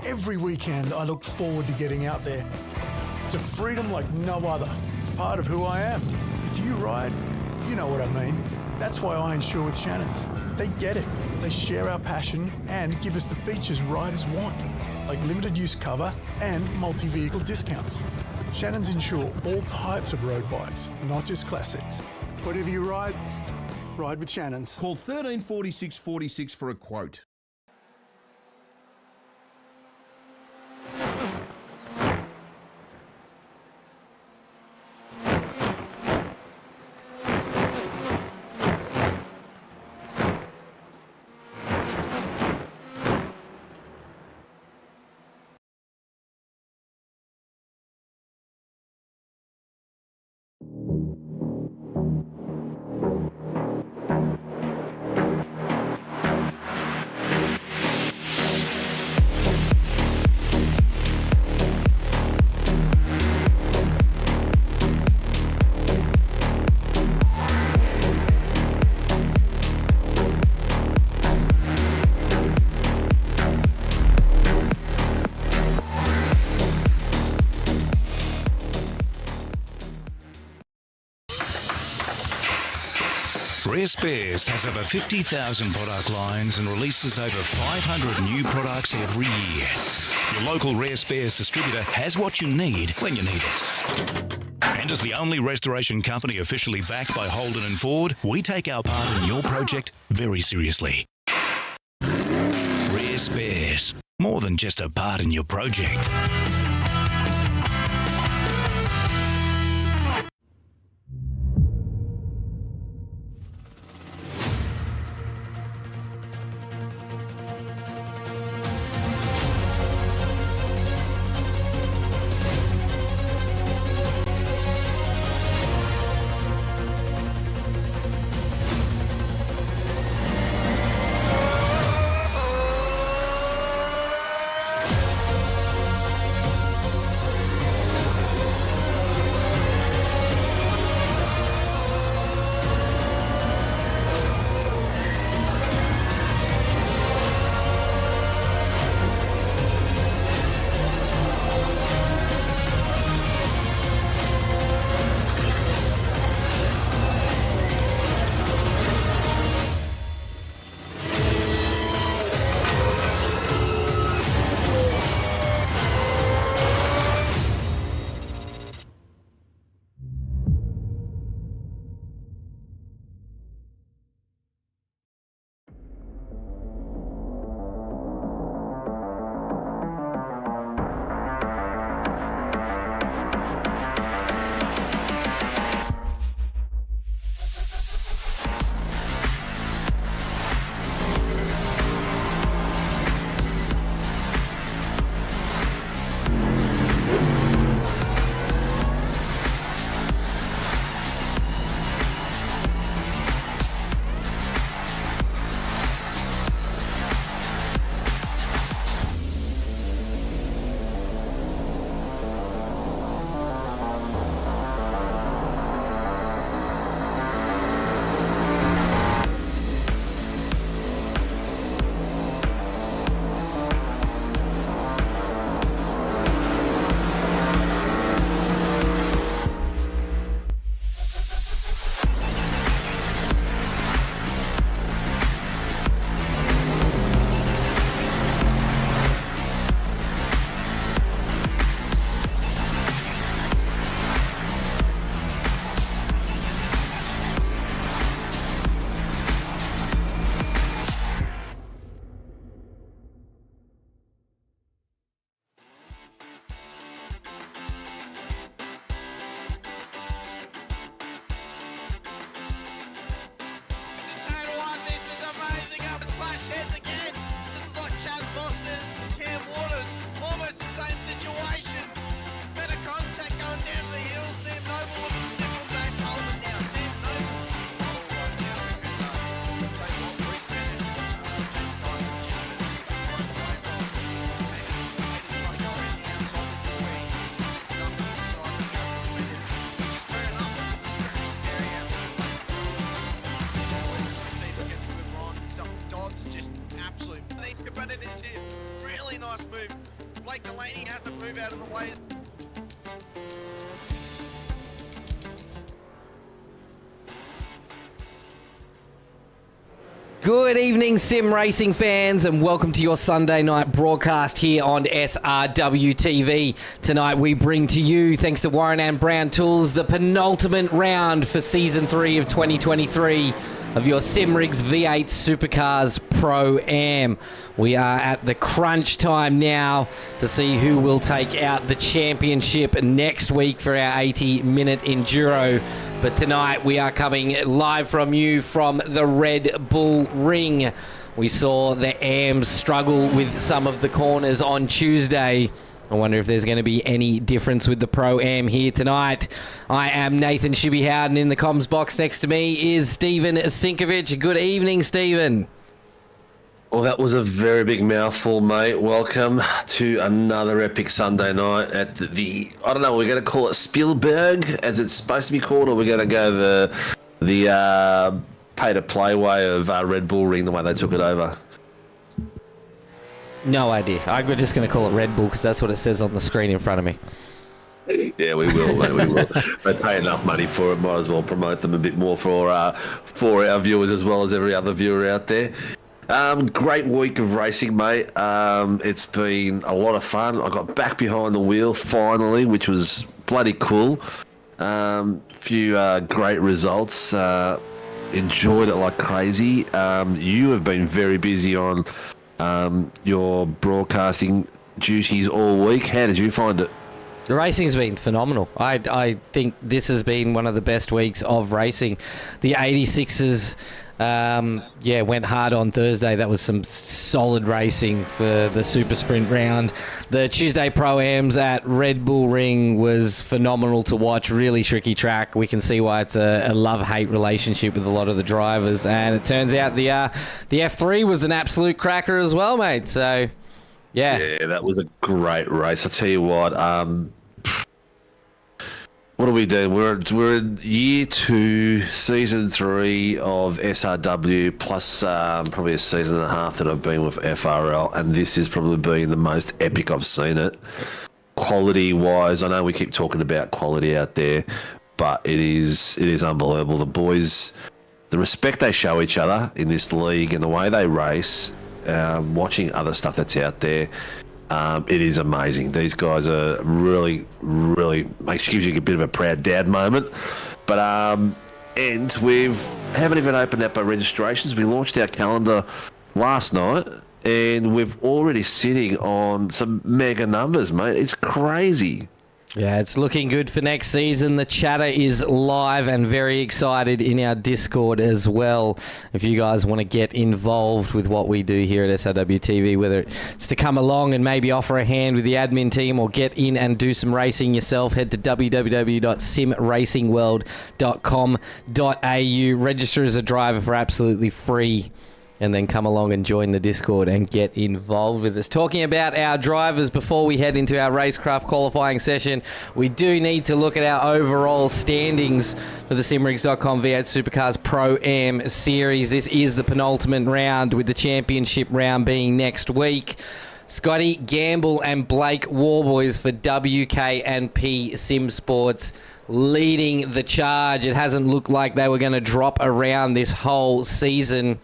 Every weekend, I look forward to getting out there. It's a freedom like no other. It's part of who I am. If you ride, you know what I mean. That's why I insure with Shannon's. They get it. They share our passion and give us the features riders want, like limited use cover and multi-vehicle discounts. Shannon's insure all types of road bikes, not just classics. Whatever you ride, ride with Shannon's. Call 134646 for a quote. Rare Spares has over 50,000 product lines and releases over 500 new products every year. Your local Rare Spares distributor has what you need when you need it. And as the only restoration company officially backed by Holden and Ford, we take our part in your project very seriously. Rare Spares, more than just a part in your project. front end is here. Really nice move. Blake Delaney had to move out of the way. Good evening, sim racing fans, and welcome to your Sunday night broadcast here on SRW TV. Tonight we bring to you, thanks to Warren and Brown Tools, the penultimate round for Season 3 of 2023 of your Simrigs V8 Supercars ProAm. We are at the crunch time now to see who will take out the championship next week for our 80-minute enduro. But tonight we are coming live from you from the Red Bull Ring. We saw the AMs struggle with some of the corners on Tuesday. I wonder if there's going to be any difference with the Pro-Am here tonight. I am Nathan ShiBBy Howden. In the comms box next to me is Stephen Sinkovic. Good evening, Stephen. Well, that was a very big mouthful, mate. Welcome to another epic Sunday night at the I don't know, we're going to call it Spielberg, as it's supposed to be called, or we're going to go the pay-to-play way of Red Bull Ring, the way they took it over. No idea. I'm just going to call it Red Bull because that's what it says on the screen in front of me. Yeah, we will, mate, we will. They pay enough money for it, might as well promote them a bit more for our viewers as well as every other viewer out there. Great week of racing, mate. It's been a lot of fun. I got back behind the wheel finally, which was bloody cool. Few great results. Enjoyed it like crazy. You have been very busy on your broadcasting duties all week. How did you find it? The racing's been phenomenal. I think this has been one of the best weeks of racing. The 86s... went hard on Thursday. That was some solid racing for the Super Sprint round. The Tuesday Pro-Ams at Red Bull Ring was phenomenal to watch. Really tricky track. We can see why it's a love-hate relationship with a lot of the drivers. And it turns out the F3 was an absolute cracker as well, mate. So, yeah. Yeah, that was a great race. I'll tell you what, what are we doing? We're in year 2, season 3 of SRW, plus probably a season and a half that I've been with FRL, and this has probably been the most epic I've seen it. Quality-wise, I know we keep talking about quality out there, but it is unbelievable. The boys, the respect they show each other in this league and the way they race, watching other stuff that's out there, it is amazing. These guys are really gives you a bit of a proud dad moment. But and we haven't even opened up our registrations. We launched our calendar last night, and we're already sitting on some mega numbers, mate. It's crazy. Yeah, it's looking good for next season. The chatter is live and very excited in our Discord as well. If you guys want to get involved with what we do here at SRW TV, whether it's to come along and maybe offer a hand with the admin team or get in and do some racing yourself, head to www.simracingworld.com.au. Register as a driver for absolutely free. And then come along and join the Discord and get involved with us. Talking about our drivers before we head into our racecraft qualifying session, we do need to look at our overall standings for the Simrigs.com V8 Supercars Pro-Am series. This is the penultimate round, with the championship round being next week. Scotty Gamble and Blake Warboys for WK&P Sim Sports leading the charge. It hasn't looked like they were going to drop around this whole season,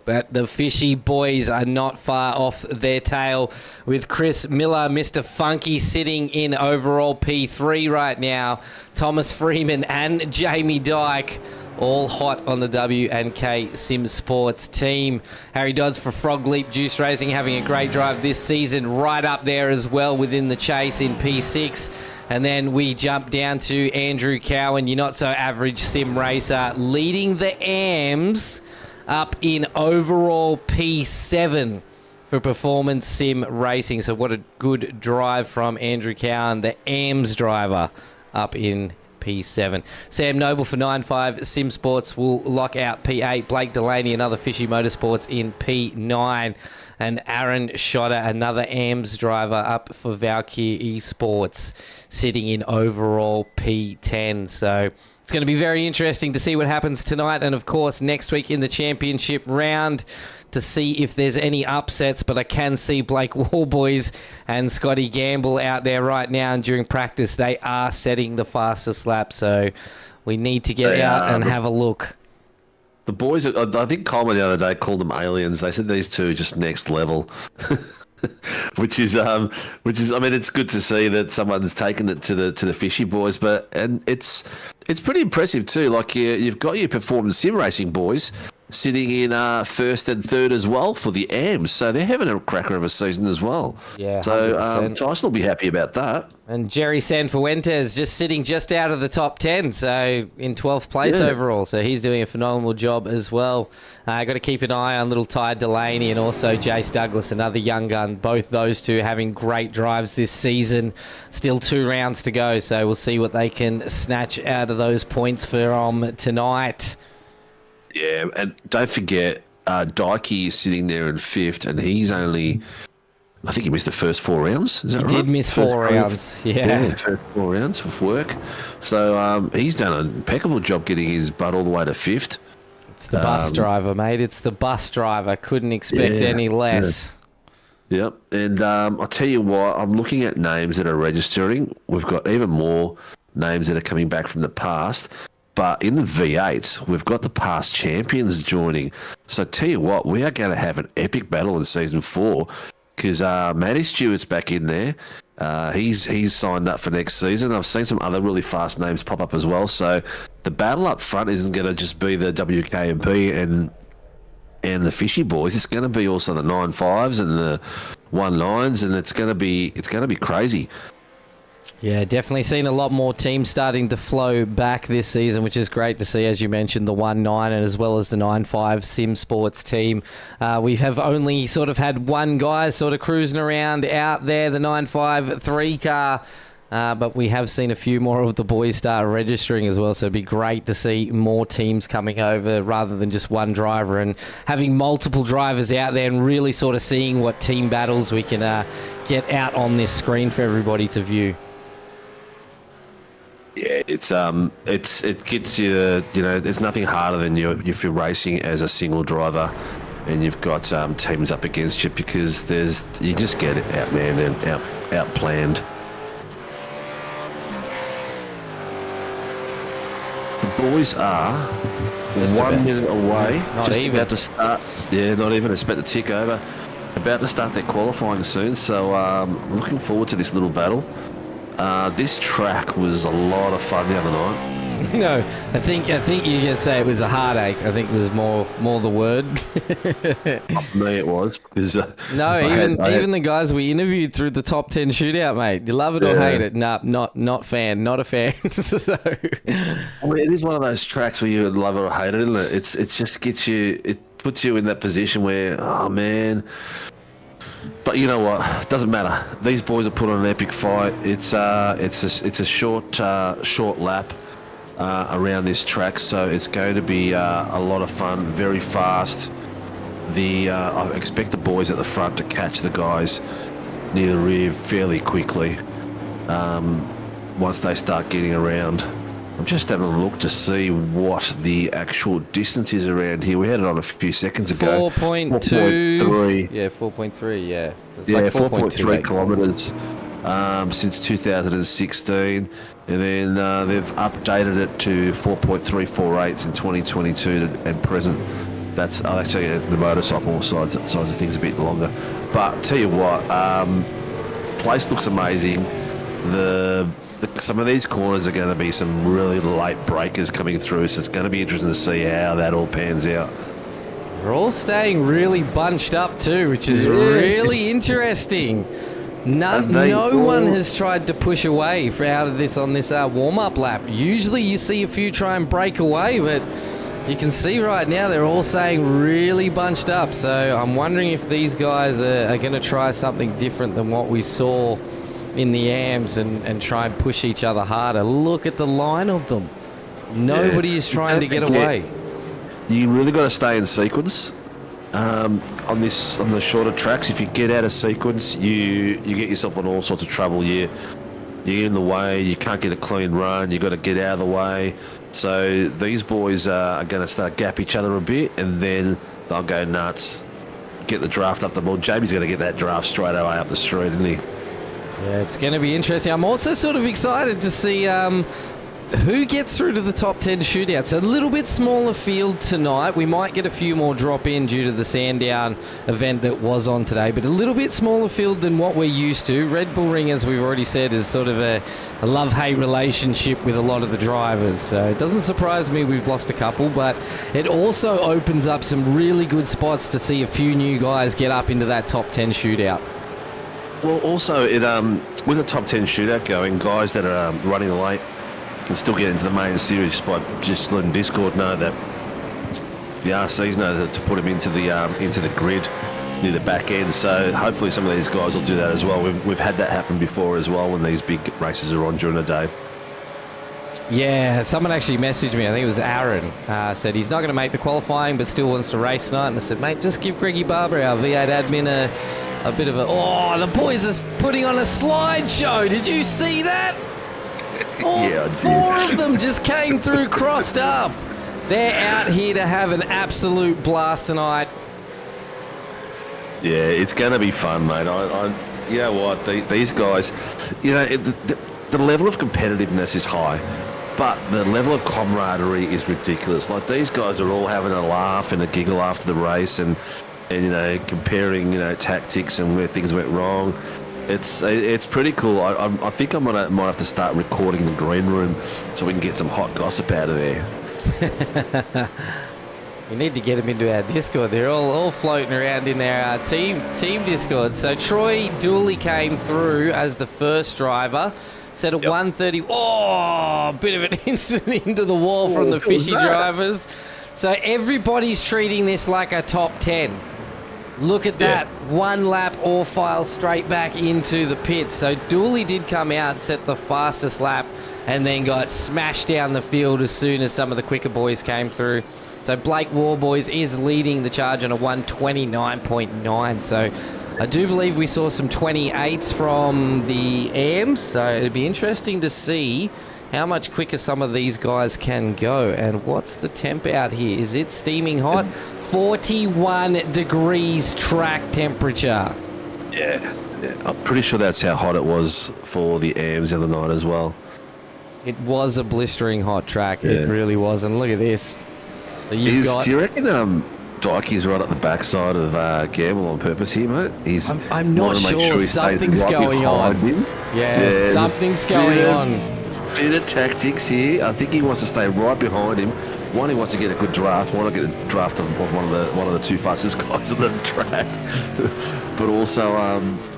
but the Fishy boys are not far off their tail, with Chris Miller, Mr. Funky, sitting in overall P3 right now. Thomas Freeman and Jamie Dyke all hot on the W&K Sim Sports team. Harry Dodds for Frog Leap Juice Racing having a great drive this season, right up there as well within the chase in P6. And then we jump down to Andrew Cowan, your not-so-average sim racer, leading the AMs up in overall P7 for Performance Sim Racing. So what a good drive from Andrew Cowan, the AMS driver, up in P7. Sam Noble for 9.5 Sim Sports will lock out P8. Blake Delaney, another Fishy Motorsports, in P9. And Aaron Schotter, another AMS driver, up for Valkyrie Esports, sitting in overall P10. So It's going to be very interesting to see what happens tonight and, of course, next week in the championship round to see if there's any upsets. But I can see Blake Warboys and Scotty Gamble out there right now, and during practice they are setting the fastest lap. So we need to get out and have a look. The boys, I think Coleman the other day called them aliens. They said these two are just next level. which is, I mean, it's good to see that someone's taken it to the fishy boys, and it's pretty impressive too. Like you've got your performance sim racing boys sitting in first and third as well for the AMs, so they're having a cracker of a season as well. Yeah, so Tyson will be happy about that. And Jerry Sanfuentes just sitting just out of the top 10, so in 12th place overall. So he's doing a phenomenal job as well. Got to keep an eye on little Ty Delaney and also Jace Douglas, another young gun. Both those two having great drives this season. Still 2 rounds to go, so we'll see what they can snatch out of those points for tonight. Yeah, and don't forget, Dykey is sitting there in 5th, and he's only... I think he missed the first 4 rounds. Is that right? He did miss 4 rounds. Yeah, first 4 rounds of work. So he's done an impeccable job getting his butt all the way to 5th. It's the bus driver, mate. It's the bus driver. Couldn't expect any less. Yeah. Yep. And I'll tell you what, I'm looking at names that are registering. We've got even more names that are coming back from the past. But in the V8s, we've got the past champions joining. So I tell you what, we are going to have an epic battle in Season 4. Because Matty Stewart's back in there. He's signed up for next season. I've seen some other really fast names pop up as well. So the battle up front isn't going to just be the WKMP and the fishy boys. It's going to be also the 9.5s and the 1.9s, and it's going to be crazy. Yeah, definitely seen a lot more teams starting to flow back this season, which is great to see. As you mentioned, the 1.9 and as well as the 9.5 Sim Sports team. We have only sort of had one guy sort of cruising around out there, the 9.5 3-car. But we have seen a few more of the boys start registering as well, so it'd be great to see more teams coming over rather than just one driver, and having multiple drivers out there and really sort of seeing what team battles we can get out on this screen for everybody to view. Yeah, it gets you, there's nothing harder than if you're racing as a single driver and you've got teams up against you, because you just get outmanned and outplanned. The boys are 1 minute away, about to start. Yeah, not even. It's about to tick over. About to start their qualifying soon, so looking forward to this little battle. This track was a lot of fun the other night. No, I think you can say it was a heartache. I think it was more the word. For me, it was because even the guys we interviewed through the top 10 shootout, mate. You love it or hate it? Nah, not a fan. So. I mean, it is one of those tracks where you love it or hate it, isn't it? It just gets you. It puts you in that position where, oh man. But you know what? It doesn't matter. These boys have put on an epic fight. It's a short lap around this track, so it's going to be a lot of fun. Very fast. I expect the boys at the front to catch the guys near the rear fairly quickly once they start getting around. I'm just having a look to see what the actual distance is around here. We had it on a few seconds ago. 4.2. Yeah, 4.3, yeah. It's like 4.3 kilometres since 2016. And then they've updated it to 4.348s in 2022 and present. That's actually the motorcycle sides of things a bit longer. But tell you what, place looks amazing. Some of these corners are going to be some really late breakers coming through, so it's going to be interesting to see how that all pans out. They're all staying really bunched up too, which is really interesting. No one has tried to push away out of this on this warm-up lap. Usually you see a few try and break away, but you can see right now they're all staying really bunched up. So I'm wondering if these guys are going to try something different than what we saw in the AMs and try and push each other harder. Look at the line of them. Nobody is trying to get away. You really got to stay in sequence on the shorter tracks. If you get out of sequence, you get yourself in all sorts of trouble. You're in the way. You can't get a clean run. You got to get out of the way. So these boys are going to start gap each other a bit, and then they'll go nuts, get the draft up the ball. Jamie's going to get that draft straight away up the street, isn't he? Yeah, it's going to be interesting. I'm also sort of excited to see who gets through to the top 10 shootouts. A little bit smaller field tonight. We might get a few more drop in due to the Sandown event that was on today, but a little bit smaller field than what we're used to. Red Bull Ring, as we've already said, is sort of a love-hate relationship with a lot of the drivers. So it doesn't surprise me we've lost a couple, but it also opens up some really good spots to see a few new guys get up into that top 10 shootout. Well, also, with a top 10 shootout going, guys that are running late can still get into the main series by just letting Discord know that the RCs know that to put them into the grid near the back end. So hopefully some of these guys will do that as well. We've had that happen before as well when these big races are on during the day. Yeah, someone actually messaged me, I think it was Aaron, said he's not going to make the qualifying but still wants to race tonight. And I said, mate, just give Greggy Barber, our V8 admin, a bit of a... Oh, the boys are putting on a slideshow. Did you see that? Yeah, I did. 4 of them just came through crossed up. They're out here to have an absolute blast tonight. Yeah, it's going to be fun, mate. You know what? These guys, you know, the level of competitiveness is high, but the level of camaraderie is ridiculous. Like, these guys are all having a laugh and a giggle after the race and you know, comparing, you know, tactics and where things went wrong. It's pretty cool. I think I might have to start recording in the green room so we can get some hot gossip out of there. We need to get them into our Discord. They're all floating around in their team Discord. So Troy Dooley came through as the first driver. Set at 130. Oh, a bit of an incident into the wall from the fishy drivers. So everybody's treating this like a top 10. Look at that. One lap or file straight back into the pits. So Dooley did come out, set the fastest lap, and then got smashed down the field as soon as some of the quicker boys came through. So Blake Warboys is leading the charge on a 129.9. So I do believe we saw some 28s from the AMs. So it'd be interesting to see how much quicker some of these guys can go. And what's the temp out here? Is it steaming hot? 41 degrees track temperature. Yeah. I'm pretty sure that's how hot it was for the AMs the other night as well. It was a blistering hot track. It really was. And look at this. So do you reckon Dykey's right at the backside of Gamble on purpose here, mate? I'm not sure. Something's going on. Yeah, something's going on. Bit of tactics here. I think he wants to stay right behind him. One, he wants to get a good draft. Why not get a draft of one of the two fastest guys on the track? But also,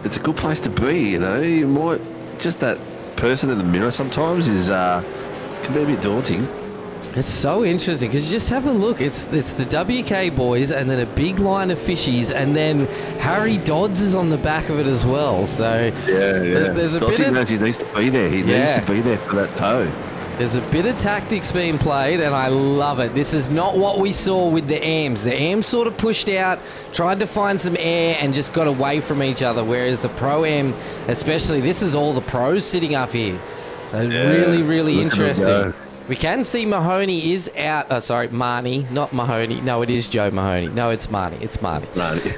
it's a good place to be. You know, you might just that person in the mirror sometimes is can be a bit daunting. It's so interesting because just have a look. It's the WK boys and then a big line of fishies and then Harry Dodds is on the back of it as well. So there's a bit of... He needs to be there. He needs to be there for that toe. There's a bit of tactics being played and I love it. This is not what we saw with the AMs. The AMs sort of pushed out, tried to find some air and just got away from each other, whereas the Pro-Am, especially, this is all the pros sitting up here. Really, really interesting. We can see Mahoney is out. Marnie, not Mahoney. No, it is Joe Mahoney. No, it's Marnie. It's Marnie.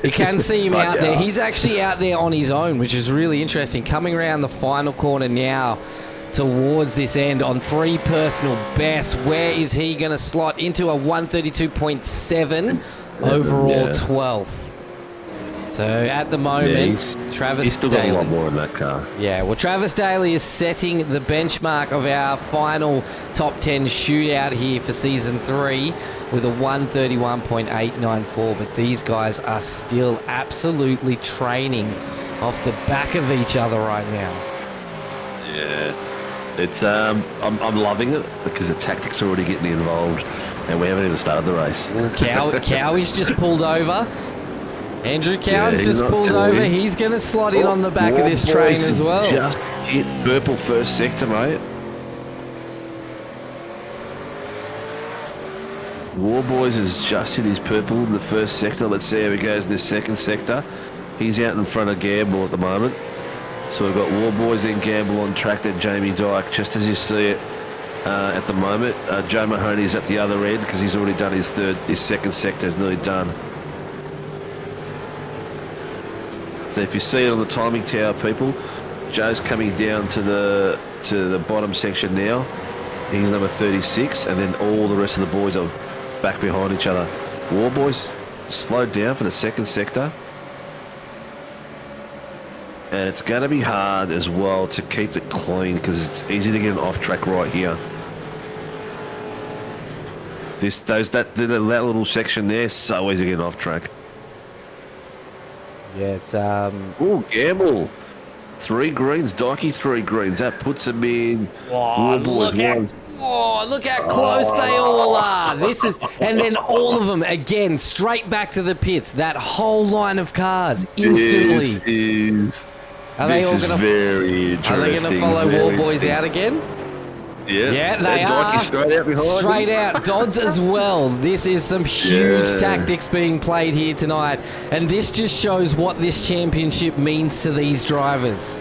You can see him out there. He's actually out there on his own, which is really interesting. Coming around the final corner now towards this end on 3 personal bests. Where is he going to slot into a 132.7 overall 12th? So at the moment, Travis he's still Daly. got a lot more in that car. Yeah, well, Travis Daly is setting the benchmark of our final top 10 shootout here for season 3 with a 131.894. But these guys are still absolutely training off the back of each other right now. Yeah, it's I'm loving it because the tactics are already getting involved, and we haven't even started the race. Well, Cowie's just pulled over. Andrew Cowan's just pulled over. He's going to slot in on the back of this train as well. Just hit purple first sector, mate. Warboys has just hit his purple in the first sector. Let's see how he goes in this second sector. He's out in front of Gamble at the moment. So we've got Warboys, then Gamble on track, then Jamie Dyke, just as you see it. at the moment. Joe Mahoney's at the other end because he's already done his second sector. Is nearly done. So if you see it on the timing tower, people, Joe's coming down to the bottom section now. He's number 36, and then all the rest of the boys are back behind each other. War Boys slowed down for the second sector. And it's going to be hard as well to keep it clean because it's easy to get an off track right here. That little section there, so easy to get an off track. Yeah, it's Oh, Gamble. 3 greens, Dykey 3 greens. That puts him in. War Boys look how close they all are. This is, and then all of them again straight back to the pits. That whole line of cars instantly. This is Are very interesting. Are they going to follow War Boys out again? Yeah, they Dykey are. Straight out behind. Straight out. Dodds as well. This is some huge tactics being played here tonight. And this just shows what this championship means to these drivers.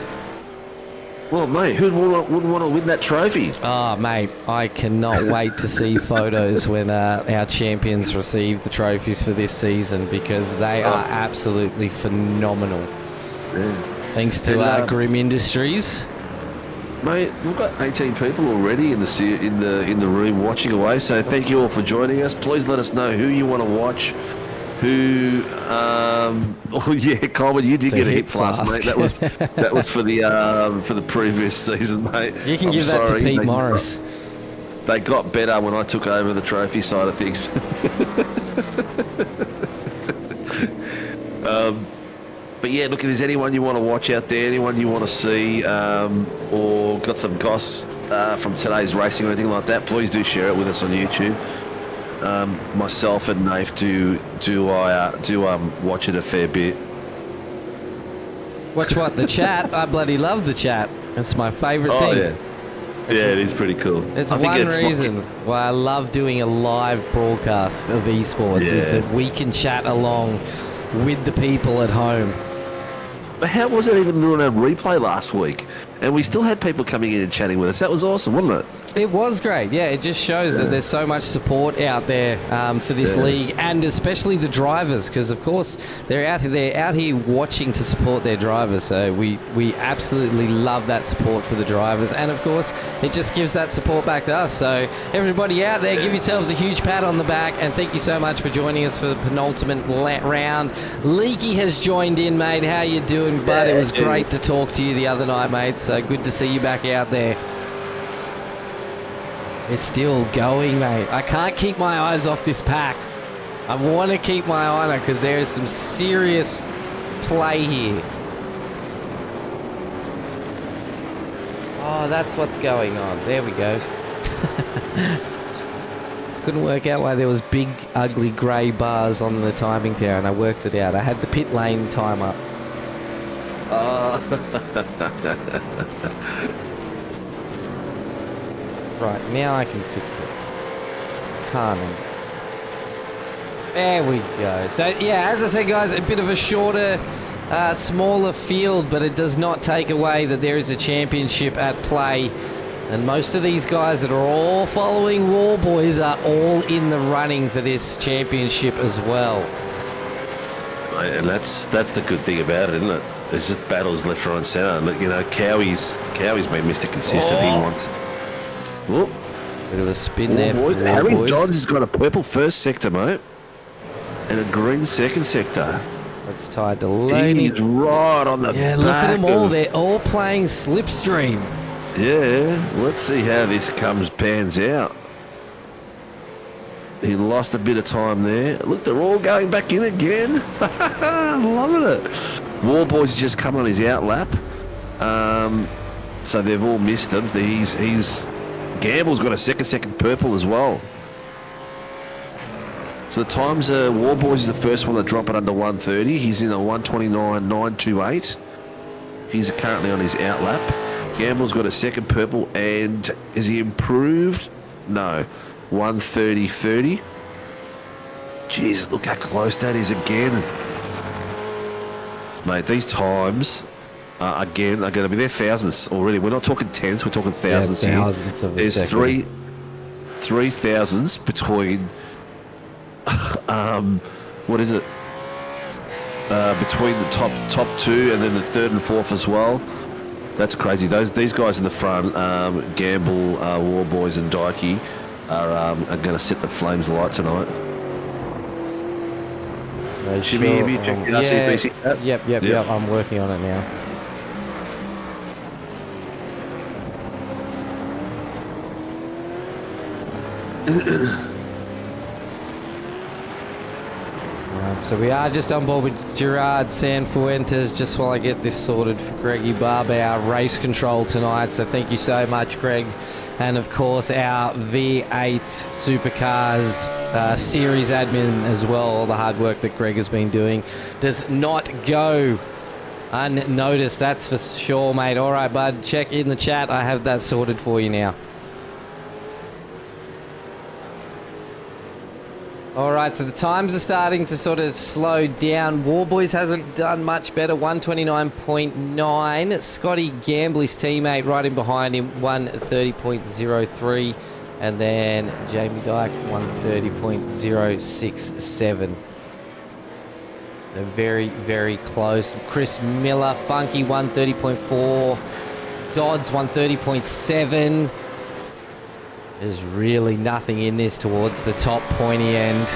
Well, mate, who wouldn't want to win that trophy? Oh, mate, I cannot wait to see photos when our champions receive the trophies for this season because they are absolutely phenomenal. Yeah. Thanks to Grim Industries. Mate, we've got 18 people already in the room watching away, so thank you all for joining us. Please let us know who you want to watch. Oh yeah, Coleman, you did get a hit flask, mate. That was for the previous season, mate. You can give that to Pete Morris. They got better when I took over the trophy side of things. But yeah, look, if there's anyone you want to watch out there, anyone you want to see, or got some goss from today's racing or anything like that, please do share it with us on YouTube. Myself and Nath do watch it a fair bit. Watch what? The chat? I bloody love the chat. It's my favourite thing. Yeah, it is pretty cool. It's one reason why I love doing a live broadcast of esports is that we can chat along with the people at home. But how was it even doing a replay last week? And we still had people coming in and chatting with us. That was awesome, wasn't it? It was great. Yeah, it just shows that there's so much support out there for this league, and especially the drivers, because of course they're out here watching to support their drivers. So we absolutely love that support for the drivers, and of course it just gives that support back to us. So everybody out there, give yourselves a huge pat on the back, and thank you so much for joining us for the penultimate round. Leaky has joined in, mate. How you doing, bud? It was great to talk to you the other night, mate. So good to see you back out there. It's still going, mate. I can't keep my eyes off this pack. I want to keep my eye on it because there is some serious play here. Oh, that's what's going on. There we go. Couldn't work out why there was big, ugly grey bars on the timing tower, and I worked it out. I had the pit lane time up. Right, now I can fix it. Can't I? There we go. So, yeah, as I said, guys, a bit of a shorter, smaller field, but it does not take away that there is a championship at play. And most of these guys that are all following War Boys are all in the running for this championship as well. And that's the good thing about it, isn't it? There's just battles left, right and centre. You know, Cowie's been Mr. Consistent. He wants... Whoop. Bit of a spin there for Harry boys. Dodds has got a purple first sector, mate, and a green second sector. That's tied to Laney. He's right on the look at them all. They're all playing Slipstream. Yeah, let's see how this pans out. He lost a bit of time there. Look, they're all going back in again. I'm loving it. War Boys just come on his outlap. So they've all missed them. Gamble's got a second purple as well. So the times War Boys is the first one to drop it under 130. He's in a 129.928. He's currently on his outlap. Gamble's got a second purple, and is he improved? No, 130.30. Jesus, look how close that is again. Mate, these times again, are going to be there thousands already. We're not talking tenths, we're talking thousands here. Thousands of a There's second. three thousands between, what is it? Between the top two and then the third and fourth as well. That's crazy. These guys in the front, Gamble, Warboys and Dykey, are going to set the flames alight tonight. ShiBBy, have you checked the RCBC app? Yep. I'm working on it now. So we are just on board with Gerard Sanfuentes, just while I get this sorted for Greggy Barber, our race control tonight. So thank you so much, Greg. And of course, our V8 Supercars series admin as well. All the hard work that Greg has been doing does not go unnoticed, that's for sure, mate. All right, bud, check in the chat. I have that sorted for you now. All right, so the times are starting to sort of slow down. Warboys hasn't done much better, 129.9. Scotty Gambley's teammate right in behind him, 130.03. And then Jamie Dyke, 130.067. They're very, very close. Chris Miller, Funky, 130.4. Dodds, 130.7. There's really nothing in this towards the top pointy end.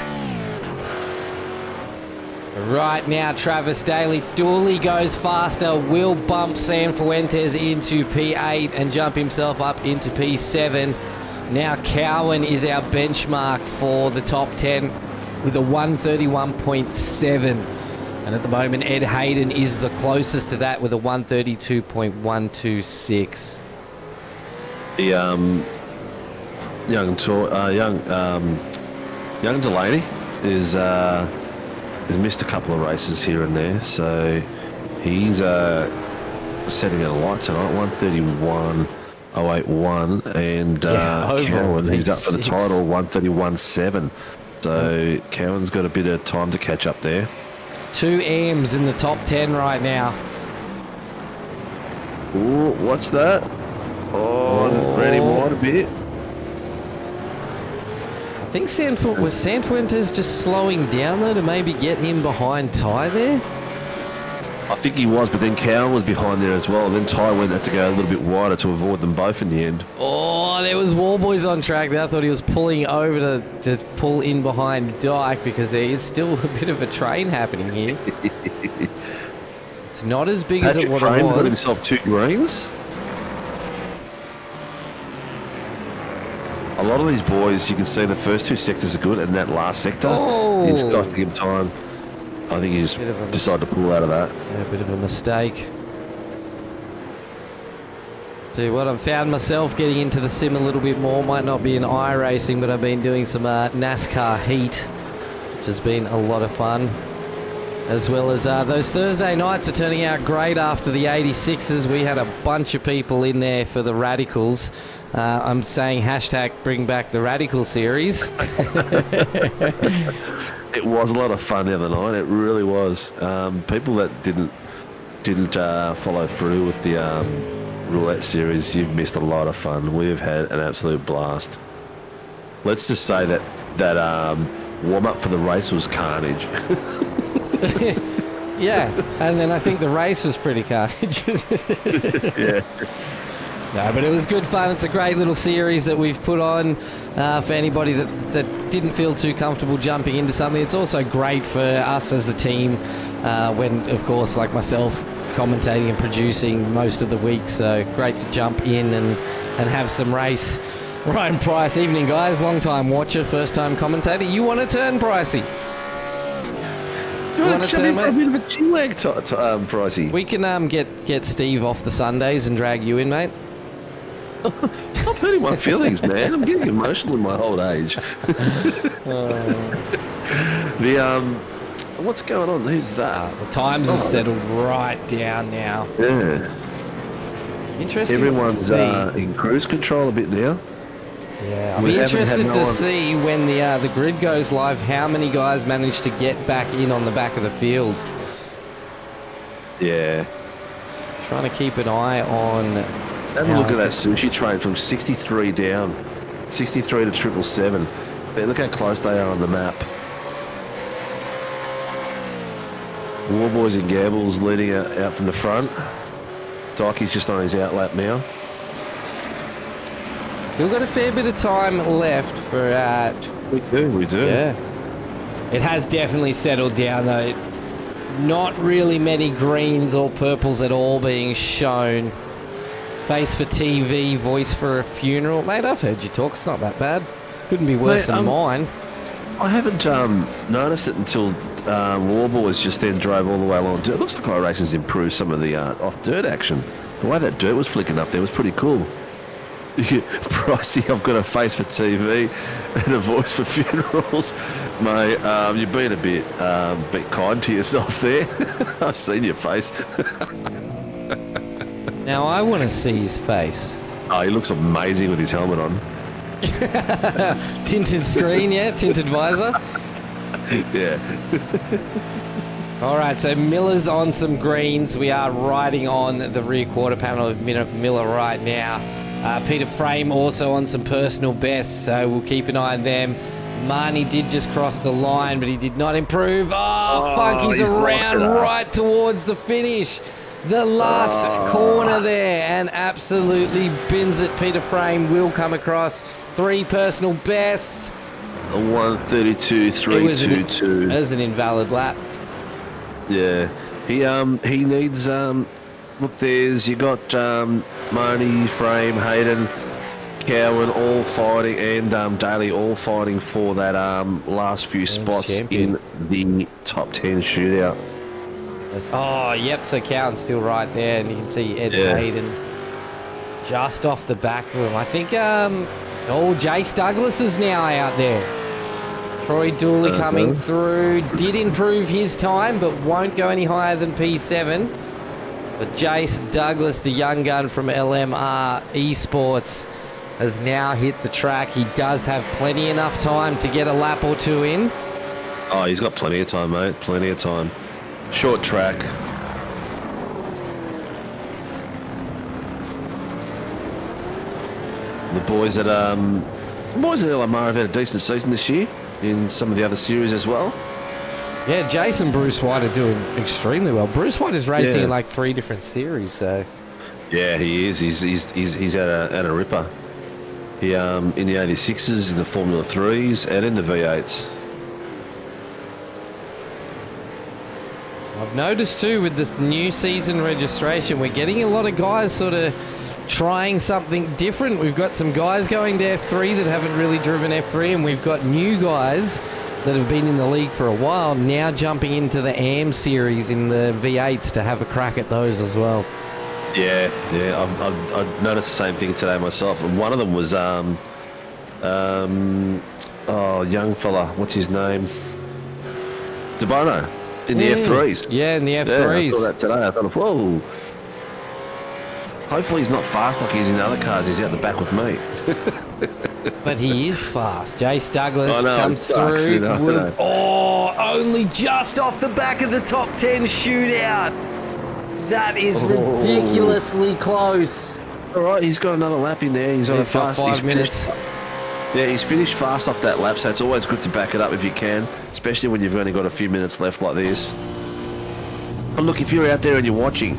Right now, Travis Daly. Dooley goes faster. Will bump Sanfuentes into P8 and jump himself up into P7. Now Cowan is our benchmark for the top 10 with a 131.7. And at the moment, Ed Hayden is the closest to that with a 132.126. Young Delaney is missed a couple of races here and there, so he's setting it alight tonight. 131.081, and Cowan, who's up for the title, 131.7. So Cowan's got a bit of time to catch up there. 2 AMs in the top 10 right now. Ooh, what's that? Oh, ready wide a bit. I think Sanfuentes just slowing down though to maybe get him behind Ty there? I think he was, but then Cowan was behind there as well. And then Ty had to go a little bit wider to avoid them both in the end. Oh, there was Warboys on track there. I thought he was pulling over to pull in behind Dyke because there is still a bit of a train happening here. It's not as big as it was. Patrick Train got himself 2 greens. A lot of these boys, you can see the first 2 sectors are good, and that last sector, it's costing him time. I think he just decided to pull out of that. Yeah, a bit of a mistake. Tell you what, I've found myself getting into the sim a little bit more. Might not be in iRacing, but I've been doing some NASCAR heat, which has been a lot of fun. As well as those Thursday nights are turning out great after the 86s. We had a bunch of people in there for the Radicals. I'm saying hashtag bring back the Radical series. It was a lot of fun the other night. It really was. People that didn't follow through with the roulette series, you've missed a lot of fun. We've had an absolute blast. Let's just say that warm up for the race was carnage. Yeah, and then I think the race was pretty carnage. Yeah. No, but it was good fun. It's a great little series that we've put on for anybody that didn't feel too comfortable jumping into something. It's also great for us as a team when, of course, like myself, commentating and producing most of the week. So great to jump in and have some race. Ryan Price, evening guys, long time watcher, first time commentator. You want to turn, Pricey? Do you want to turn for a bit of a chillax, Pricey? We can get Steve off the Sundays and drag you in, mate. Stop hurting my feelings, man. I'm getting emotional in my old age. What's going on? Who's that? The times have settled right down now. Yeah. Interesting. Everyone's in cruise control a bit now. Yeah, I'll be interested to see when the grid goes live how many guys manage to get back in on the back of the field. Yeah. trying to keep an eye on. Have a look at that sushi train from 63 down, 63 to 777. Hey, look how close they are on the map. War Boys and Gambles leading out from the front. Dykey's just on his outlap now. Still got a fair bit of time left for. We do. Yeah. It has definitely settled down though. Not really many greens or purples at all being shown. Face for TV, voice for a funeral. Mate, I've heard you talk. It's not that bad. Couldn't be worse than mine. I haven't noticed it until War Boys just then drove all the way along. It looks like iRacing's improved some of the off-dirt action. The way that dirt was flicking up there was pretty cool. Pricey, I've got a face for TV and a voice for funerals. Mate, you've been a bit kind to yourself there. I've seen your face. Now I want to see his face. Oh, he looks amazing with his helmet on. Tinted screen, yeah, tinted visor. Yeah. All right, so Miller's on some greens. We are riding on the rear quarter panel of Miller right now. Peter Frame also on some personal bests, so we'll keep an eye on them. Marnie did just cross the line, but he did not improve. Funky's around right towards the finish. The last corner there, and absolutely bins it. Peter Frame will come across. 3 personal bests. A 1:32.322. That was an invalid lap. Yeah, he needs. Look, there's you got Marnie, Frame, Hayden, Cowan all fighting, and Daly all fighting for that last few spots in the top 10 shootout. Oh, yep. So Cowan's still right there, and you can see Ed Hayden just off the back of him. I think. Jace Douglas is now out there. Troy Dooley coming through. Did improve his time, but won't go any higher than P7. But Jace Douglas, the young gun from LMR Esports, has now hit the track. He does have plenty enough time to get a lap or two in. Oh, he's got plenty of time, mate. Plenty of time. Short track. The boys at LMR have had a decent season this year in some of the other series as well. Yeah, Jason Bruce White are doing extremely well. Bruce White is racing in like 3 different series, so. Yeah, he is. He's at a ripper. He in the 86s, in the Formula 3s, and in the V8s. I've noticed too with this new season registration, we're getting a lot of guys sort of trying something different. We've got some guys going to F3 that haven't really driven F3, and we've got new guys that have been in the league for a while now jumping into the AM series in the V8s to have a crack at those as well. Yeah, I've noticed the same thing today myself. And one of them was young fella, what's his name? DeBono in the F3s. Yeah, in the F3s. I saw that today. I thought, whoa. Hopefully he's not fast like he's in other cars. He's out the back with me. But he is fast. Jace Douglas comes sucks, through. Only just off the back of the top 10 shootout. That is ridiculously close. All right, he's got another lap in there. He's on a fast. 5 minutes. Yeah, he's finished fast off that lap, so it's always good to back it up if you can, especially when you've only got a few minutes left like this. But look, if you're out there and you're watching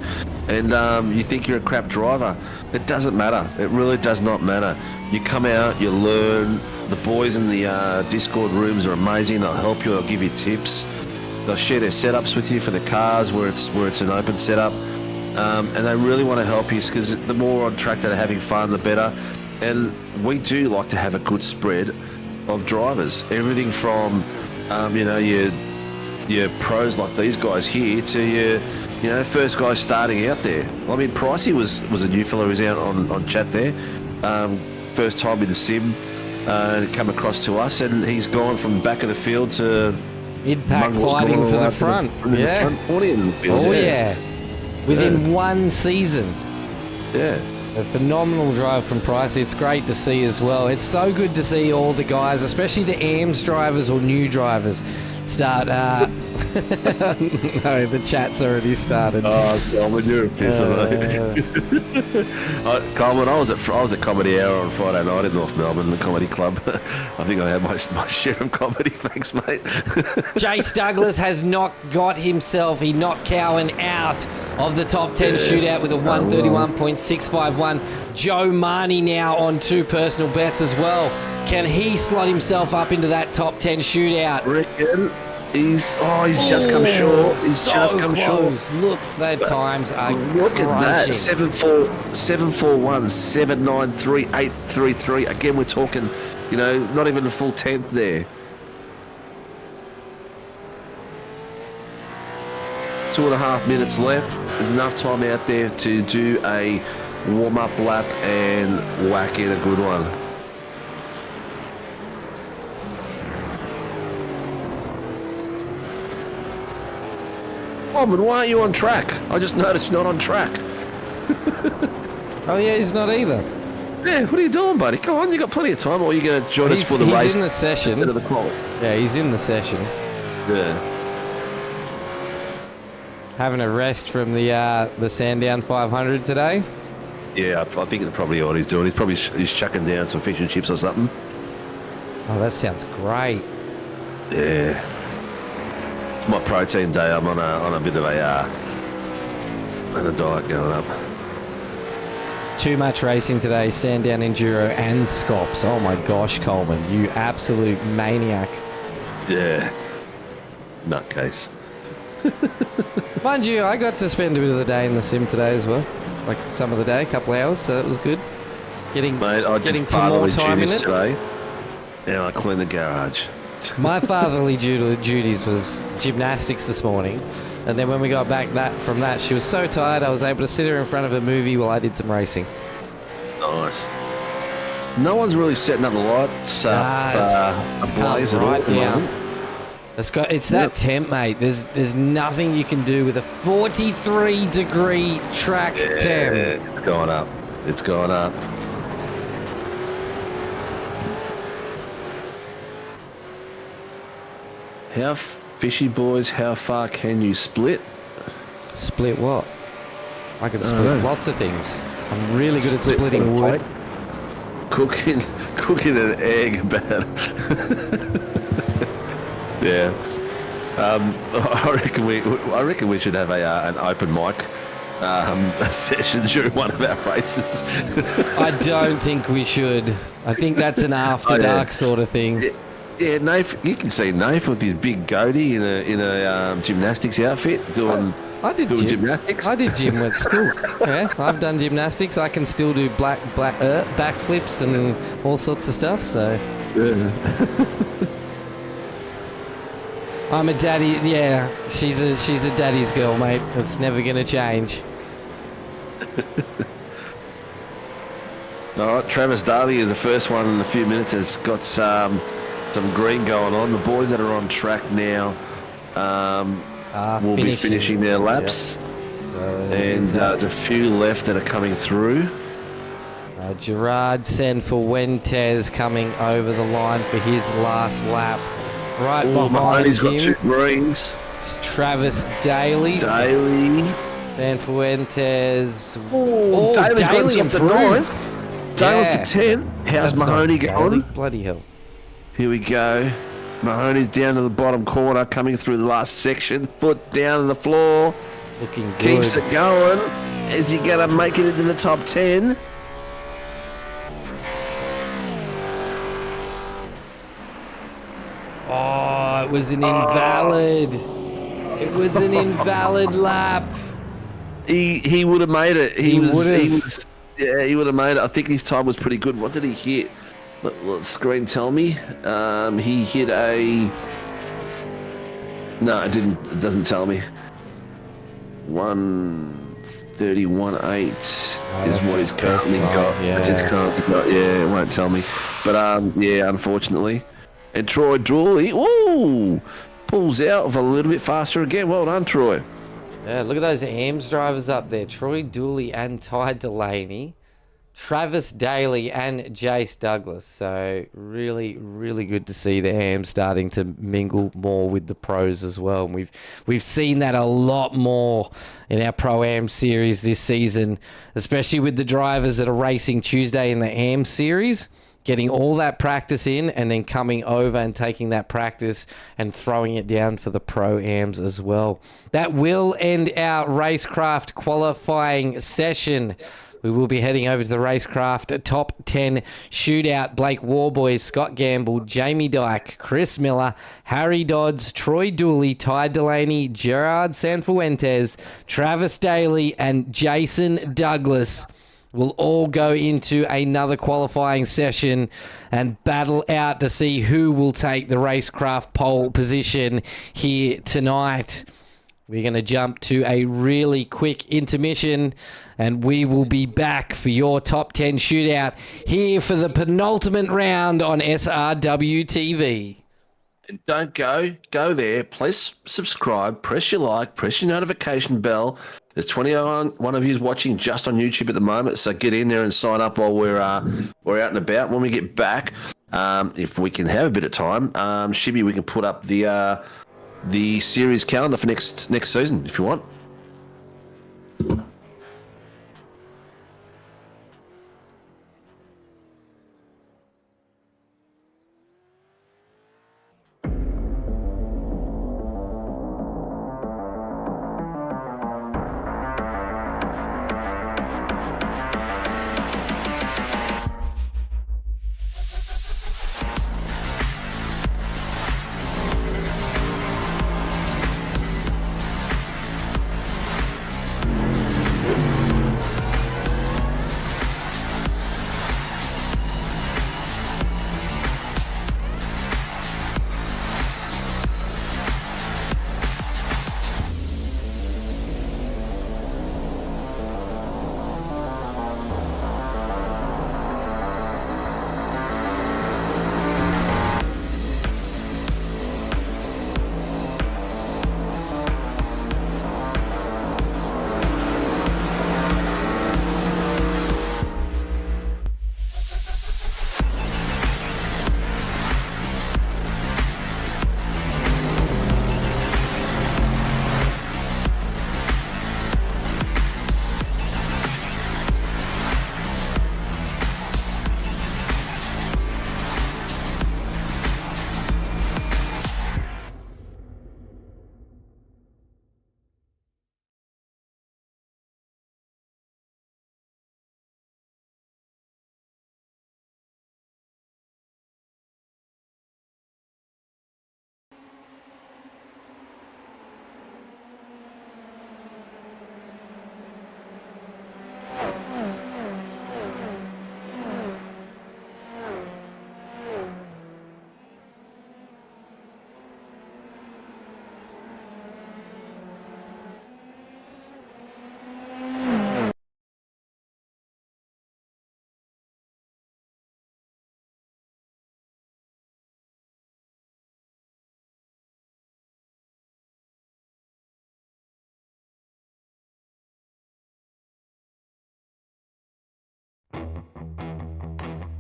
and you think you're a crap driver, it doesn't matter. It really does not matter. You come out, you learn. The boys in the Discord rooms are amazing. They'll help you. They'll give you tips. They'll share their setups with you for the cars where it's an open setup. And they really want to help you because the more on track that are having fun, the better. And we do like to have a good spread of drivers. Everything from, your pros like these guys here to your, first guys starting out there. I mean, Pricey was a new fellow who's out on chat there. First time in the sim, come across to us, and he's gone from back of the field to mid-pack fighting for the front. Within one season. Yeah. A phenomenal drive from Price. It's great to see as well. It's so good to see all the guys, especially the AMS drivers or new drivers, start No, the chat's already started. Oh, Coleman, you're a pisser, mate. Coleman, I was at Comedy Hour on Friday night in North Melbourne, the comedy club. I think I had my share of comedy. Thanks, mate. Jace Douglas has knocked Cowan out of the top 10 shootout with a 131.651. Joe Marnie now on 2 personal bests as well. Can he slot himself up into that top 10 shootout? Reckon he's just come short. He's so just come close. short. Look, their times are Look crunching. at that. 741, 793, 833. Again, we're talking, not even a full 10th there. 2.5 minutes left. There's enough time out there to do a warm-up lap and whack in a good one. Coleman, why aren't you on track? I just noticed you're not on track. Oh, yeah, he's not either. Yeah, what are you doing, buddy? Come on, you got plenty of time, or are you going to join us for the race? He's in the session. Of the quali? Yeah, he's in the session. Yeah. Having a rest from the Sandown 500 today. Yeah, I think that's probably what he's doing. He's chucking down some fish and chips or something. Oh, that sounds great. Yeah. It's my protein day. I'm on a bit of a diet going up. Too much racing today, Sandown Enduro and Scops. Oh my gosh, Coleman, you absolute maniac. Yeah. Nutcase. Mind you, I got to spend a bit of the day in the sim today as well. Like some of the day, a couple of hours, so that was good. Getting did to more time in it. Today, and I cleaned the garage. My fatherly duties was gymnastics this morning, and then when we got back from that, she was so tired I was able to sit her in front of a movie while I did some racing. Nice. No one's really setting up the lights ablaze at all at the moment. It's that temp, mate. There's nothing you can do with a 43-degree track temp. It's going up. It's going up. How fishy, boys? How far can you split? Split what? I can split lots of things. I'm really good at splitting wood. Cooking an egg about. Yeah. I reckon we should have an open mic session during one of our races. I don't think we should. I think that's an after dark sort of thing. Yeah, Nath, you can see Nath with his big goatee in a gymnastics outfit doing gymnastics. I did gym at school. Yeah, I've done gymnastics. I can still do backflips and all sorts of stuff. So. Yeah. I'm a daddy. Yeah, she's a daddy's girl, mate. It's never gonna change. All right, Travis Darby is the first one in a few minutes. Has got some green going on. The boys that are on track now will be finishing their laps, and there's a few left that are coming through. Gerard Sanfuentes coming over the line for his last lap. Right behind he's got him, 2 greens. It's Travis Daly. Sanfuentes. Daly's got himself to 9th. Daly's Yeah. to 10. How's Mahoney going? Bloody hell. Here we go. Mahoney's down to the bottom corner, coming through the last section. Foot down to the floor. Looking good. Keeps it going. Is he going to make it into the top 10? Oh, it was an invalid. It was an invalid lap. He would have made it. He would have made it. I think his time was pretty good. What did he hit? Let the screen tell me. He hit a... No, it didn't. It doesn't tell me. 1:31.8 is what he's currently got. Yeah. Yeah, it won't tell me. But yeah, unfortunately. And Troy Dooley, pulls out of a little bit faster again. Well done, Troy. Yeah, look at those AMS drivers up there. Troy Dooley and Ty Delaney. Travis Daly and Jace Douglas. So really, really good to see the AM starting to mingle more with the pros as well. And we've seen that a lot more in our Pro-Am series this season, especially with the drivers that are racing Tuesday in the AM series, getting all that practice in and then coming over and taking that practice and throwing it down for the Pro-Ams as well. That will end our racecraft qualifying session. We will be heading over to the Racecraft Top 10 Shootout. Blake Warboys, Scott Gamble, Jamie Dyke, Chris Miller, Harry Dodds, Troy Dooley, Ty Delaney, Gerard Sanfuentes, Travis Daly, and Jason Douglas will all go into another qualifying session and battle out to see who will take the Racecraft pole position here tonight. We're going to jump to a really quick intermission and we will be back for your top 10 shootout here for the penultimate round on SRW TV. And don't go there. Please subscribe, press your like, press your notification bell. There's 21 of you watching just on YouTube at the moment, so get in there and sign up while we're out and about. When we get back, if we can have a bit of time, ShiBBy, we can put up the series calendar for next season if you want.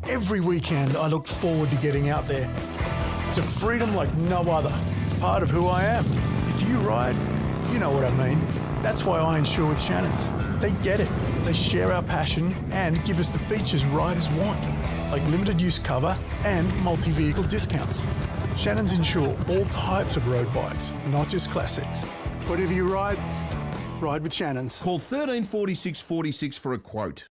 Every weekend, I look forward to getting out there. It's a freedom like no other. It's part of who I am. If you ride, you know what I mean. That's why I insure with Shannon's. They get it. They share our passion and give us the features riders want, like limited use cover and multi-vehicle discounts. Shannon's insure all types of road bikes, not just classics. Whatever you ride with Shannon's. Call 134646 for a quote.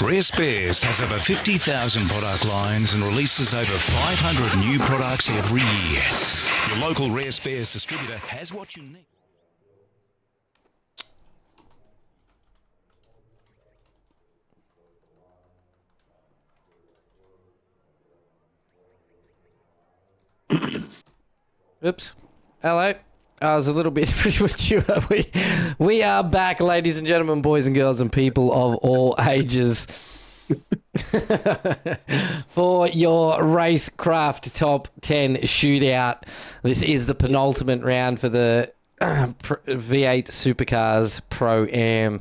Rare Spares has over 50,000 product lines and releases over 500 new products every year. Your local Rare Spares distributor has what you need. Oops. Hello. I was a little bit premature. We are back, ladies and gentlemen, boys and girls, and people of all ages, for your Racecraft Top 10 Shootout. This is the penultimate round for the V8 Supercars ProAm,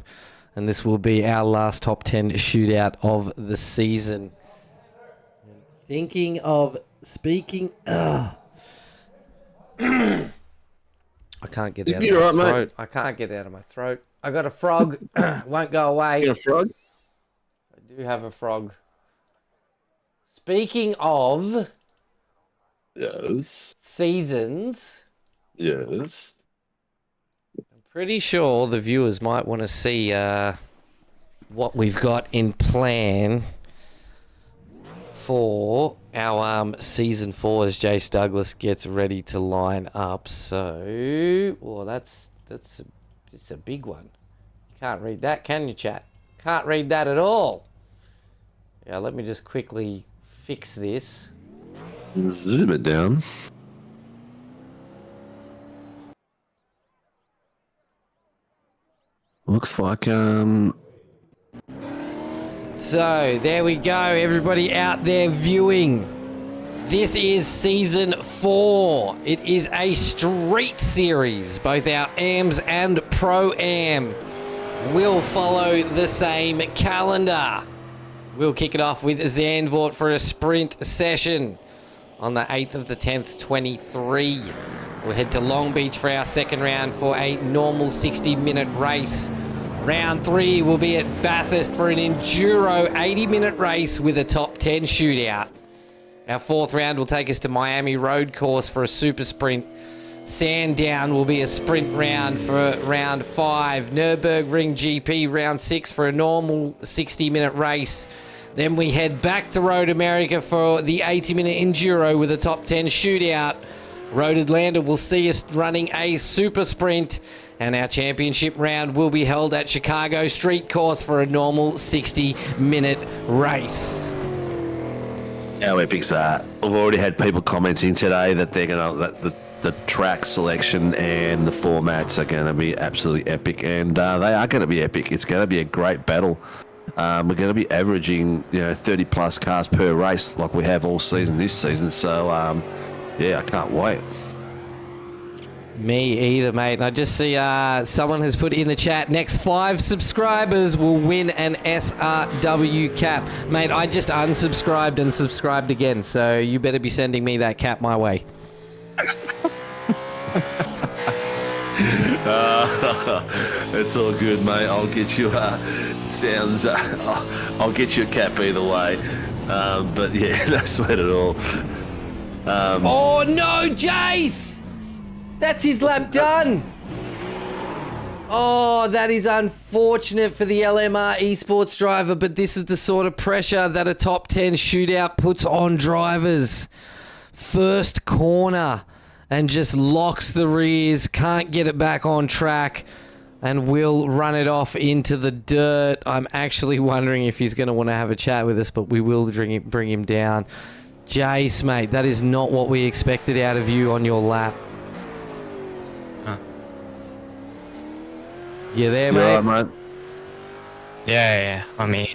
and this will be our last Top 10 Shootout of the season. Speaking... I can't get it out of my throat. Mate? I can't get it out of my throat. I got a frog. Won't go away. You got a frog? I do have a frog. Speaking of... Yes. Seasons... Yes. I'm pretty sure the viewers might want to see what we've got in plan for our Season 4 as Jace Douglas gets ready to line up. So, well, it's a big one. You can't read that, can you, chat? Can't read that at all. Yeah, let me just quickly fix this. Zoom it down. Looks like So, there we go, everybody out there viewing. This is Season 4. It is a street series. Both our AMs and Pro-Am will follow the same calendar. We'll kick it off with Zandvoort for a sprint session on the 8th of the 10th, 23. We'll head to Long Beach for our second round for a normal 60-minute race. Round 3 will be at Bathurst for an enduro 80-minute race with a top 10 shootout. Our fourth round will take us to Miami Road Course for a super sprint. Sandown will be a sprint round for round 5. Nürburgring GP round 6 for a normal 60-minute race. Then we head back to Road America for the 80-minute enduro with a top 10 shootout. Road Atlanta will see us running a super sprint. And our championship round will be held at Chicago Street Course for a normal 60-minute race. How epic's that? I've already had people commenting today that they're gonna the track selection and the formats are going to be absolutely epic, and they are going to be epic. It's going to be a great battle. We're going to be averaging 30 plus cars per race like we have all season this season. So yeah, I can't wait. Me either, mate. And I just see someone has put in the chat, next 5 subscribers will win an SRW cap. Mate, I just unsubscribed and subscribed again, so you better be sending me that cap my way. It's all good, mate. I'll get you I'll get you a cap either way. But yeah, no sweat at all. Oh no, Jace! That's his lap done. Oh, that is unfortunate for the LMR esports driver, but this is the sort of pressure that a top 10 shootout puts on drivers. First corner and just locks the rears, can't get it back on track, and will run it off into the dirt. I'm actually wondering if he's going to want to have a chat with us, but we will bring him down. Jace, mate, that is not what we expected out of you on your lap. You there, mate? All right, mate? Yeah, I'm here.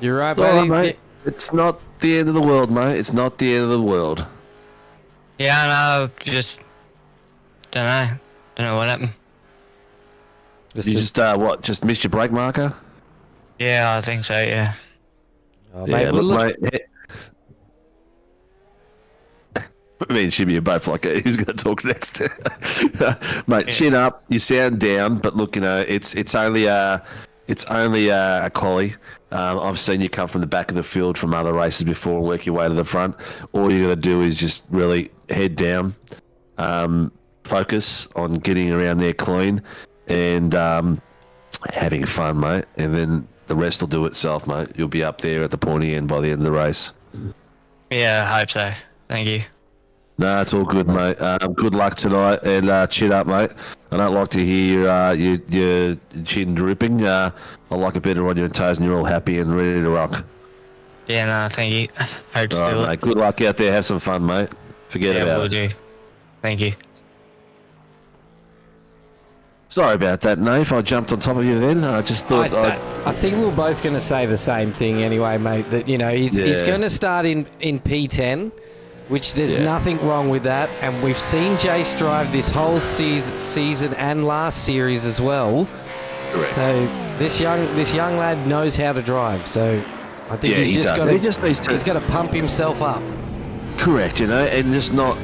You're right, All mate? right, mate. It's not the end of the world, mate. It's not the end of the world. Yeah, I know. Just don't know what happened. You just missed your brake marker? Yeah, I think so. Yeah. Oh, mate, look, mate. Me and ShiBBy are both like, who's going to talk next? Mate, chin up. You sound down, but look, it's only a quali. I've seen you come from the back of the field from other races before and work your way to the front. All you got to do is just really head down, focus on getting around there clean, and having fun, mate. And then the rest will do itself, mate. You'll be up there at the pointy end by the end of the race. Yeah, I hope so. Thank you. No, it's all good, mate. Good luck tonight, and chin up, mate. I don't like to hear your chin drooping. I like it better on your toes, and you're all happy and ready to rock. Yeah, no, thank you. Hope to All do right, it. mate. Good luck out there. Have some fun, mate. Forget Yeah, about will it. do. Thank you. Sorry about that, Nate. I jumped on top of you then. I just thought I think we're both going to say the same thing anyway, mate. That he's going to start in P10, which there's nothing wrong with that. And we've seen Jace drive this whole season and last series as well. Correct. So this young lad knows how to drive. So I think he's just got to he's got to pump himself up. Correct, and just not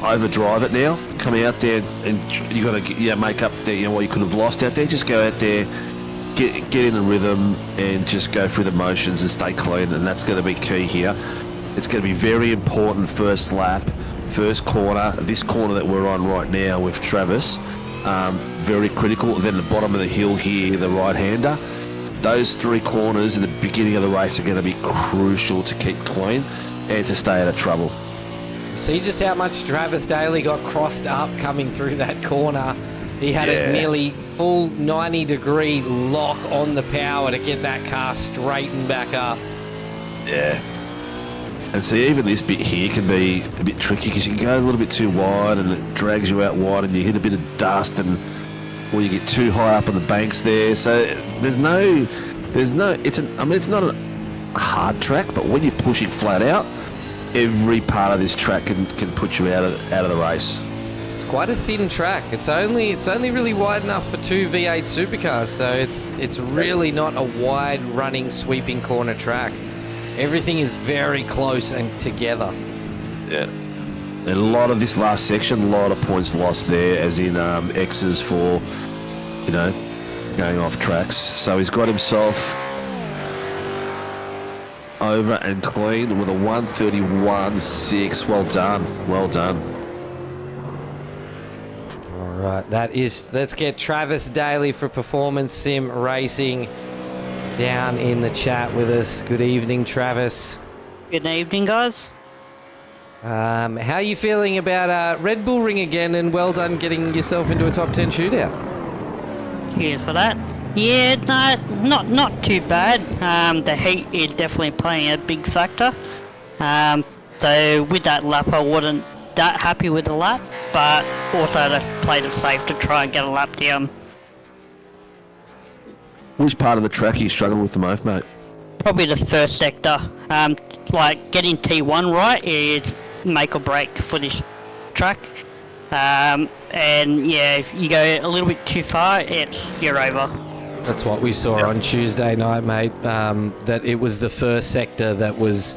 overdrive it now. Coming out there and you got to make up what you could have lost out there. Just go out there, get in the rhythm, and just go through the motions and stay clean. And that's going to be key here. It's going to be very important first lap, first corner. This corner that we're on right now with Travis, very critical. Then the bottom of the hill here, the right-hander. Those 3 corners in the beginning of the race are going to be crucial to keep clean and to stay out of trouble. See just how much Travis Daly got crossed up coming through that corner. He had a nearly full 90-degree lock on the power to get that car straightened back up. Yeah. And see, even this bit here can be a bit tricky because you can go a little bit too wide and it drags you out wide and you hit a bit of dust or you get too high up on the banks there. So it's not a hard track, but when you're pushing flat out, every part of this track can put you out of the race. It's quite a thin track. It's only really wide enough for 2 V8 supercars, so it's really not a wide running sweeping corner track. Everything is very close and together. Yeah. And a lot of this last section, a lot of points lost there, as in X's for going off tracks. So he's got himself over and clean with a 131.6. Well done. Well done. All right, let's get Travis Daly for Performance Sim Racing down in the chat with us. Good evening, Travis. Good evening, guys. How are you feeling about Red Bull Ring again, and well done getting yourself into a top 10 shootout? Cheers for that. Yeah, no, not too bad. The heat is definitely playing a big factor. So with that lap, I wasn't that happy with the lap, but also I played it safe to try and get a lap down. Which part of the track are you struggling with the most, mate? Probably the first sector. Like getting T1 right is make or break for this track. And yeah, if you go a little bit too far, you're over. That's what we saw on Tuesday night, mate. That it was the first sector that was,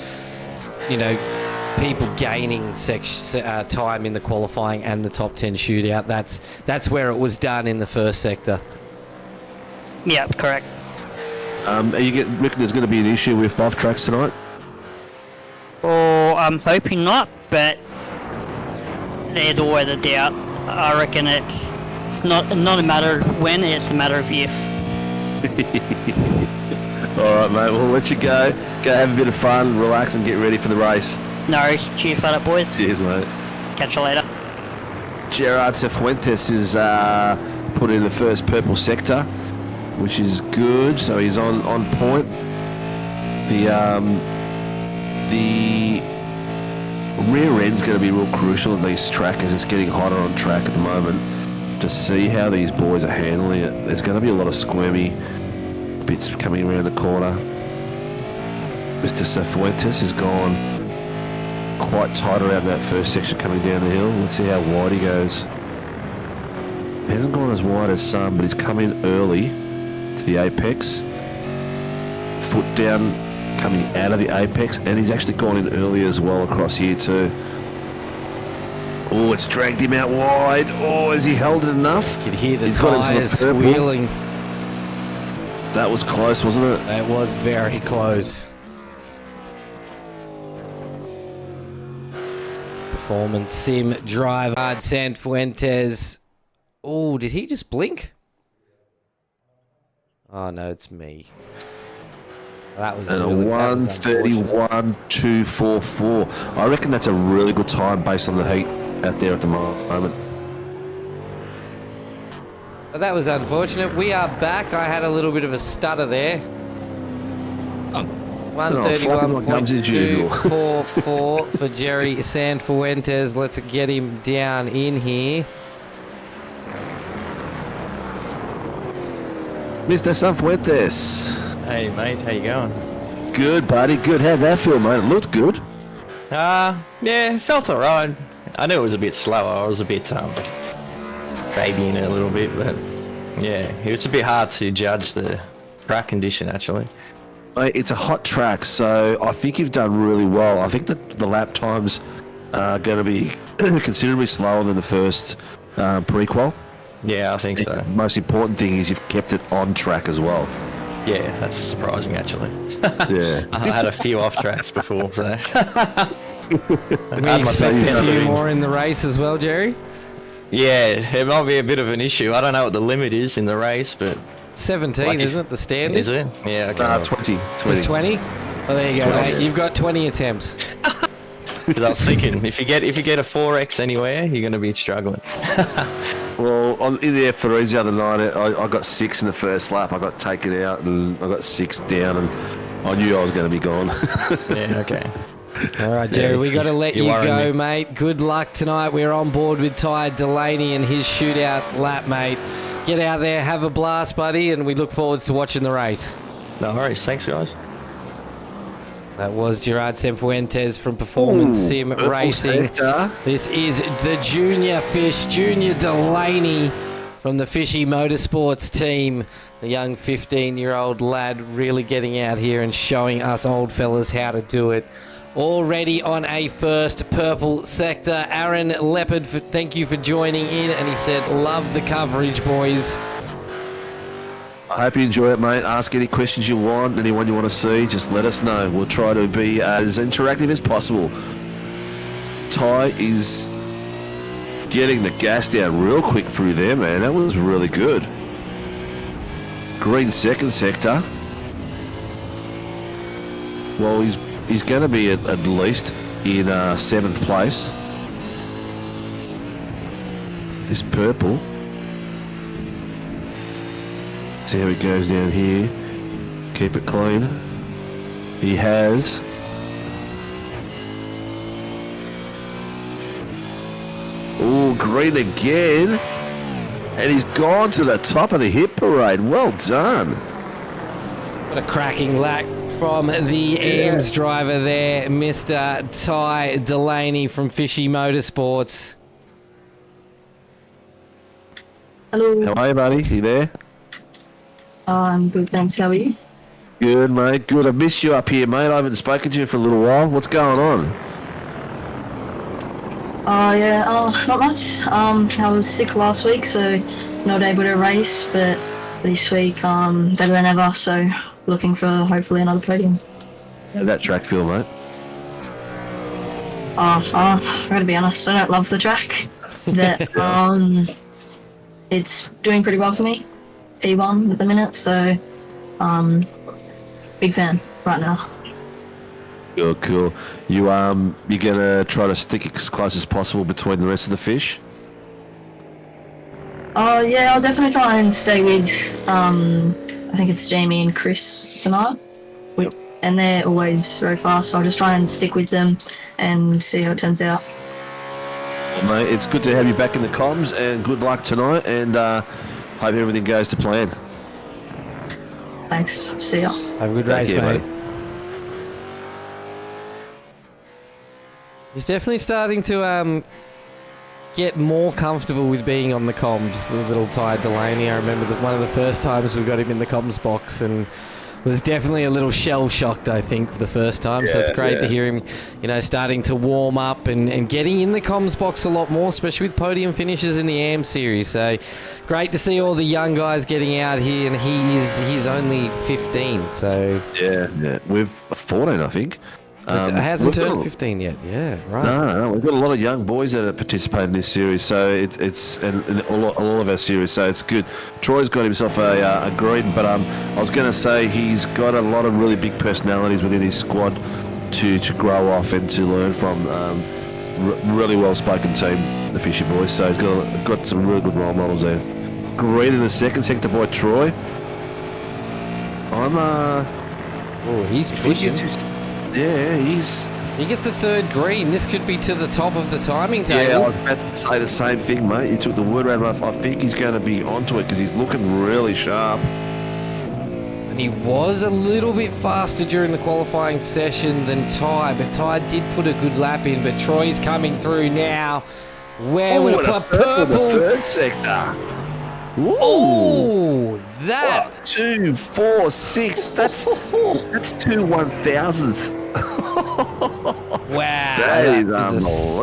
people gaining time in the qualifying and the top 10 shootout. That's where it was done in the first sector. Yeah, correct. Reckon there's going to be an issue with off tracks tonight? Or I'm hoping not, but there's always a doubt. I reckon it's not a matter of when, it's a matter of if. Alright, mate, we'll let you go. Go have a bit of fun, relax, and get ready for the race. No worries. Cheers for that, boys. Cheers, mate. Catch you later. Gerard Cifuentes is put in the first purple sector, which is good, so he's on point. The rear end's going to be real crucial in these tracks as it's getting hotter on track at the moment. To see how these boys are handling it, there's going to be a lot of squirmy bits coming around the corner. Mr. Cifuentes has gone quite tight around that first section coming down the hill. Let's see how wide he goes. He hasn't gone as wide as some, but he's come in early to the apex. Foot down, coming out of the apex, and he's actually gone in early as well across here too. Oh, it's dragged him out wide. Oh, has he held it enough? You could hear the He's got him to tyres the purple. squealing. That was close, wasn't it? That was very close. Performance Sim driver Sanfuentes. Oh, did he just blink? Oh, no, it's me. That was And a really, that was unfortunate. 1:31.244. I reckon that's a really good time based on the heat out there at the moment. But that was unfortunate. We are back. I had a little bit of a stutter there. I was flapping my gums as usual. 131.244 for Jerry Sanfuentes. Let's get him down in here. Mr. Sanfuentes. Hey mate, how you going? Good, buddy. Good. How'd that feel, mate? It looked good. Yeah, it felt alright. I knew it was a bit slower. I was a bit babying it a little bit, but yeah, it was a bit hard to judge the track condition actually. Mate, it's a hot track, so I think you've done really well. I think that the lap times are going to be considerably slower than the first prequel. Yeah, I think so. The most important thing is you've kept it on track as well. Yeah, that's surprising actually. Yeah. I had a few off tracks before, so. We expect a few more in the race as well, Jerry. Yeah, it might be a bit of an issue. I don't know what the limit is in the race, but 17, like isn't it, the standard? is it? Yeah, okay. 20. It's 20? Well, there you go, 20. mate. You've got 20 attempts. Because I was thinking, if you get a 4X anywhere, you're going to be struggling. Well, in the F3s the other night, I got 6 in the first lap. I got taken out and I got 6 down, and I knew I was going to be gone. Yeah, okay. All right, Jerry, we got to let you worrying go, me. mate. Good luck tonight. We're on board with Ty Delaney and his shootout lap, mate. Get out there, have a blast, buddy, and we look forward to watching the race. No worries. Thanks, guys. That was Gerard Sanfuentes from Performance Sim Racing. Sector. This is the Junior Fish, Junior Delaney from the Fishy Motorsports team. The young 15-year-old lad really getting out here and showing us old fellas how to do it. Already on a first purple sector. Aaron Leopard, thank you for joining in. And he said, love the coverage, boys. I hope you enjoy it, mate. Ask any questions you want, anyone you want to see, just let us know. We'll try to be as interactive as possible. Ty is getting the gas down real quick through there, man. That was really good. Green second sector. Well, he's going to be at least in 7th place. This purple. See how he goes down here. Keep it clean. He has. Oh, green again. And he's gone to the top of the hit parade. Well done. What a cracking lap from the AEMS driver there, Mr. Ty Delaney from Fishy Motorsports. Hello. How are you, buddy? You there? I'm good, thanks. How are you? Good, mate. Good. I missed you up here, mate. I haven't spoken to you for a little while. What's going on? Not much. I was sick last week, so not able to race, but this week, better than ever, so looking for hopefully another podium. How'd that track feel, mate? I gotta be honest, I don't love the track, but, it's doing pretty well for me. P1 at the minute, so, big fan right now. Cool. You gonna try to stick as close as possible between the rest of the fish? Yeah, I'll definitely try and stay with, I think it's Jamie and Chris tonight. And they're always very fast, so I'll just try and stick with them and see how it turns out. Well, mate, it's good to have you back in the comms, and good luck tonight, and hope everything goes to plan. Thanks. See ya. Have a good race, Take care, mate. He's definitely starting to get more comfortable with being on the comms, the little Ty Delaney. I remember that one of the first times we got him in the comms box and was definitely a little shell-shocked, I think, the first time. So it's great to hear him, starting to warm up and getting in the comms box a lot more, especially with podium finishes in the AM series. So great to see all the young guys getting out here, and he's only 15. So yeah, we've 14, I think. It hasn't we've got turned a- 15 yet. Yeah, right. No, we've got a lot of young boys that are participating in this series, so it's and a lot of our series, so it's good. Troy's got himself a green, but I was going to say he's got a lot of really big personalities within his squad to grow off and to learn from. Really well spoken team, the Fishy Boys. So he's got some really good role models there. Green in the second sector by Troy. Oh, he's pushing. He gets a third green. This could be to the top of the timing table. Yeah, I was about to say the same thing, mate. You took the word out of my mouth. I think he's going to be onto it because he's looking really sharp. And he was a little bit faster during the qualifying session than Ty, but Ty did put a good lap in. But Troy's coming through now. Where would it put purple? The third sector. Oh, that. What? 2, 4, 6. That's 2 1,000ths. Wow. That is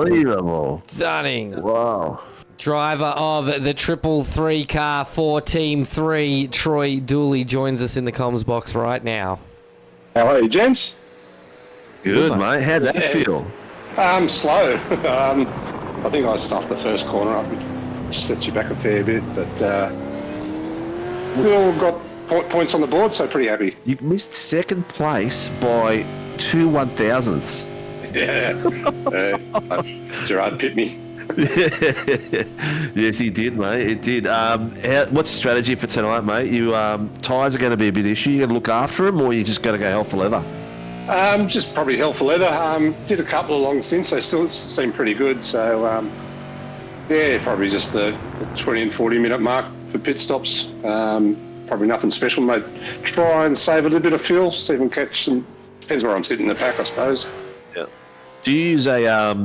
unbelievable. Stunning. Wow. Driver of the 333 car for Team 3, Troy Dooley, joins us in the comms box right now. How are you, gents? Good, mate. How'd that feel? Slow. I think I stuffed the first corner up, which sets you back a fair bit, but we all got points on the board, so pretty happy. You missed second place by 2 1,000ths. Yeah. Gerard pipped me. Yes, he did, mate. It did. What's the strategy for tonight, mate? You tyres are going to be a bit issue. You going to look after them, or you just going to go hell for leather? Just probably hell for leather. Did a couple of long stints. They still seem pretty good. So, yeah, probably just the 20 and 40 minute mark for pit stops. Probably nothing special, mate. Try and save a little bit of fuel, see if we can catch some. Depends where I'm sitting in the pack, I suppose. Yeah. Do you use a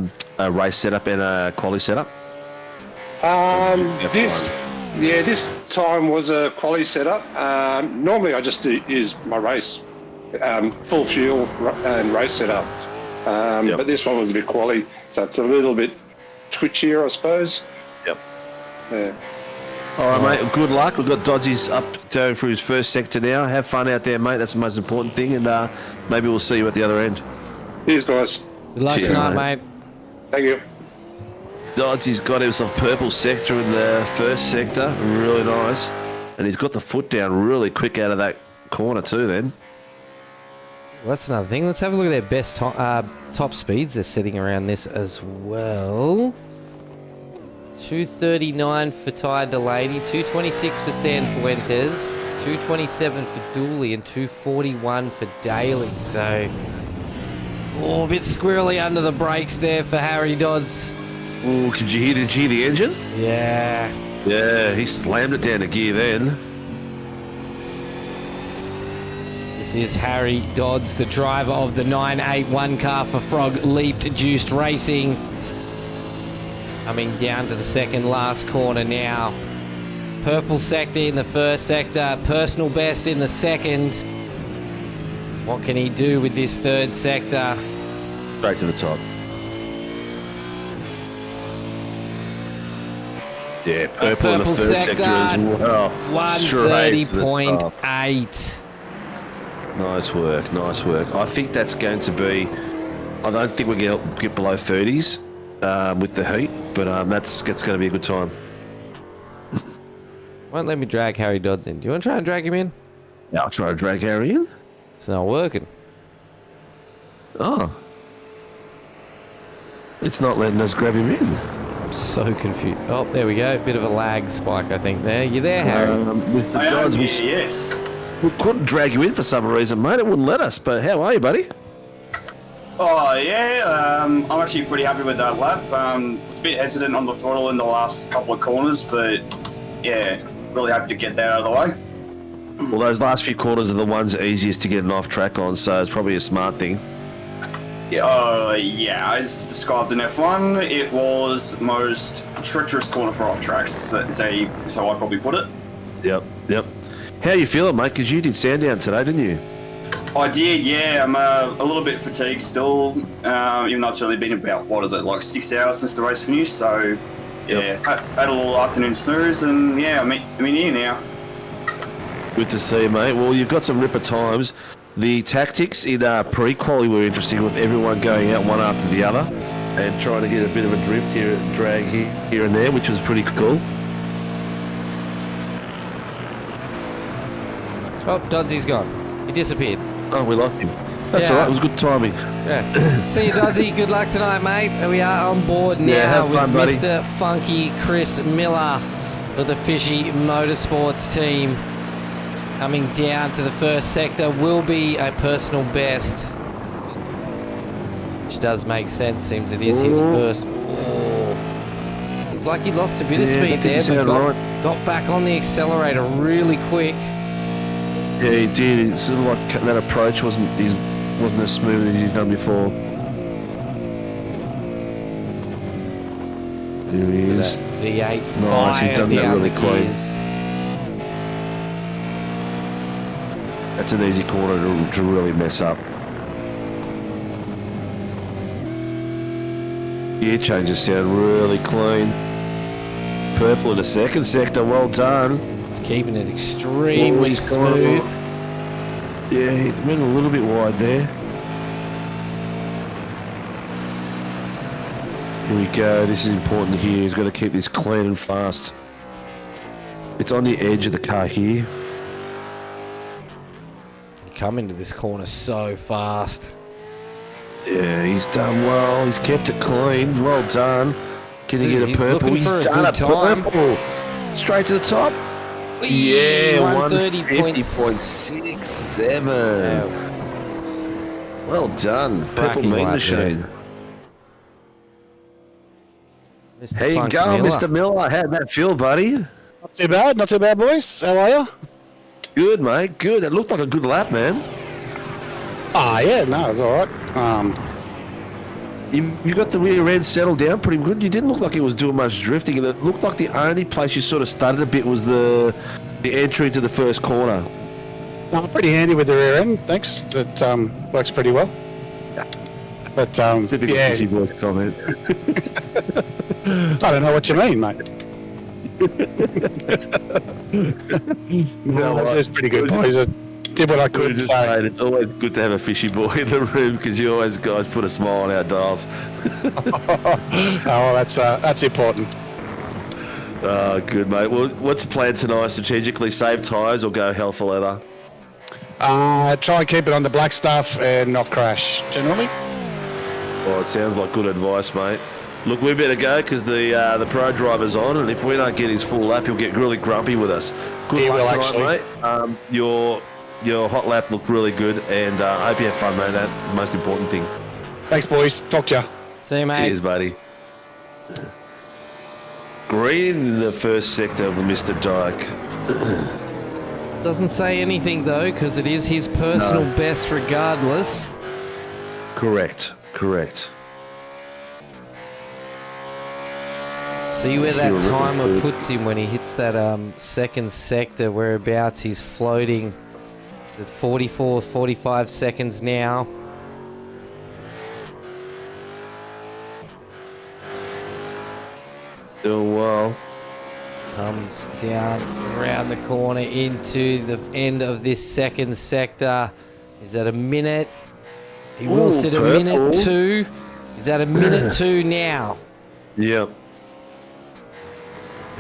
race setup and a quali setup? This time was a quali setup. Normally I just use my race, full fuel and race setup. But this one was a bit quali, so it's a little bit twitchier, I suppose. Yep. Yeah. All right, mate. Good luck. We've got Dodgy's up going through his first sector now. Have fun out there, mate. That's the most important thing, and maybe we'll see you at the other end. Cheers, guys. Good luck tonight, mate. Thank you. Dodgy's got himself purple sector in the first sector. Really nice. And he's got the foot down really quick out of that corner too then. Well, that's another thing. Let's have a look at their best top speeds. They're sitting around this as well. 239 for Ty Delaney, 226 for San Fuentes, 227 for Dooley, and 241 for Daly. So, a bit squirrely under the brakes there for Harry Dodds. Oh, did you hear the engine? Yeah. Yeah, he slammed it down to gear then. This is Harry Dodds, the driver of the 981 car for Frog Leaped Juiced Racing. Coming down to the second last corner now. Purple sector in the first sector, personal best in the second. What can he do with this third sector? Straight to the top. Yeah, purple in the third sector as well. 130.8. Nice work, nice work. I think that's going to be... I don't think we're going to get below 30s with the heat, but that's going to be a good time. Won't let me drag Harry Dodds in. Do you want to try and drag him in? Yeah, I'll try to drag Harry in. It's not working. Oh. It's not letting us grab him in. I'm so confused. Oh, there we go. Bit of a lag spike, I think, there. You there, Harry? With the Dodds, yes. We couldn't drag you in for some reason, mate. It wouldn't let us. But how are you, buddy? Oh, yeah. I'm actually pretty happy with that lap. Was a bit hesitant on the throttle in the last couple of corners, but yeah, really happy to get that out of the way. Well, those last few corners are the ones easiest to get an off track on, so it's probably a smart thing. Yeah, as described in F1, it was the most treacherous corner for off tracks, so I'd probably put it. Yep. How are you feeling, mate? Because you did Sandown today, didn't you? I did, yeah. I'm a little bit fatigued still, even though it's only been about, 6 hours since the race finished, so yeah, had a little afternoon snooze, and yeah, I'm in here now. Good to see you, mate. Well, you've got some ripper times. The tactics in pre-quali were interesting, with everyone going out one after the other and trying to get a bit of a drift here, drag here and there, which was pretty cool. Oh, Dodsy's gone. He disappeared. Oh, we lost him. That's all right. It was good timing. Yeah. See you, Dodsy. Good luck tonight, mate. And we are on board now have with fun, buddy. Mr. Funky Chris Miller of the Fishy Motorsports team. Coming down to the first sector will be a personal best, which does make sense. Seems it is his first. Oh. Looks like he lost a bit of speed there, but got back on the accelerator really quick. Yeah, he did. It's sort of like that approach wasn't as smooth as he's done before. Here he is. V8 Nice, he's done that really clean. That's an easy corner to really mess up. Gear changes sound really clean. Purple in the second sector, well done. He's keeping it extremely smooth. Yeah, he's been a little bit wide there. Here we go, this is important here. He's got to keep this clean and fast. It's on the edge of the car here. Come into this corner so fast. Yeah, he's done well. He's kept it clean. Well done. Can he get a purple? He's done a purple. Straight to the top. Yeah, 150.67. Well done. Purple meat machine. How you going, Mr. Miller? How'd that feel, buddy? Not too bad. Not too bad, boys. How are you? Good, mate. Good. It looked like a good lap, man. Ah, yeah. No, it's all right. You got the rear end settled down pretty good. You didn't look like it was doing much drifting. And it looked like the only place you sort of stuttered a bit was the entry to the first corner. I'm pretty handy with the rear end, thanks. That works pretty well. But typical yeah. Fishy Boys comment. I don't know what you mean, mate. No, that's pretty good, boys. I did what I could. Just saying, it's always good to have a fishy boy in the room because you always guys put a smile on our dials. Oh, that's important. Good, mate. Well, what's the plan tonight? Strategically save tyres or go hell for leather? Try and keep it on the black stuff and not crash, generally. Well, it sounds like good advice, mate. Look, we better go because the pro driver's on, and if we don't get his full lap, he'll get really grumpy with us. Good luck tonight, mate. Your hot lap looked really good, and I hope you have fun, mate. That's the most important thing. Thanks, boys. Talk to you. See you, mate. Cheers, buddy. Green in the first sector of Mr. Dyke. Doesn't say anything, though, because it is his personal best regardless. Correct. See where that timer puts him when he hits that second sector, whereabouts he's floating at 45 seconds now. Doing well. Comes down around the corner into the end of this second sector. Is that a minute? He will sit at minute 2. He's at a minute 2 now. Yep.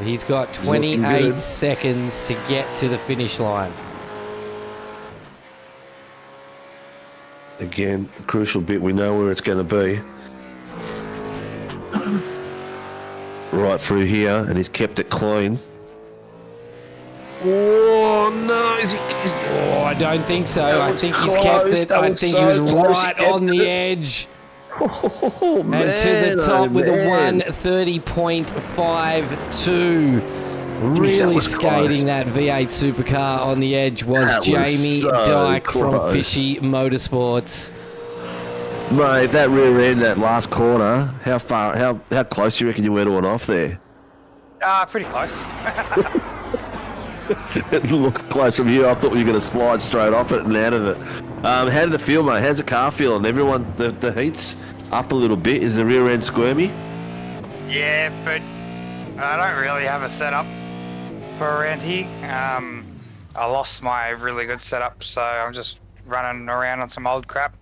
He's got 28 seconds to get to the finish line. Again, the crucial bit, we know where it's going to be. Right through here, and he's kept it clean. Oh, no. Oh, I don't think so. I think he's kept it. I think he was right on the edge. Oh, man. And to the top with a 1:30.52. Really skating that V8 supercar on the edge was Jamie Dyke from Fishy Motorsports. Mate, that rear end, that last corner, how close do you reckon you were to it off there? Pretty close. It looks close from here. I thought you were going to slide straight off it and out of it. How did it feel, mate? How's the car feeling? Everyone, the heat's up a little bit. Is the rear end squirmy? Yeah, but I don't really have a setup for around here. I lost my really good setup, so I'm just running around on some old crap.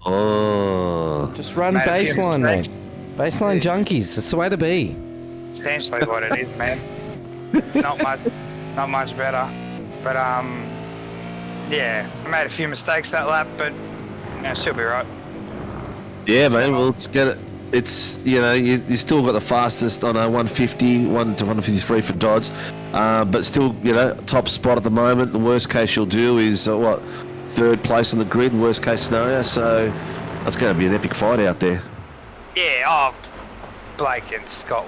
Oh. Just run Made a few baseline, mistakes. mate. Baseline junkies. That's the way to be. Essentially what it is, man. Not much better. But yeah, I made a few mistakes that lap, but she'll be right. Yeah, man. Well, let's get it. It's, you still got the fastest on a 150, 1 to 153 for Dodds, but still, top spot at the moment. The worst case you'll do is third place on the grid, worst case scenario. So that's going to be an epic fight out there. Yeah, Blake and Scott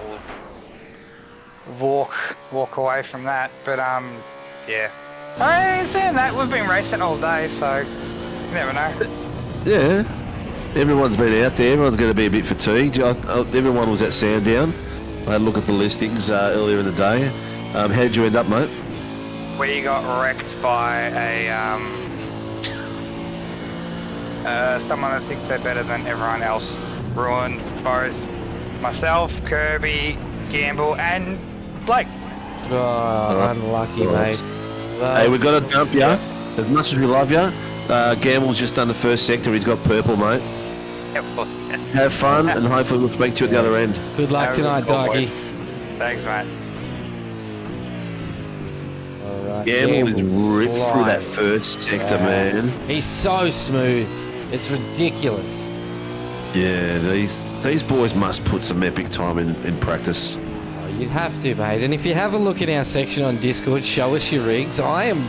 will walk away from that, but yeah. I ain't saying that, we've been racing all day, so you never know. Yeah, everyone's been out there. Everyone's going to be a bit fatigued. Everyone was at Sandown. I had a look at the listings earlier in the day. How did you end up, mate? We got wrecked by someone that thinks they're better than everyone else. Ruined both myself, Kirby, Gamble, and Blake. Oh, unlucky, mate. Hey, we've got to dump you. As much as we love you, Gamble's just done the first sector. He's got purple, mate. Yeah, of course. Have fun, and hopefully we'll speak to you at the other end. Good luck tonight, Doggy. Thanks, mate. All right. Gamble is ripped through that first sector, man. He's so smooth. It's ridiculous. Yeah, these boys must put some epic time in practice. You'd have to, mate. And if you have a look in our section on Discord, show us your rigs. I am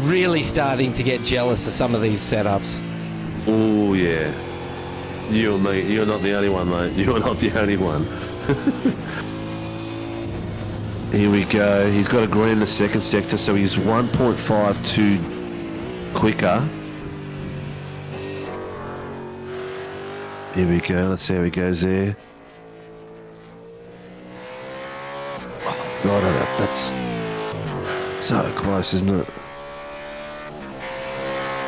really starting to get jealous of some of these setups. Oh, yeah. You and me, you're not the only one, mate. You're not the only one. Here we go. He's got a green in the second sector, so he's 1.52 quicker. Here we go. Let's see how he goes there. God, that's so close, isn't it?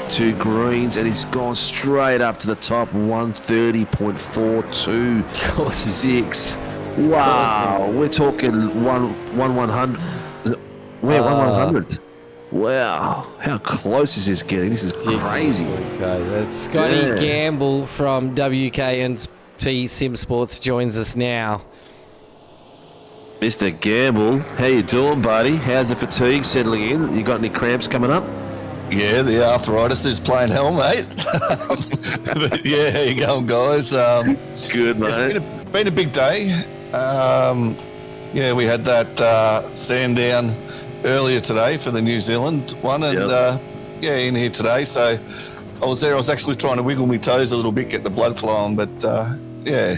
2 greens, and he's gone straight up to the top. 130.42. 6. Wow, we're talking 1/100. We're 1/100. Wow, how close is this getting? This is crazy. Okay, that's Scotty Gamble from WK&P Sim Sports joins us now. Mr. Gamble, how you doing, buddy? How's the fatigue settling in? You got any cramps coming up? Yeah, the arthritis is playing hell, mate. But yeah, how you going, guys? Good, mate. It's been a big day. Yeah, we had that Sandown earlier today for the New Zealand one, and yeah, in here today. So I was there. I was actually trying to wiggle my toes a little bit, get the blood flowing, but yeah.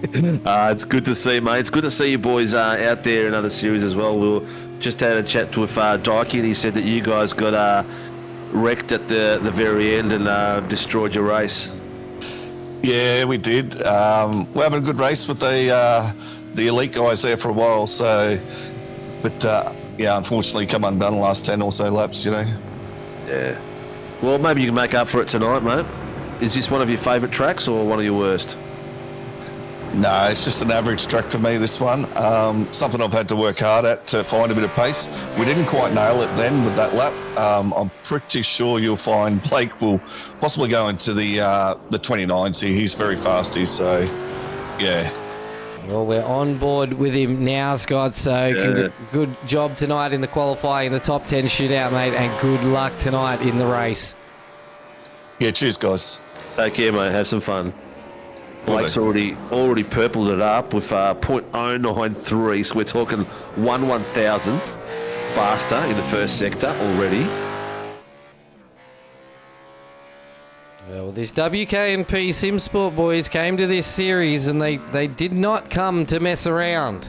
It's good to see, mate. It's good to see you boys out there in other series as well. We just had a chat with Dikey, and he said that you guys got wrecked at the very end and destroyed your race. Yeah, we did. We're having a good race with the elite guys there for a while. So, but yeah, unfortunately, come undone the last 10 or so laps. Yeah. Well, maybe you can make up for it tonight, mate. Is this one of your favourite tracks or one of your worst? No, it's just an average track for me, this one. Something I've had to work hard at to find a bit of pace. We didn't quite nail it then with that lap. I'm pretty sure you'll find Blake will possibly go into the 29s here. He's very fast, so yeah. Well, we're on board with him now, Scott, so good job tonight in the qualifying, the top 10 shootout, mate, and good luck tonight in the race. Yeah, cheers, guys. Take care, mate. Have some fun. Blake's already purpled it up with 0.093, so we're talking 1/1000 faster in the first sector already. Well, this WK&P SimSport boys came to this series and they did not come to mess around.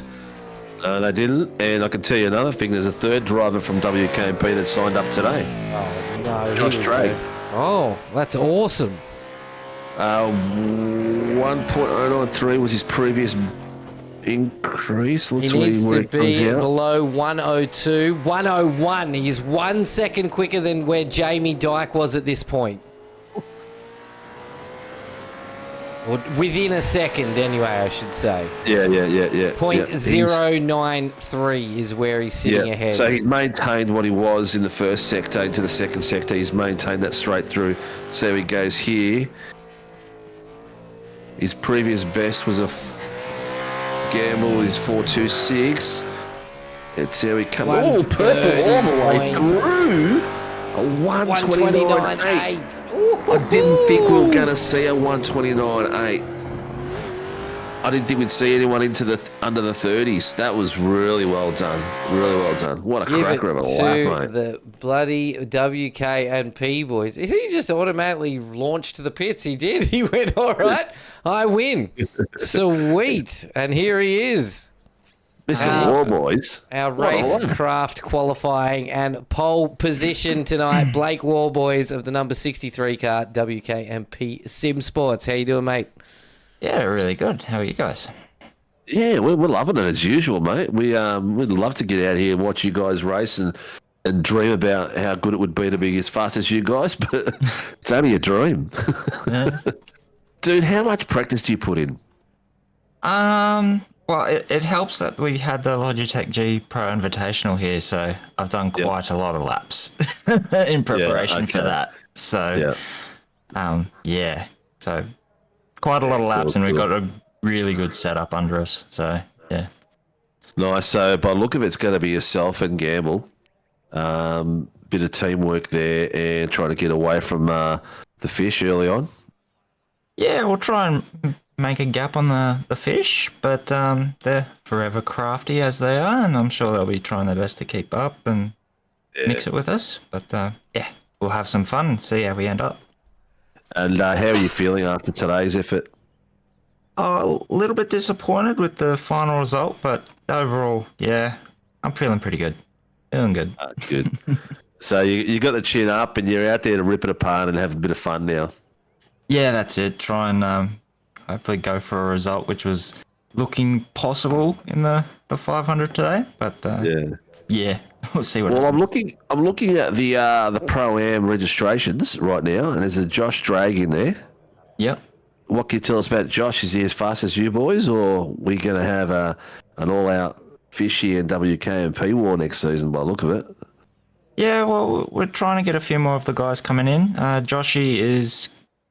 No, they didn't. And I can tell you another thing. There's a third driver from WK&P that signed up today. Oh, no. Josh Drake. Oh, that's awesome. 1.093 was his previous increase. Let's he needs see to be below 102. 101. He's 1 second quicker than where Jamie Dyke was at this point. Or within a second, anyway, I should say. Yeah. .093 is where he's sitting ahead. So he's maintained what he was in the first sector into the second sector. He's maintained that straight through. So he goes here. His previous best was a gamble is 4.26. Let's see how he comes. Oh, purple all the way through. A 129.8. I didn't think we were going to see a 129.8. I didn't think we'd see anyone into the under the 30s. That was really well done. Really well done. What a cracker of a lap, mate. The bloody WK and P boys. He just automatically launched to the pits. He did. He went, all right, I win. Sweet. And here he is. Mr. Warboys. Our racecraft qualifying and pole position tonight. Blake Warboys of the number 63 car, WKMP Sim Sports. How you doing, mate? Yeah, really good. How are you guys? Yeah, we're loving it as usual, mate. We'd love to get out here and watch you guys race and dream about how good it would be to be as fast as you guys, but it's only a dream. Yeah. Dude, how much practice do you put in? Well, it helps that we had the Logitech G Pro Invitational here, so I've done quite a lot of laps in preparation for that. So, so quite a lot of laps, and we've got a really good setup under us. So, yeah. Nice. So, by the look of it, it's going to be yourself and Gamble. Bit of teamwork there and trying to get away from the fish early on. Yeah, we'll try and make a gap on the fish, but they're forever crafty as they are, and I'm sure they'll be trying their best to keep up and mix it with us. But we'll have some fun and see how we end up. And how are you feeling after today's effort? Oh, a little bit disappointed with the final result, but overall, I'm feeling pretty good. Feeling good. Good. So you got the chin up and you're out there to rip it apart and have a bit of fun now. Yeah, that's it. Try and hopefully go for a result which was looking possible in the 500 today. But we'll see what. Well, happens. I'm looking at the Pro-Am registrations right now, and there's a Josh Drag in there. Yep. What can you tell us about Josh? Is he as fast as you boys, or are we going to have an all-out fishy and WKMP war next season by the look of it? Yeah, well, we're trying to get a few more of the guys coming in. Joshy is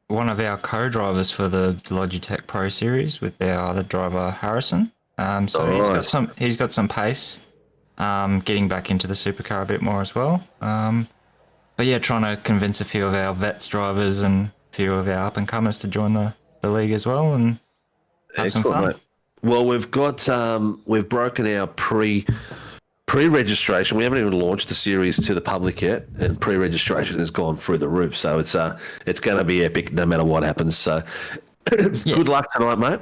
one of our co-drivers for the Logitech Pro Series with our other driver Harrison. He's got some pace. Getting back into the supercar a bit more as well. But yeah, trying to convince a few of our vets drivers and a few of our up and comers to join the league as well and have some fun. Mate. Well, we've broken our pre-registration. We haven't even launched the series to the public yet, and pre-registration has gone through the roof. So it's going to be epic no matter what happens. So good luck tonight, mate.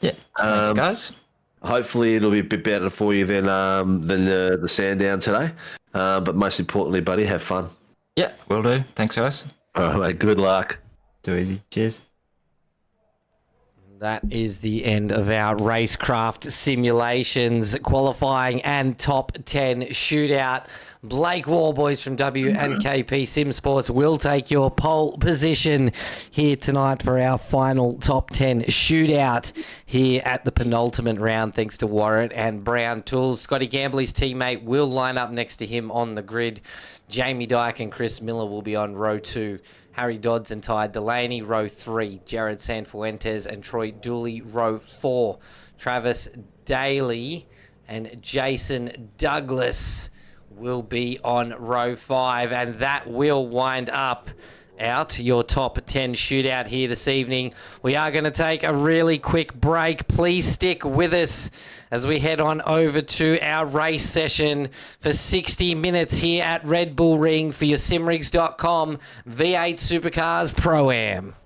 Yeah, thanks, guys. Hopefully it'll be a bit better for you than the Sandown today. But most importantly, buddy, have fun. Yeah, will do. Thanks, guys. All right, mate. Good luck. Too easy. Cheers. That is the end of our racecraft simulations, qualifying and top 10 shootout. Blake Warboys from W&KP Sim Sports will take your pole position here tonight for our final top 10 shootout here at the penultimate round, thanks to Warren and Brown Tools. Scotty Gambley's teammate will line up next to him on the grid. Jamie Dyke and Chris Miller will be on row 2. Harry Dodds and Ty Delaney, row 3. Jared Sanfuentes and Troy Dooley, row 4. Travis Daly and Jason Douglas will be on row 5. And that will wind up your top 10 shootout here this evening. We are going to take a really quick break. Please stick with us as we head on over to our race session for 60 minutes here at Red Bull Ring for your simrigs.com V8 Supercars Pro-Am.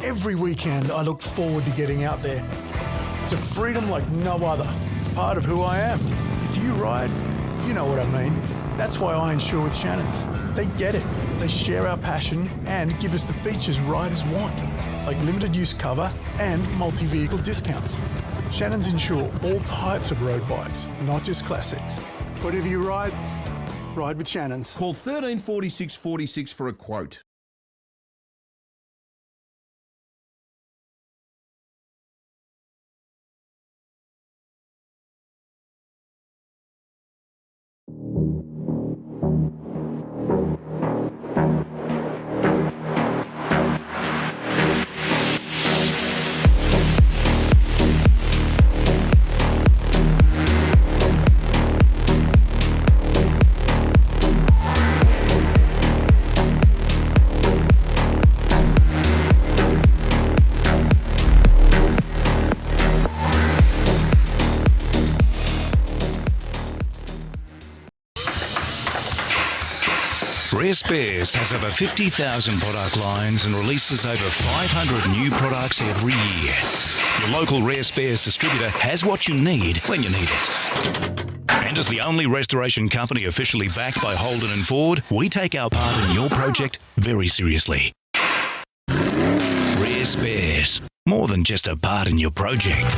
Every weekend, I look forward to getting out there. It's a freedom like no other. It's part of who I am. If you ride, you know what I mean. That's why I insure with Shannon's. They get it. They share our passion and give us the features riders want, like limited use cover and multi-vehicle discounts. Shannon's insure all types of road bikes, not just classics. Whatever you ride, ride with Shannon's. Call 134646 for a quote. Rare Spares has over 50,000 product lines and releases over 500 new products every year. Your local Rare Spares distributor has what you need when you need it. And as the only restoration company officially backed by Holden and Ford, we take our part in your project very seriously. Rare Spares, more than just a part in your project.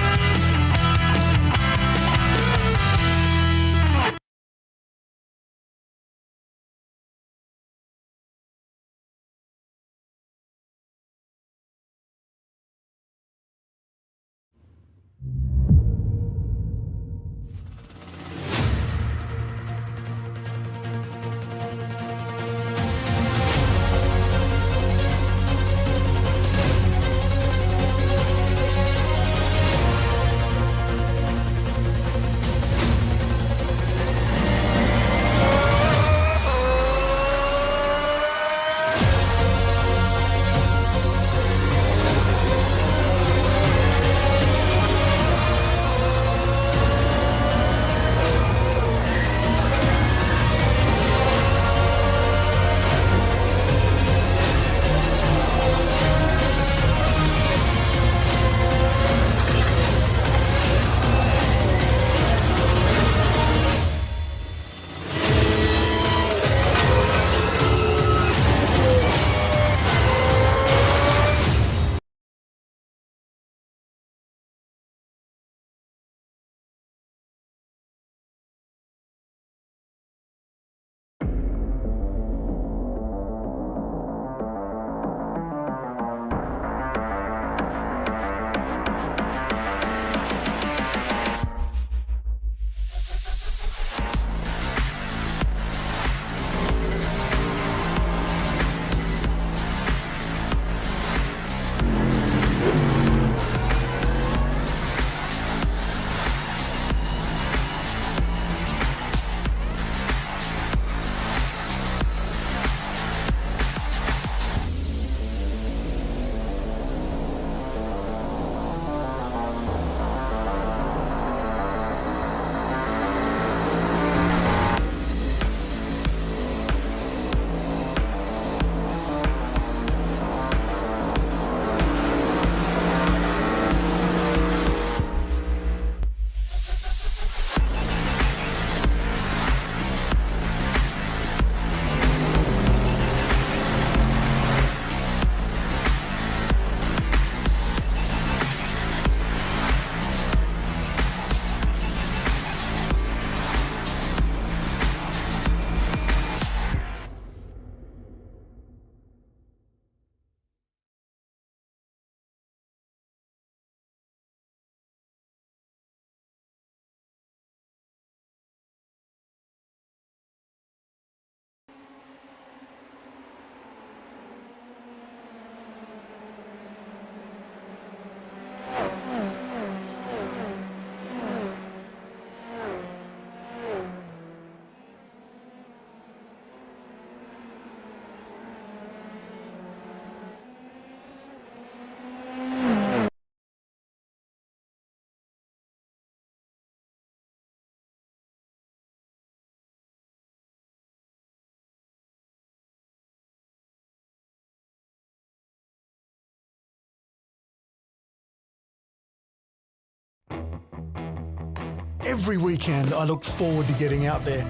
Every weekend, I look forward to getting out there.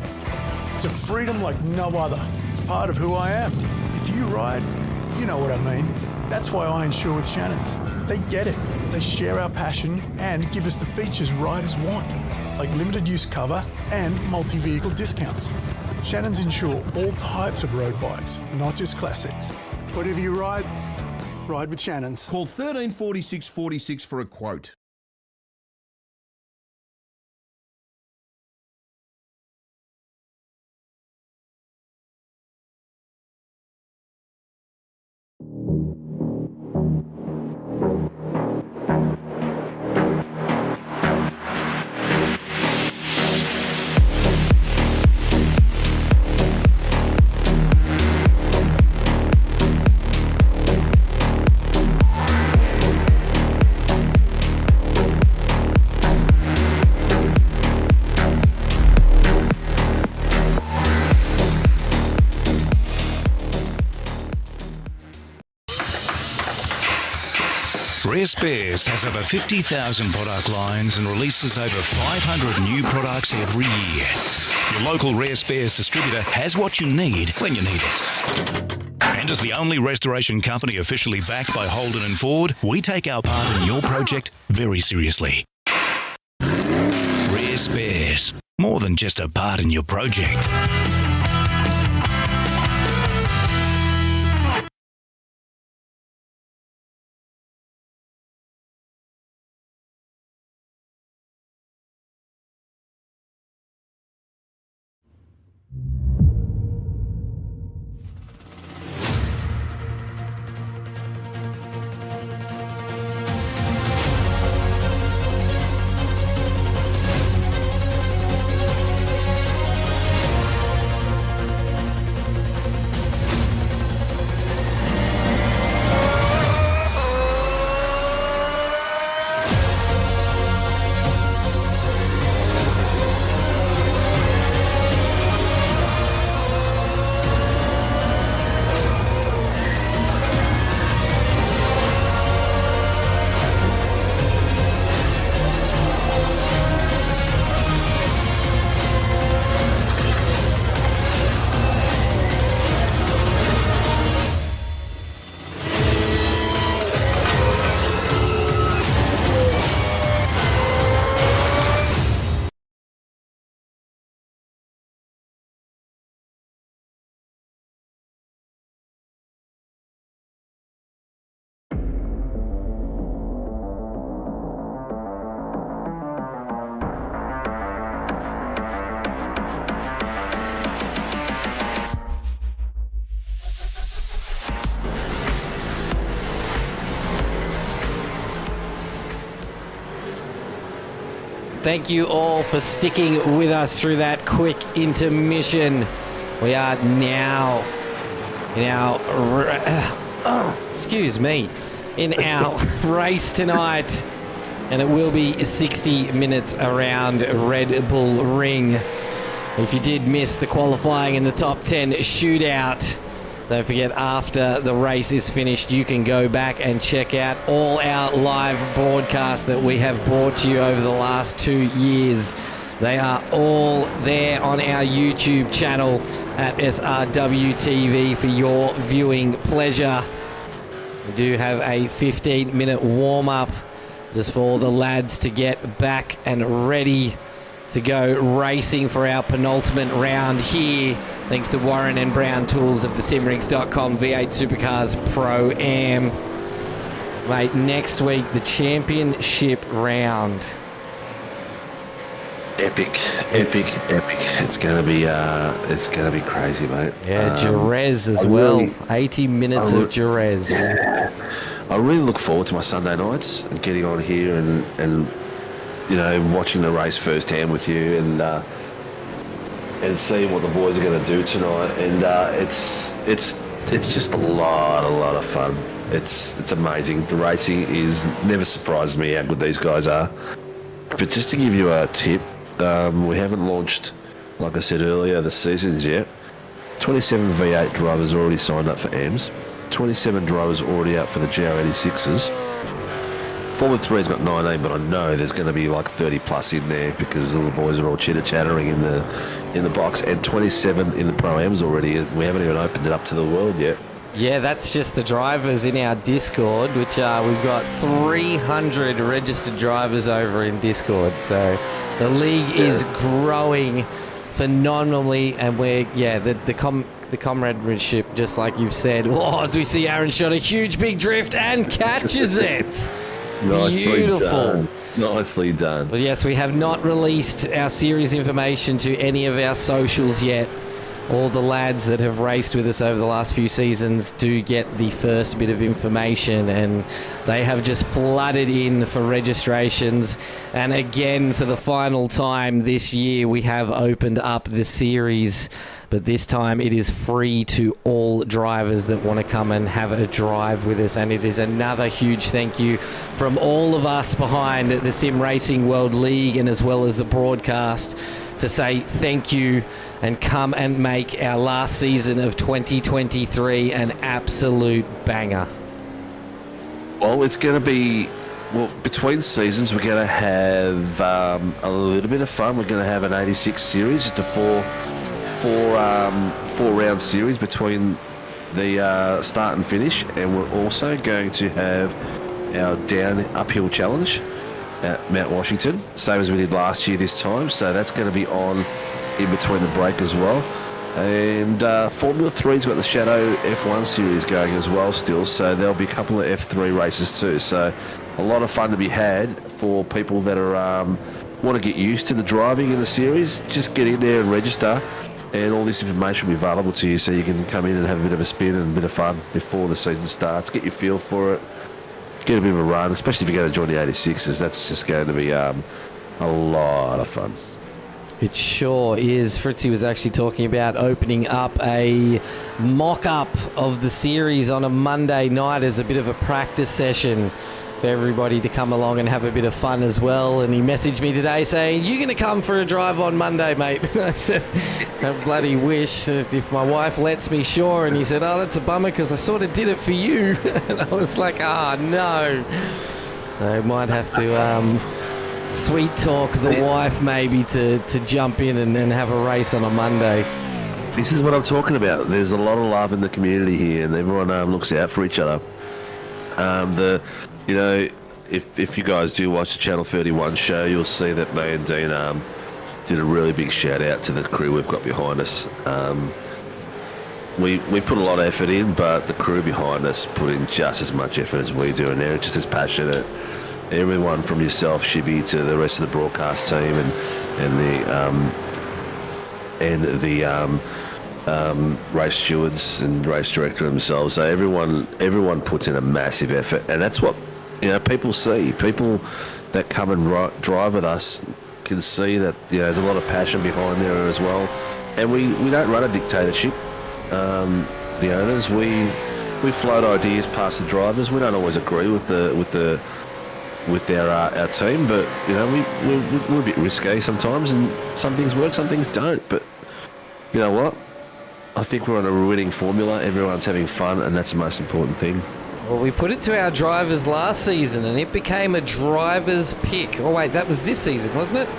It's a freedom like no other. It's part of who I am. If you ride, you know what I mean. That's why I insure with Shannon's. They get it. They share our passion and give us the features riders want, like limited use cover and multi-vehicle discounts. Shannon's insure all types of road bikes, not just classics. Whatever you ride, ride with Shannon's. Call 134646 for a quote. Rare Spares has over 50,000 product lines and releases over 500 new products every year. Your local Rare Spares distributor has what you need when you need it. And as the only restoration company officially backed by Holden and Ford, we take our part in your project very seriously. Rare Spares, more than just a part in your project. Thank you all for sticking with us through that quick intermission. We are now in our, excuse me, in our race tonight, and it will be 60 minutes around Red Bull Ring. If you did miss the qualifying in the top 10 shootout, don't forget, after the race is finished, you can go back and check out all our live broadcasts that we have brought to you over the last 2 years. They are all there on our YouTube channel at SRW TV for your viewing pleasure. We do have a 15-minute warm-up just for the lads to get back and ready to go racing for our penultimate round here, thanks to Warren and Brown Tools of thesimrings.com V8 Supercars ProAm. Mate, next week, the championship round. Epic. It's gonna be crazy, mate. Yeah, Jerez as well. 80 minutes of Jerez. Yeah. I really look forward to my Sunday nights and getting on here and you know, watching the race firsthand with you and seeing what the boys are going to do tonight. And it's just a lot of fun. It's amazing. The racing is never surprises me how good these guys are. But just to give you a tip, we haven't launched, like I said earlier, the seasons yet. 27 V8 drivers already signed up for AMS. 27 drivers already out for the GR86s. Formula 3's got 19, but I know there's going to be like 30 plus in there because all the boys are all chitter-chattering in the box, and 27 in the Pro-Ams already. We haven't even opened it up to the world yet. Yeah, that's just the drivers in our Discord, which we've got 300 registered drivers over in Discord. So the league is growing phenomenally, and the comradeship, just like you've said. Oh, as we see Aaron shot a huge big drift and catches it. Beautiful. Nicely done. But yes, we have not released our series information to any of our socials yet. All the lads that have raced with us over the last few seasons do get the first bit of information, and they have just flooded in for registrations. And again, for the final time this year, we have opened up the series, but this time it is free to all drivers that want to come and have a drive with us. And it is another huge thank you from all of us behind the Sim Racing World League, and as well as the broadcast, to say thank you and come and make our last season of 2023 an absolute banger. Well, it's going to be, between seasons, we're going to have a little bit of fun. We're going to have an 86 series, just a four-round series between the start and finish, and we're also going to have our uphill challenge at Mount Washington, same as we did last year this time. So that's going to be on in between the break as well. And Formula 3's got the Shadow F1 series going as well still, so there'll be a couple of F3 races too. So a lot of fun to be had for people that are want to get used to the driving in the series. Just get in there and register, and all this information will be available to you, so you can come in and have a bit of a spin and a bit of fun before the season starts. Get your feel for it, get a bit of a run, especially if you're going to join the 86s. That's just going to be a lot of fun. It sure is. Fritzy was actually talking about opening up a mock-up of the series on a Monday night as a bit of a practice session for everybody to come along and have a bit of fun as well. And he messaged me today saying, "You're going to come for a drive on Monday, mate?" And I said, "I bloody wish. If my wife lets me, sure." And he said, "Oh, that's a bummer because I sort of did it for you." And I was like, no. So might have to sweet talk the wife maybe to jump in and have a race on a Monday. This is what I'm talking about. There's a lot of love in the community here, and everyone looks out for each other. If you guys do watch the Channel 31 show, you'll see that me and Dean did a really big shout out to the crew we've got behind us. We put a lot of effort in, but the crew behind us put in just as much effort as we do, and they're just as passionate. Everyone from yourself, ShiBBy, to the rest of the broadcast team and the race stewards and race director themselves. So everyone puts in a massive effort, and that's what people see. People that come and drive with us can see that there's a lot of passion behind there as well. And we don't run a dictatorship. The owners, we float ideas past the drivers. We don't always agree with our team, but we're a bit risque sometimes, and some things work, some things don't. But you know what? I think we're on a winning formula. Everyone's having fun, and that's the most important thing. Well, we put it to our drivers last season, and it became a driver's pick. Oh wait, that was this season, wasn't it?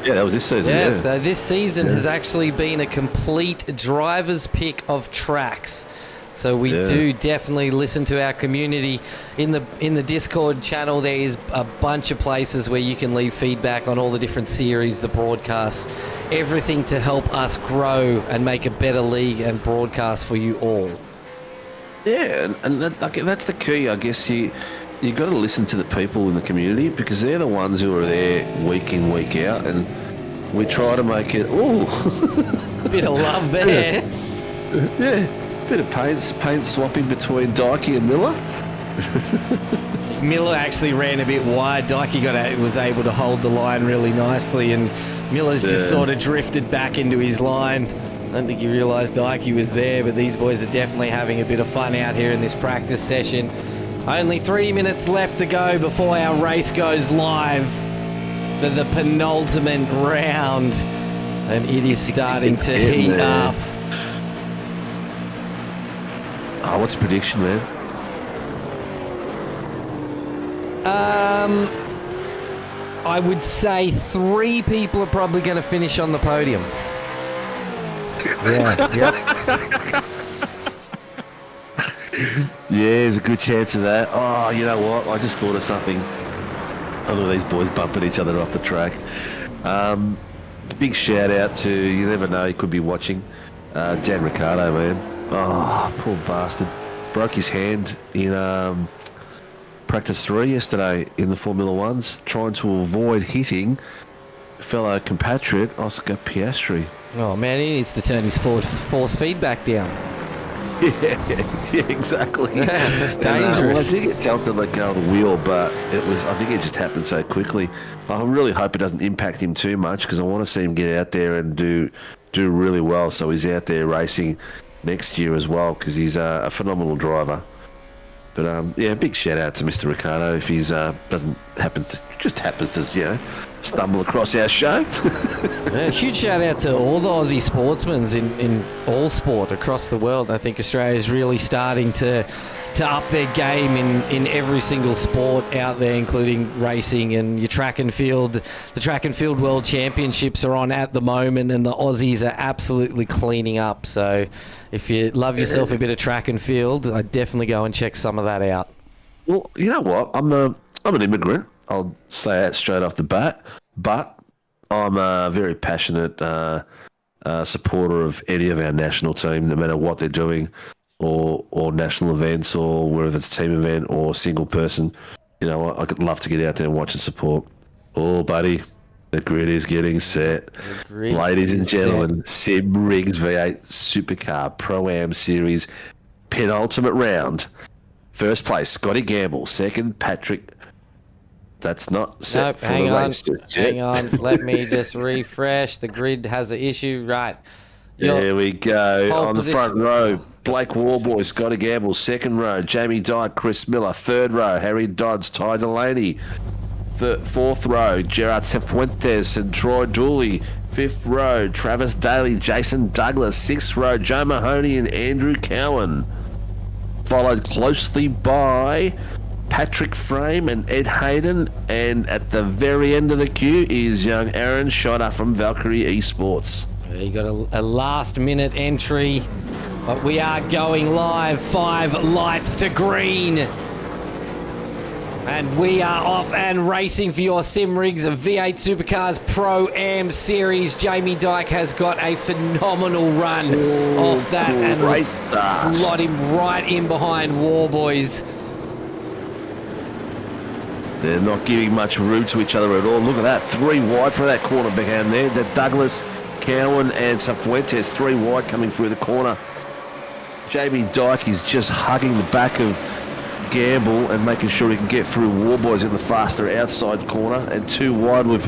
Yeah, that was this season. Yeah. So this season has actually been a complete driver's pick of tracks. So we do definitely listen to our community. In the Discord channel, there is a bunch of places where you can leave feedback on all the different series, the broadcasts, everything to help us grow and make a better league and broadcast for you all. Yeah, and that's the key, I guess. You got to listen to the people in the community, because they're the ones who are there week in, week out, and we try to make it. Ooh, bit of love there. Yeah. Bit of paint swapping between Dykey and Miller. Miller actually ran a bit wide. Dykey was able to hold the line really nicely, and Miller's just sort of drifted back into his line. I don't think he realised Dykey was there, but these boys are definitely having a bit of fun out here in this practice session. Only 3 minutes left to go before our race goes live for the penultimate round, and it is starting to heat up. Oh, what's the prediction, man? I would say 3 people are probably going to finish on the podium. Yeah. Yeah, there's a good chance of that. Oh, you know what? I just thought of something. I know these boys bumping each other off the track. Big shout out to, you never know, he could be watching, Dan Ricciardo, man. Oh, poor bastard. Broke his hand in practice 3 yesterday in the Formula Ones, trying to avoid hitting fellow compatriot Oscar Piastri. Oh, man, he needs to turn his force feedback down. Yeah, exactly. Yeah, that's dangerous. Well, I did get tempted to let go of the wheel, but I think it just happened so quickly. I really hope it doesn't impact him too much, because I want to see him get out there and do really well, so he's out there racing next year as well, because he's a phenomenal driver. But yeah, big shout out to Mr. Ricciardo if he's happens to stumble across our show. Yeah, huge shout out to all the Aussie sportsmen in all sport across the world. I think Australia is really starting to up their game in every single sport out there, including racing and your track and field. The track and field world championships are on at the moment, and the Aussies are absolutely cleaning up. So if you love yourself a bit of track and field, I'd definitely go and check some of that out. Well, you know what? I'm an immigrant. I'll say that straight off the bat. But I'm a very passionate supporter of any of our national team, no matter what they're doing, or national events, or whether it's a team event or single person. You know, I'd love to get out there and watch and support. Oh, buddy, the grid is getting set. Ladies and gentlemen, Sim Riggs V8 Supercar ProAm Series penultimate round. First place, Scotty Gamble. Second, Patrick. That's not set nope, for hang the on, race just hang yet. on. Let me just refresh. The grid has an issue. Right. There we go. Pole On the position. front row, Blake Warboy, Scotty Gamble. Second row, Jamie Dyke, Chris Miller. Third row, Harry Dodds, Ty Delaney. Fourth row, Gerard Cifuentes and Troy Dooley. Fifth row, Travis Daly, Jason Douglas. Sixth row, Joe Mahoney and Andrew Cowan. Followed closely by Patrick Frame and Ed Hayden, and at the very end of the queue is young Aaron Schotter from Valkyrie Esports. You got a last minute entry, but we are going live. 5 lights to green. And we are off and racing for your Sim Rigs of V8 Supercars Pro-Am Series. Jamie Dyke has got a phenomenal run off that and will slot him right in behind Warboys. They're not giving much room to each other at all. Look at that, 3 wide for that corner behind there. The Douglas, Cowan and Cifuentes, 3 wide coming through the corner. Jamie Dyke is just hugging the back of Gamble and making sure he can get through Warboys in the faster outside corner, and 2 wide with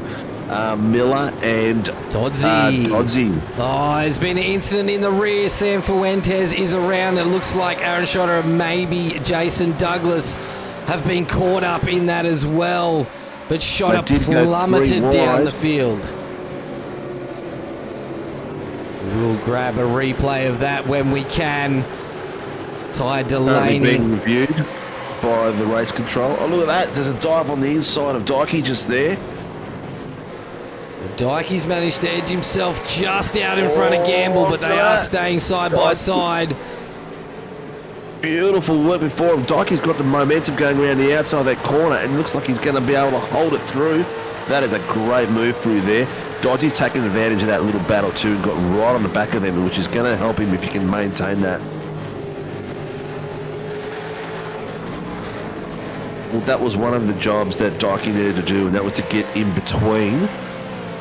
Miller and Doddsy. Oh, there's been an incident in the rear. Sam Fuentes is around. It looks like Aaron Schotter and maybe Jason Douglas have been caught up in that as well. But Schotter plummeted down the field. We'll grab a replay of that when we can. Ty Delaney being reviewed by the race control. Oh, look at that. There's a dive on the inside of Dykey just there. Dykey's managed to edge himself just out in front of Gamble, but they are staying side by side. Beautiful work before him. Dykey's got the momentum going around the outside of that corner, and looks like he's going to be able to hold it through. That is a great move through there. Dodgy's taken advantage of that little battle too and got right on the back of them, which is going to help him if he can maintain that. Well, that was one of the jobs that Dykey needed to do, and that was to get in between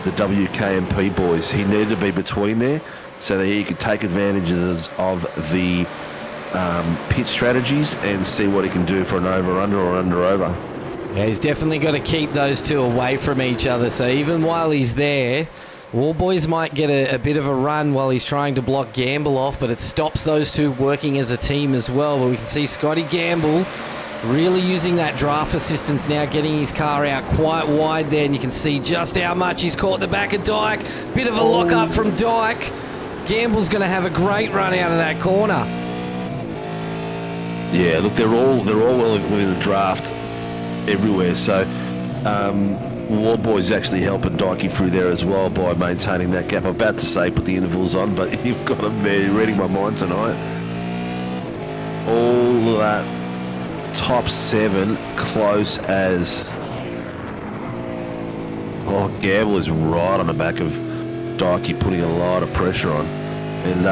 the WKMP boys. He needed to be between there so that he could take advantages of the pit strategiys and see what he can do for an over-under or under-over. Yeah, he's definitely got to keep those two away from each other. So even while he's there, Warboys might get a bit of a run while he's trying to block Gamble off, but it stops those two working as a team as well. But we can see Scotty Gamble really using that draft assistance now, getting his car out quite wide there, and you can see just how much he's caught the back of Dyke. Bit of a lock-up from Dyke. Gamble's going to have a great run out of that corner. Yeah, look, they're all well within the draft everywhere. So Warboy's actually helping Dikey through there as well by maintaining that gap. I'm about to say put the intervals on, but you've got him there reading my mind tonight. All that top 7 close as... Oh, Gamble is right on the back of Dikey, putting a lot of pressure on. And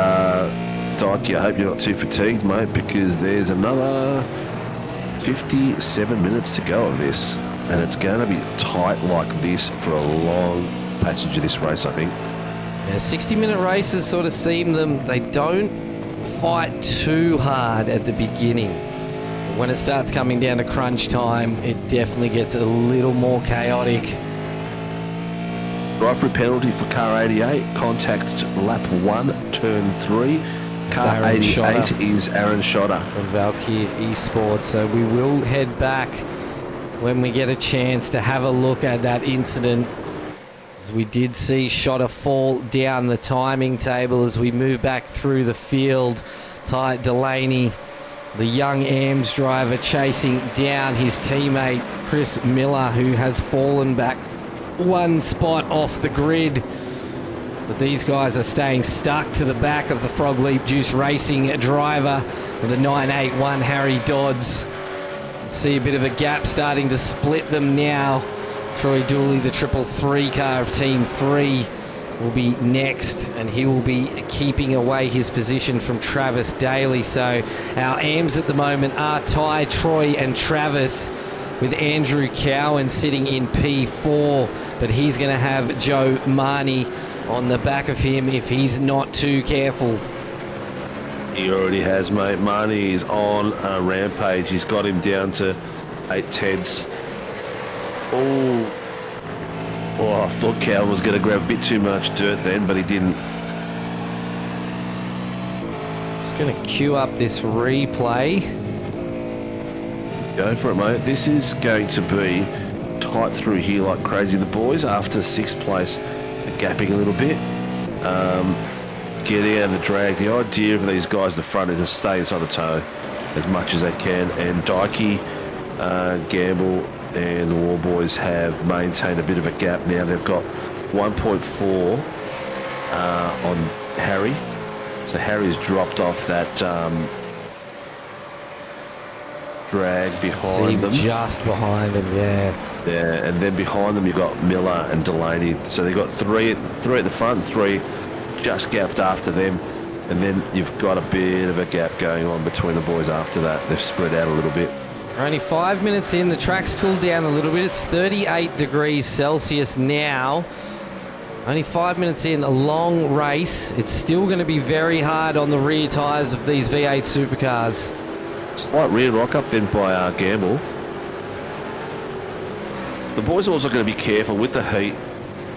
Dikey, I hope you're not too fatigued, mate, because there's another 57 minutes to go of this. And it's going to be tight like this for a long passage of this race, I think. Yeah, 60-minute races sort of seem them. They don't fight too hard at the beginning. But when it starts coming down to crunch time, it definitely gets a little more chaotic. Drive-through penalty for car 88. Contact lap 1, turn 3. Car 88 is Aaron Schotter from Valkyrie Esports. So we will head back when we get a chance to have a look at that incident, as we did see Schotter fall down the timing table as we move back through the field. Ty Delaney, the young AMS driver, chasing down his teammate Chris Miller, who has fallen back one spot off the grid. But these guys are staying stuck to the back of the Frog Leap Juice Racing driver, the 981 Harry Dodds. See a bit of a gap starting to split them now. Troy Dooley, the 333 car of Team 3, will be next, and he will be keeping away his position from Travis Daly. So our AMs at the moment are Ty, Troy and Travis, with Andrew Cowan sitting in P4, but he's going to have Joe Marnie on the back of him if he's not too careful. He already has, mate. Marnie is on a rampage. He's got him down to 8/10. Oh, I thought Cal was going to grab a bit too much dirt then, but he didn't. Just going to queue up this replay. Go for it, mate. This is going to be tight through here like crazy. The boys, after 6th place, are gapping a little bit. Getting out of the drag. The idea of these guys at the front is to stay inside the toe as much as they can. And Dikey, Gamble and the Warboys have maintained a bit of a gap now. They've got 1.4 on Harry. So Harry's dropped off that drag behind them. Just behind him, yeah. Yeah, and then behind them you've got Miller and Delaney. So they've got three at the front, 3 just gapped after them, and then you've got a bit of a gap going on between the boys after that. They've spread out a little bit. We're only 5 minutes in. The track's cooled down a little bit. It's 38 degrees Celsius now. Only 5 minutes in, a long race. It's still going to be very hard on the rear tyres of these V8 supercars. Slight rear rock up then by Gamble. The boys are also going to be careful with the heat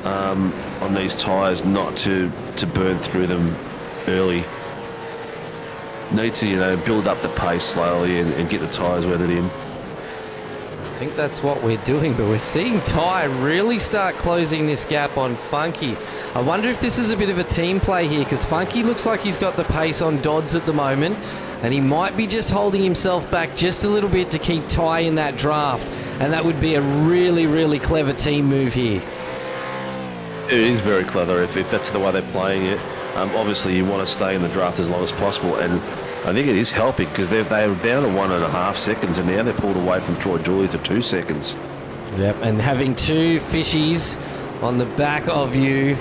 on these tyres not to burn through them early. Need to, build up the pace slowly and get the tyres weathered in. I think that's what we're doing, but we're seeing Ty really start closing this gap on Funky. I wonder if this is a bit of a team play here, because Funky looks like he's got the pace on Dodds at the moment, and he might be just holding himself back just a little bit to keep Ty in that draft, and that would be a really, really clever team move here. It is very clever if that's the way they're playing it. Obviously, you want to stay in the draft as long as possible, and I think it is helping because they were down to 1.5 seconds, and now they're pulled away from Troy Dooley to 2 seconds. Yep, and having 2 fishies on the back of you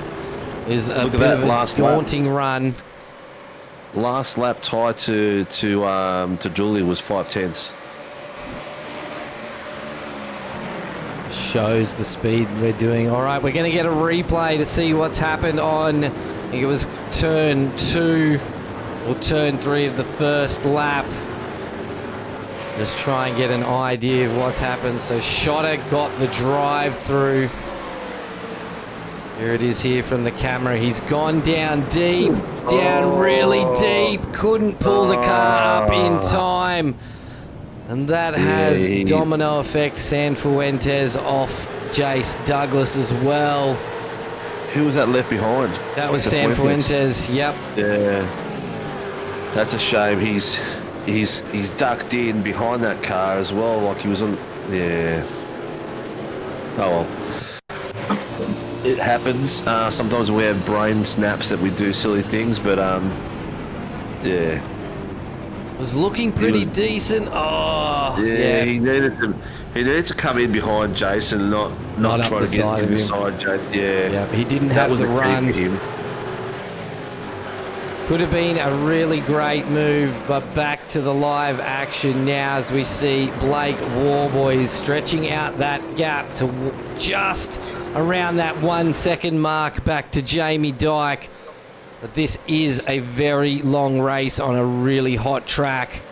is a bit of a daunting run. Last lap tie to Dooley was 5/10. Shows the speed we're doing. All right, we're going to get a replay to see what's happened on, I think it was turn 2 or turn 3 of the first lap. Just try and get an idea of what's happened. So Schotter got the drive through. Here it is here from the camera. He's gone down deep, down really deep. Couldn't pull the car up in time. And that has domino effect. San Fuentes off Jace Douglas as well. Who was that left behind? That was San Fuentes, yep. Yeah. That's a shame. He's ducked in behind that car as well, like he was on Yeah. Oh well. It happens. Sometimes we have brain snaps that we do silly things, but yeah. Was looking pretty decent. Oh, yeah. He needed to come in behind Jason, not try to get him beside Jason. Yeah. He didn't have the run. For him. Could have been a really great move, but back to the live action now as we see Blake Warboys stretching out that gap to just around that 1 second mark back to Jamie Dyke. But this is a very long race on a really hot track.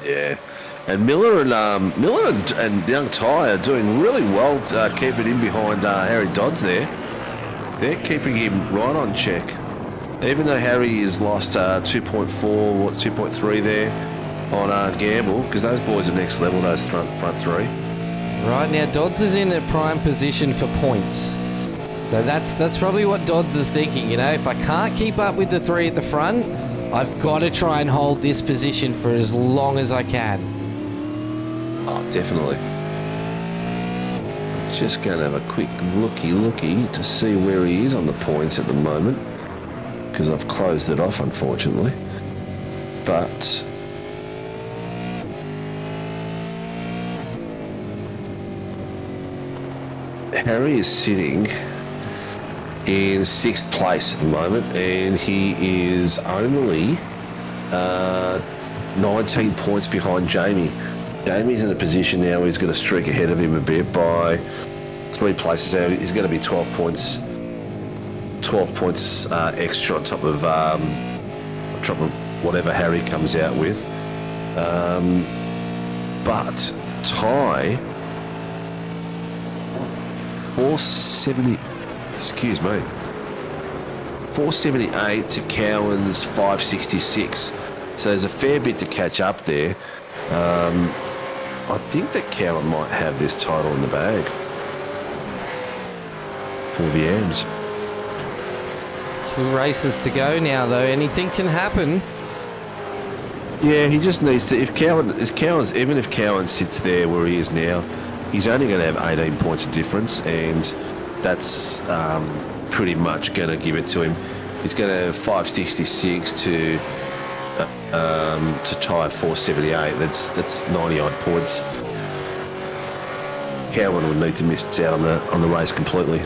Yeah. And Miller and Young Ty are doing really well keeping him behind Harry Dodds there. They're keeping him right on check. Even though Harry has lost 2.3 there on Gamble, because those boys are next level, those front three. Right now, Dodds is in a prime position for points. So that's probably what Dodds is thinking. You know, if I can't keep up with the three at the front, I've got to try and hold this position for as long as I can. Oh, definitely. I'm just going to have a quick looky to see where he is on the points at the moment, because I've closed it off, unfortunately. But Harry is sitting in 6th place at the moment, and he is only 19 points behind Jamie. Jamie's in a position now where he's going to streak ahead of him a bit by 3 places out. He's going to be 12 points extra on top of whatever Harry comes out with. But Ty 478 to Cowan's 566. So there's a fair bit to catch up there. I think that Cowan might have this title in the bag for the AMs. 2 races to go now, though. Anything can happen. Yeah, he just needs to. Even if Cowan sits there where he is now, he's only going to have 18 points of difference, and that's pretty much going to give it to him. He's going to have 566 to tie 478. That's 90 odd points. Cowan would need to miss out on the race completely.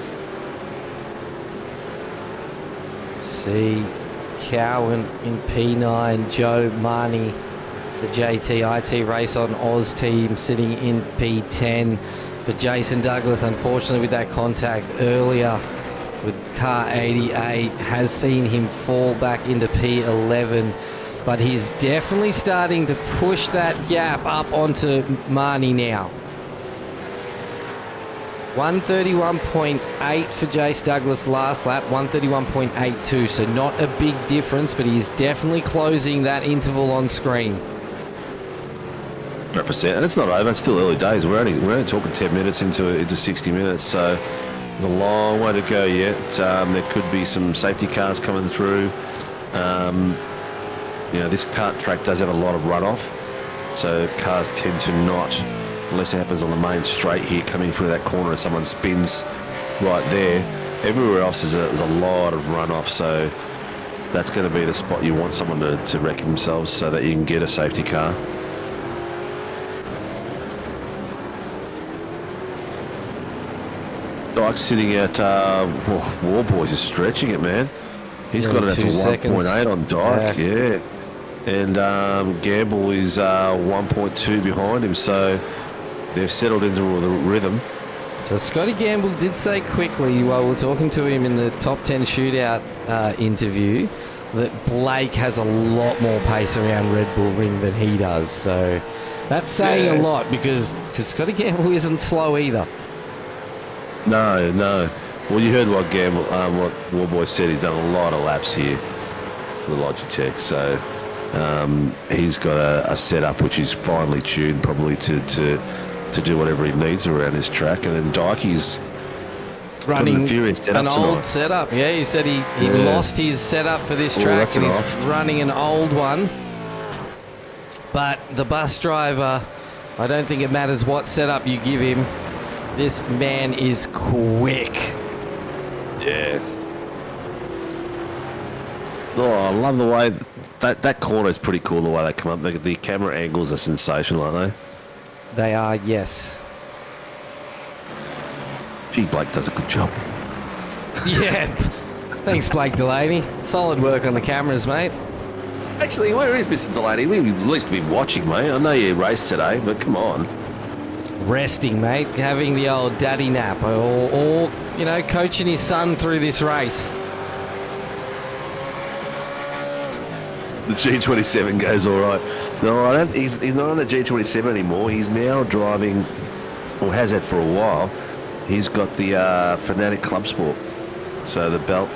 See Cowan in P9, Joe Marnie, the JTIT race on Oz team sitting in P10. But Jason Douglas, unfortunately, with that contact earlier with car 88, has seen him fall back into P11. But he's definitely starting to push that gap up onto Marnie now. 131.8 for Jace Douglas last lap, 131.82, so not a big difference, but he's definitely closing that interval on screen. 100%, and it's not over. It's still early days. We're only talking 10 minutes into 60 minutes, so there's a long way to go yet. There could be some safety cars coming through. This kart track does have a lot of runoff, so cars tend to not, unless it happens on the main straight here, coming through that corner and someone spins right there. Everywhere else there's a lot of runoff, so that's going to be the spot you want someone to wreck themselves so that you can get a safety car. Dyke's sitting at Warboys is stretching it, man. He's got it at 1.8 on Dyke, yeah. And Gamble is 1.2 behind him, so they've settled into the rhythm. So Scotty Gamble did say quickly while we're talking to him in the top 10 shootout interview that Blake has a lot more pace around Red Bull Ring than he does. So that's saying a lot because Scotty Gamble isn't slow either. No. Well, you heard what what Warboy said. He's done a lot of laps here for the Logitech, so he's got a setup which is finely tuned, probably to do whatever he needs around this track. And then Dykey's running an old setup. Yeah, he said he lost his setup for this track and he's running an old one. But the bus driver I don't think it matters what setup you give him. This man is quick. Yeah. Oh, I love the way that corner is pretty cool. The way they come up, the camera angles are sensational, aren't they? They are, yes. Gee, Blake does a good job. Yeah. Thanks, Blake Delaney. Solid work on the cameras, mate. Actually, where is Mr. Delaney? We at least be watching, mate. I know you raced today, but come on. Resting, mate. Having the old daddy nap, or you know, coaching his son through this race. The G27 goes all right. No, I don't. He's not on a G27 anymore. He's now driving, or has had for a while. He's got the Fanatic Club Sport, so the belt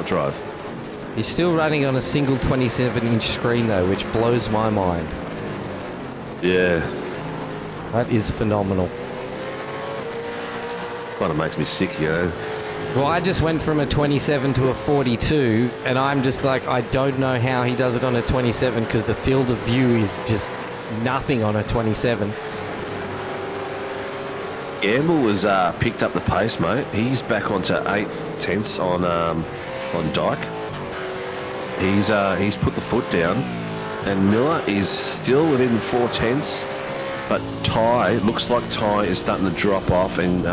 drive. He's still running on a single 27-inch screen though, which blows my mind. Yeah, that is phenomenal. Kind of makes me sick, you know. Well, I just went from a 27 to a 42, and I'm just like, I don't know how he does it on a 27 because the field of view is just nothing on a 27. Gamble has picked up the pace, mate. He's back onto 8/10 on Dyke. He's put the foot down, and Miller is still within 4/10, but looks like Ty is starting to drop off and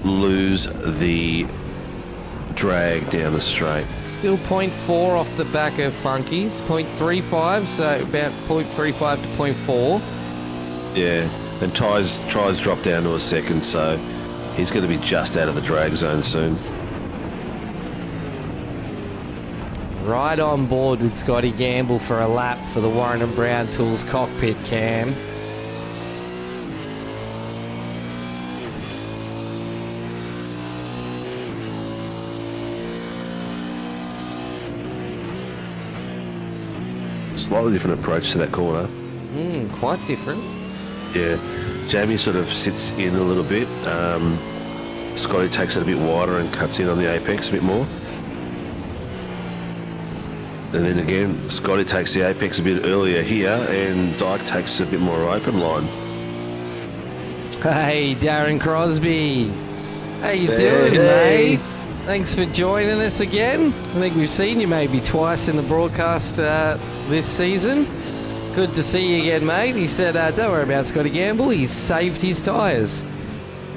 lose the drag down the straight. Still 0.4 off the back of Funkies, 0.35, so about 0.35 to 0.4. Yeah, and Ty's dropped down to a second, so he's going to be just out of the drag zone soon. Right on board with Scotty Gamble for a lap for the Warren and Brown Tools cockpit cam. Slightly different approach to that corner. Quite different. Yeah, Jamie sort of sits in a little bit. Scotty takes it a bit wider and cuts in on the apex a bit more. And then again, Scotty takes the apex a bit earlier here, and Dyke takes a bit more open line. Hey, Darren Crosby. How you doing, mate? Thanks for joining us again. I think we've seen you maybe twice in the broadcast this season. Good to see you again, mate. He said, don't worry about Scotty Gamble. He's saved his tyres.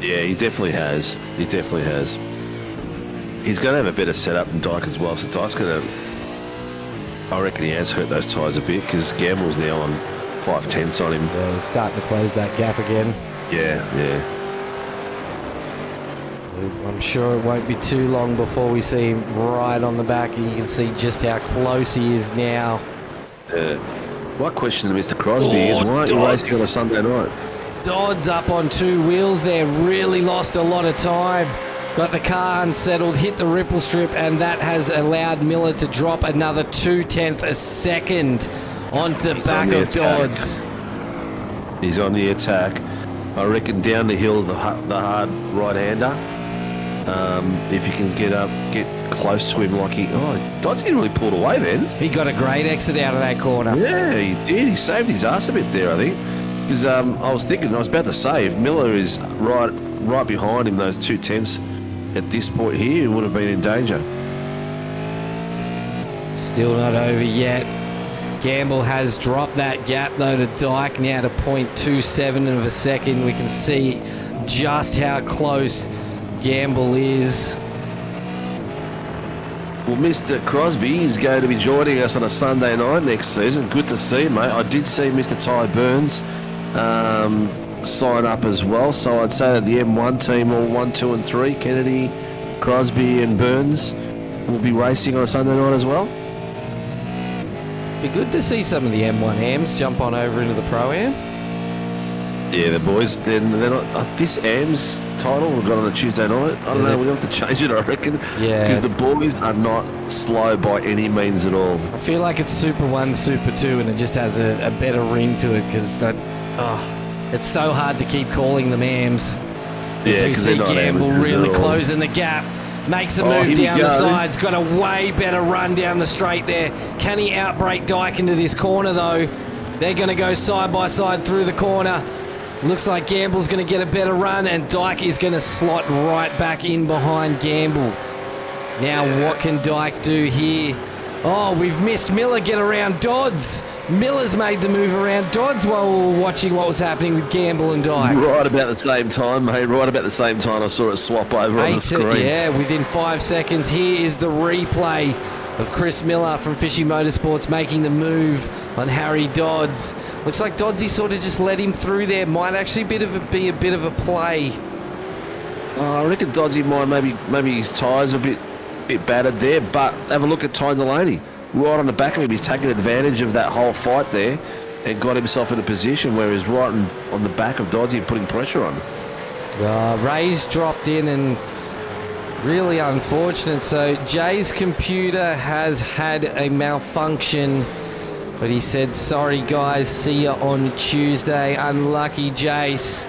Yeah, he definitely has. He definitely has. He's going to have a better setup than Dyke as well, so Dyke's going to... I reckon he has hurt those tyres a bit because Gamble's now on 5/10 on him. Yeah, he's starting to close that gap again. Yeah. I'm sure it won't be too long before we see him right on the back, and you can see just how close he is now. My question to Mr. Crosby is, why aren't you racing on a Sunday night? Dodd's up on two wheels there, really lost a lot of time. Got the car unsettled, hit the ripple strip, and that has allowed Miller to drop another 0.2 a second onto the back of Dodds. He's on the attack. I reckon down the hill, the hard right-hander. If you can get close to him like Dodds didn't really pull away then. He got a great exit out of that corner. Yeah, he did. He saved his ass a bit there, I think. Because I was about to say, if Miller is right behind him, those 2/10 at this point here, he would have been in danger. Still not over yet. Gamble has dropped that gap though to Dyke now to 0.27 of a second. We can see just how close Gamble is. Well, Mr. Crosby is going to be joining us on a Sunday night next season. Good to see you, mate. I did see Mr. Ty Burns sign up as well, so I'd say that the M1 team, all 1, 2 and 3, Kennedy, Crosby and Burns, will be racing on a Sunday night as well. Be good to see some of the M1 AMs jump on over into the ProAm. Yeah, the boys, they're not, this AM's title we got on a Tuesday night. I don't know, we'll have to change it, I reckon. Yeah. Because the boys are not slow by any means at all. I feel like it's Super 1, Super 2, and it just has a better ring to it because it's so hard to keep calling them AMs. Yeah, we see Gamble really closing the gap. Makes a move down the sides. Got a way better run down the straight there. Can he outbrake Dyke into this corner though? They're going to go side by side through the corner. Looks like Gamble's going to get a better run, and Dyke is going to slot right back in behind Gamble. Now, what can Dyke do here? Oh, we've missed Miller get around Dodds. Miller's made the move around Dodds while we were watching what was happening with Gamble and Dyke. Right about the same time, mate. Right about the same time I saw it swap over on the screen. Yeah, within 5 seconds. Here is the replay of Chris Miller from Fishy Motorsports making the move on Harry Dodds. Looks like Doddsy sort of just let him through there. Might actually be a bit of a play. I reckon Doddsy might maybe his tyres are a bit battered there, but have a look at Ty Delaney. Right on the back of him, he's taken advantage of that whole fight there and got himself in a position where he's right on the back of Doddsy and putting pressure on. Ray's dropped in and really unfortunate. So Jay's computer has had a malfunction, but he said, sorry guys, see you on Tuesday. Unlucky Jace.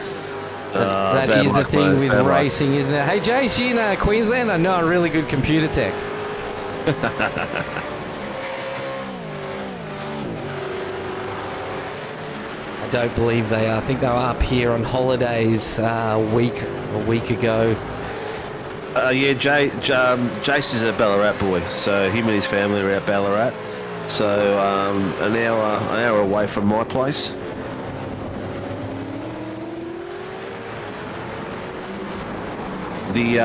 That is the thing with racing, isn't it? Hey Jace, you in Queensland? I know a really good computer tech. I don't believe they are. I think they were up here on holidays a week ago. Yeah, Jace is a Ballarat boy, so him and his family are out Ballarat. So an hour away from my place. The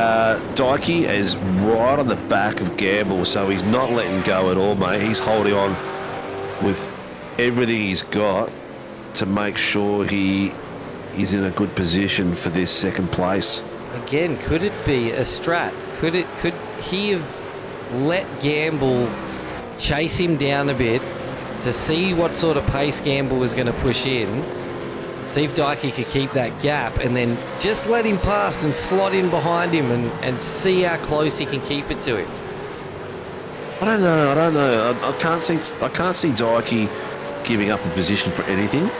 Dykey is right on the back of Gamble, so he's not letting go at all, mate. He's holding on with everything he's got to make sure he is in a good position for this second place. Again, could it be a strat? Could he have let Gamble chase him down a bit to see what sort of pace Gamble was going to push in, see if Dykey could keep that gap, and then just let him pass and slot in behind him and see how close he can keep it to him? I don't know. I can't see Dykey giving up a position for anything.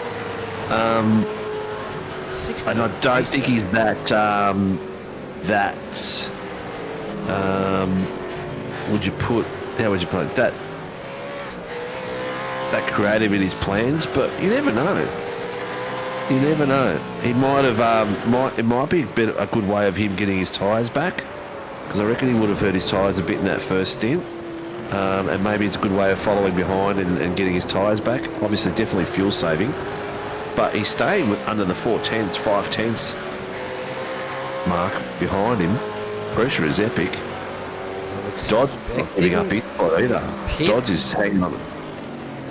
And I don't think he's that how would you put it, that creative in his plans, but you never know. You never know. He might have it might be a good way of him getting his tyres back, because I reckon he would have hurt his tyres a bit in that first stint. And maybe it's a good way of following behind and getting his tyres back. Obviously, definitely fuel saving. But he's staying under the 4/10, 5/10 mark behind him. Pressure is epic. Dodds not getting up either. Dodds is hanging on.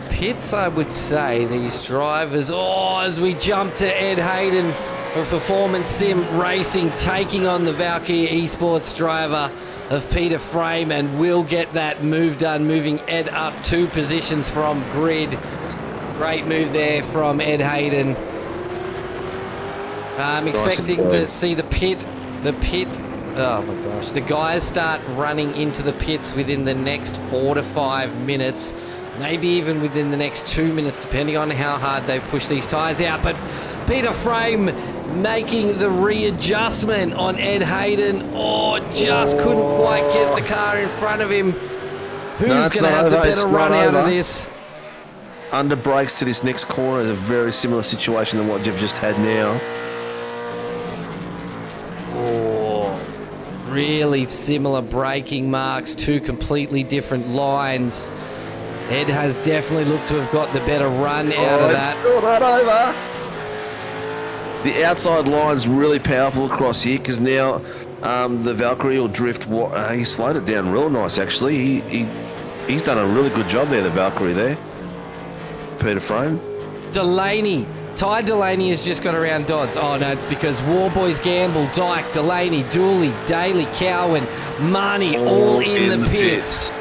Pitts, I would say, these drivers. Oh, as we jump to Ed Hayden for Performance Sim Racing, taking on the Valkyrie Esports driver of Peter Frame, and will get that move done, moving Ed up 2 positions from grid. Great move there from Ed Hayden. I'm expecting to see the pit. Oh my gosh, the guys start running into the pits within the next 4 to 5 minutes, maybe even within the next 2 minutes, depending on how hard they push these tyres out. But Peter Frame making the readjustment on Ed Hayden. Oh, just couldn't quite get the car in front of him. Who's going to have the better run out of this? Under brakes to this next corner is a very similar situation than what you've just had now. Oh, really similar braking marks, 2 completely different lines. Ed has definitely looked to have got the better run out of that. Over. The outside line's really powerful across here, because now the Valkyrie will drift. He slowed it down real nice, actually. He's done a really good job there, the Valkyrie there. Peter Frame. Ty Delaney has just got around Dodds. Oh no, it's because Warboys, Gamble, Dyke, Delaney, Dooley, Daly, Cowan, Marnie, all in the pits.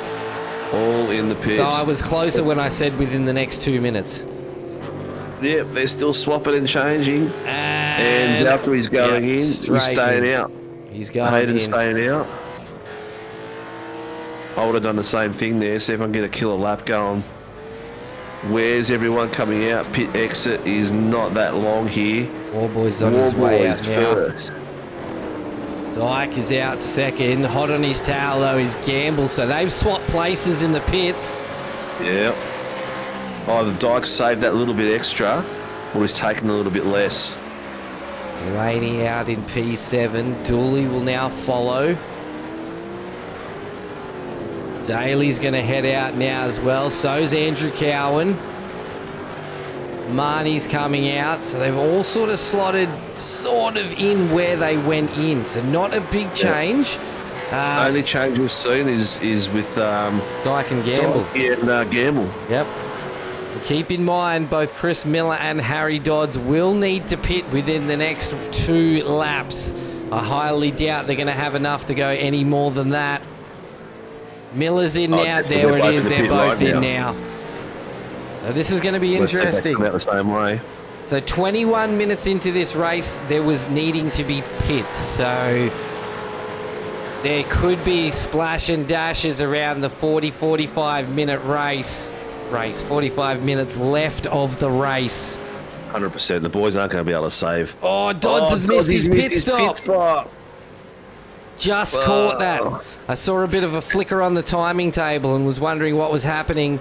All in the pits. So I was closer when I said within the next 2 minutes. Yep, they're still swapping and changing. And Valkyrie's going in. He's staying out. He's going Hayden's in. staying out. I would have done the same thing there, see if I can get a killer lap going. Where's everyone coming out? Pit exit is not that long here. Warboy's on his way out now. First. Dyke is out second. Hot on his tail though is Gamble. So they've swapped places in the pits. Yep. either Dyke saved that little bit extra or he's taken a little bit less. Delaney out in P7. Dooley will now follow. Daly's going to head out now as well. So's Andrew Cowan. Marnie's coming out. So they've all sort of slotted in where they went in. So not a big change. Only change we've seen is with Dyke and Gamble. Gamble. Yep. Keep in mind, both Chris Miller and Harry Dodds will need to pit within the next 2 laps. I highly doubt they're going to have enough to go any more than that. Miller's in now. There it is. They're both in now. Now, this is going to be interesting. About the same way. So 21 minutes into this race, there was needing to be pits. So there could be splash and dashes around the 40-45 minute race. 45 minutes left of the race. 100%. The boys aren't going to be able to save. Oh, Dodds has missed his pit stop. Just caught that. I saw a bit of a flicker on the timing table and was wondering what was happening.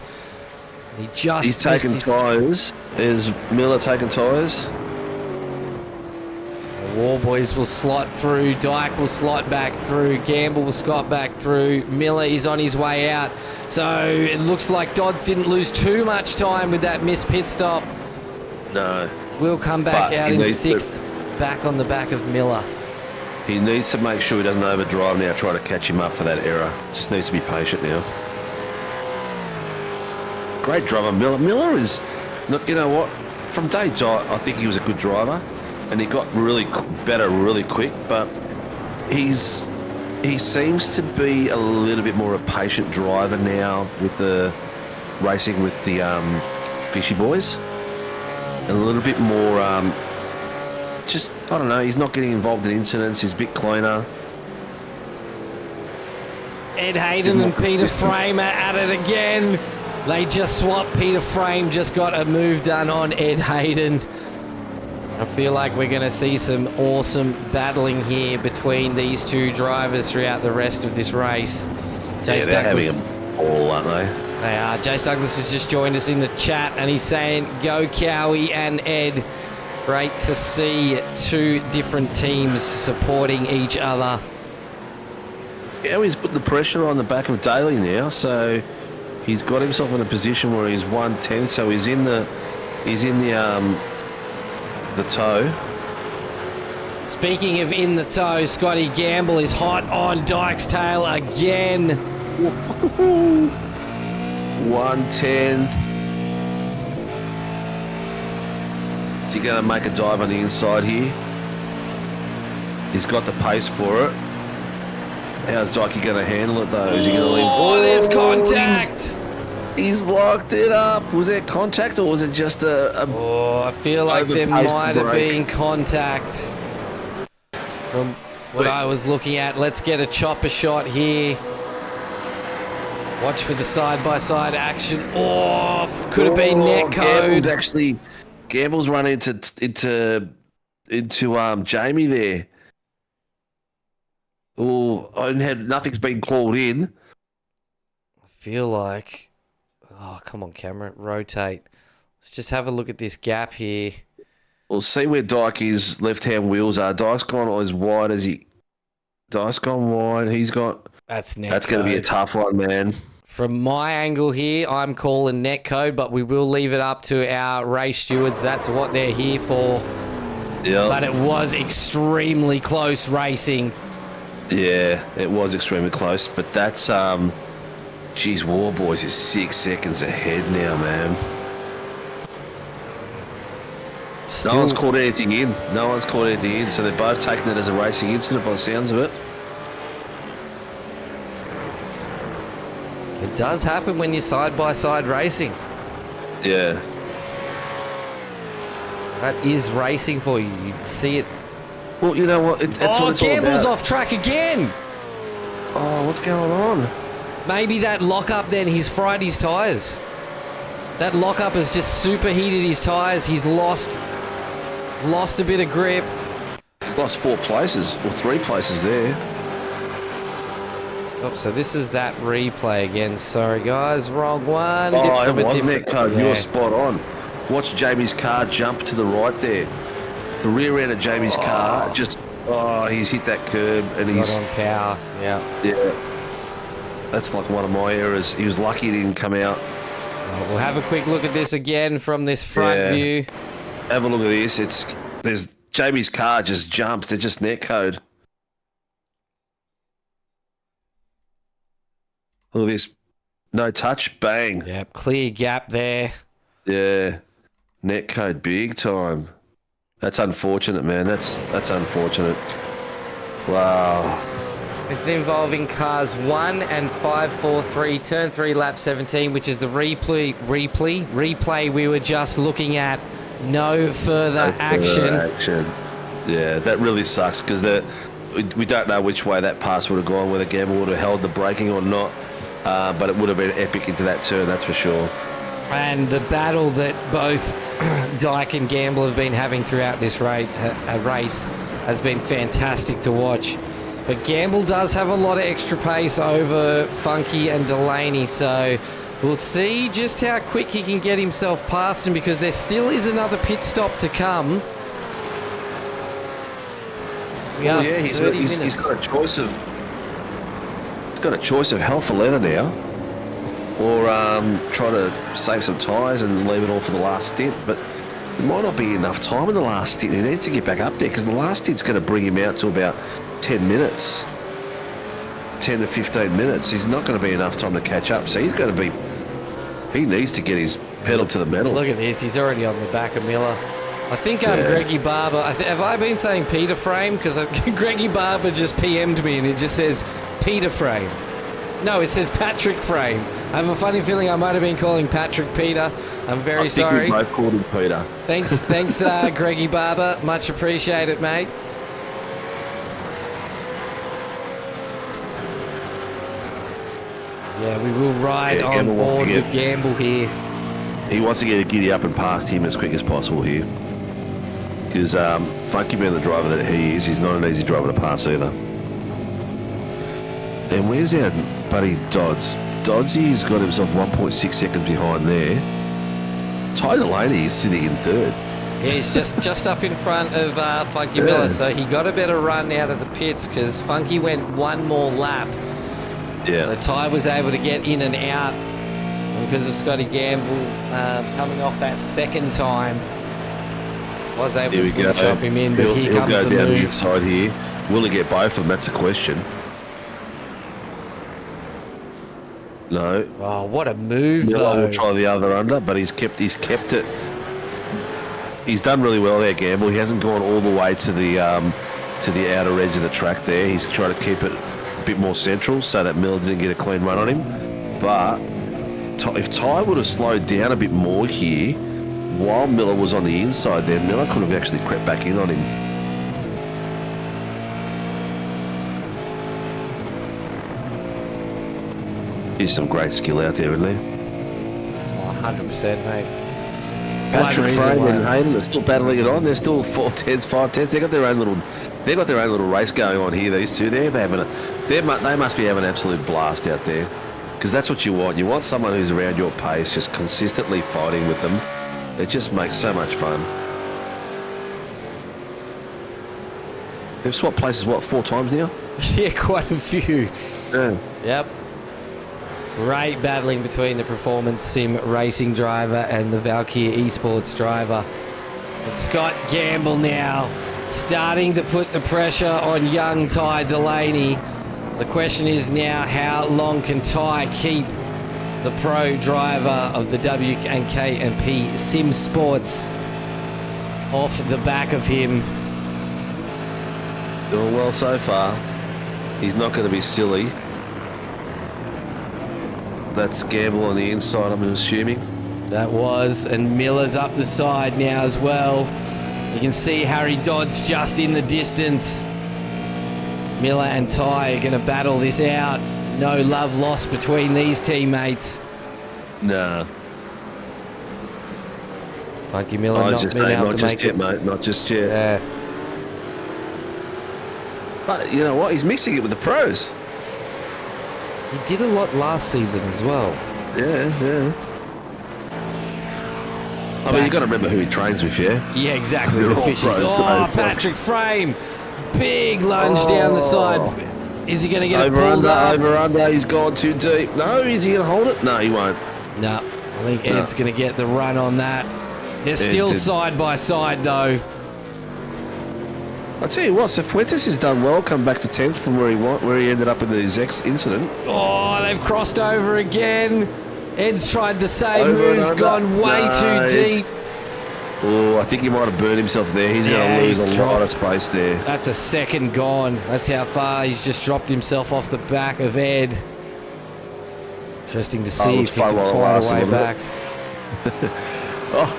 He's taking tyres. Is Miller taking tyres? The War Boys will slot through. Dyke will slot back through. Gamble will slot back through. Miller is on his way out. So it looks like Dodds didn't lose too much time with that missed pit stop. No. Will come back out in 6th, back on the back of Miller. He needs to make sure he doesn't overdrive now, try to catch him up for that error. Just needs to be patient now. Great driver, Miller. Miller is, look, you know what? From day dot, I think he was a good driver, and he got really better really quick. But he seems to be a little bit more a patient driver now with the racing with the Fishy Boys. A little bit more, just, I don't know, he's not getting involved in incidents, he's a bit cleaner. Ed Hayden and Peter Frame are at it again. They just swapped. Peter Frame just got a move done on Ed Hayden. I feel like we're going to see some awesome battling here between these two drivers throughout the rest of this race. They're having a ball, aren't they? They are. Jace Douglas has just joined us in the chat and he's saying, go Cowie and Ed. Great to see 2 different teams supporting each other. Yeah, he's put the pressure on the back of Daly now, so he's got himself in a position where he's 1/10, so he's in the toe. Speaking of in the toe, Scotty Gamble is hot on Dyke's tail again. 1/10. Is he going to make a dive on the inside here? He's got the pace for it. How's Dykey going to handle it though? Is he going to leave? Oh, there's contact! He's locked it up. Was there contact or was it just a I feel like there might have been contact from what I was looking at. Let's get a chopper shot here. Watch for the side-by-side action. Oh, could have been net code. Gamble's run into Jamie there. Oh, nothing's been called in. I feel like, oh, come on, camera, rotate. Let's just have a look at this gap here. We'll see where Dykey's left-hand wheels are. Dyke's gone as wide as he. Dyke's gone wide. He's got. That's net. That's going to be a tough one, man. From my angle here, I'm calling net code, but we will leave it up to our race stewards. That's what they're here for. Yeah. But it was extremely close racing. Yeah, it was extremely close, but that's geez, War Boys is 6 seconds ahead now, man. No one's called anything in. No one's called anything in, so they're both taking it as a racing incident by the sounds of it. It does happen when you're side-by-side racing. Yeah. That is racing for you. You see it. Well, you know what? That's what it's all about. Gamble's off track again. Oh, what's going on? Maybe that lockup then, he's fried his tyres. That lockup has just superheated his tyres. He's lost a bit of grip. He's lost 4 places, or 3 places there. Oh, so this is that replay again. Sorry, guys. Wrong one. Oh, it wasn't that code. You're spot on. Watch Jamie's car jump to the right there. The rear end of Jamie's car just... Oh, he's hit that curb and he's... Got on power, yeah. Yeah. That's like one of my errors. He was lucky he didn't come out. We'll have a quick look at this again from this front view. Have a look at this. There's Jamie's car just jumps. They're just net code. Look at this. No touch. Bang. Yep. Clear gap there. Yeah. Net code big time. That's unfortunate, man. That's unfortunate. Wow. It's involving cars 1 and 5, 4, 3, turn 3, lap 17, which is the replay we were just looking at. No further action. Yeah, that really sucks because we don't know which way that pass would have gone, whether Gamble would have held the braking or not. But it would have been epic into that turn, that's for sure. And the battle that both Dyke and Gamble have been having throughout this race has been fantastic to watch. But Gamble does have a lot of extra pace over Funky and Delaney, so we'll see just how quick he can get himself past him because there still is another pit stop to come. He's got a choice of... He's got a choice of hell for leather now, or try to save some tyres and leave it all for the last stint. But there might not be enough time in the last stint. He needs to get back up there because the last stint's going to bring him out to about 10 minutes, 10 to 15 minutes. He's not going to be enough time to catch up. So he needs to get his pedal to the metal. Look at this. He's already on the back of Miller. I think Greggy Barber, have I been saying Peter Frame? Because Greggy Barber just PM'd me and it just says Peter Frame. No, it says Patrick Frame. I have a funny feeling I might have been calling Patrick Peter. I'm very sorry. I think we both called him Peter. Thanks, Greggy Barber. Much appreciated, mate. Yeah, we will ride on board with Gamble here. He wants to get a giddy up and past him as quick as possible here. Because Funky being the driver that he is, he's not an easy driver to pass either. And where's our buddy Dodds? Doddsy's got himself 1.6 seconds behind there. Ty Delaney is sitting in third. Yeah, he's just up in front of Funky Miller, so he got a better run out of the pits because Funky went one more lap. Yeah. So Ty was able to get in and out because of Scotty Gamble coming off that second time. Was able to slip chop him in, but here comes the move. He'll go down the inside here. Will he get both of them? That's the question. No. Oh, what a move, Miller though. will try the other under, but he's kept it. He's done really well there, Gamble. He hasn't gone all the way to the outer edge of the track there. He's trying to keep it a bit more central so that Miller didn't get a clean run on him. But if Ty would have slowed down a bit more here, while Miller was on the inside there, Miller could have actually crept back in on him. There's some great skill out there, isn't there? 100%, mate. Patrick Frame and Hayden are still battling it on. They're still 4-10s, 5-10s. They've got their own little race going on here. These two, they must be having an absolute blast out there, because that's what you want. You want someone who's around your pace, just consistently fighting with them. It just makes so much fun. They've swapped places, 4 times now? Yeah, quite a few. Yeah. Yep. Great battling between the Performance Sim racing driver and the Valkyrie Esports driver. But Scott Gamble now starting to put the pressure on young Ty Delaney. The question is now, how long can Ty keep the pro driver of the W&K&P Sim Sports off the back of him? Doing well so far. He's not going to be silly. That's Gamble on the inside, I'm assuming. That was, and Miller's up the side now as well. You can see Harry Dodds just in the distance. Miller and Ty are going to battle this out. No love lost between these teammates. Nah. Funky Miller not being able to make it. Mate. Not just yet. Yeah. But you know what? He's mixing it with the pros. He did a lot last season as well. Yeah. I mean, you got to remember who he trains with, yeah? Yeah, exactly. They're The all fishes. pros, Oh, so- Patrick Frame. Big lunge down the side. Is he going to get it over pulled up? under, he's gone too deep. No, is he going to hold it? No, he won't. No, I think Ed's going to get the run on that. They're still did. side by side, though. I tell you what, Cifuentes has done well, come back to 10th from where he ended up in his incident. Oh, they've crossed over again. Ed's tried the same Over and move, under. gone way No, too deep. Oh, I think he might have burned himself there. He's going to lose a lot of space there. That's a second gone. That's how far he's just dropped himself off the back of Ed. Interesting to see if he can find a way back. Oh,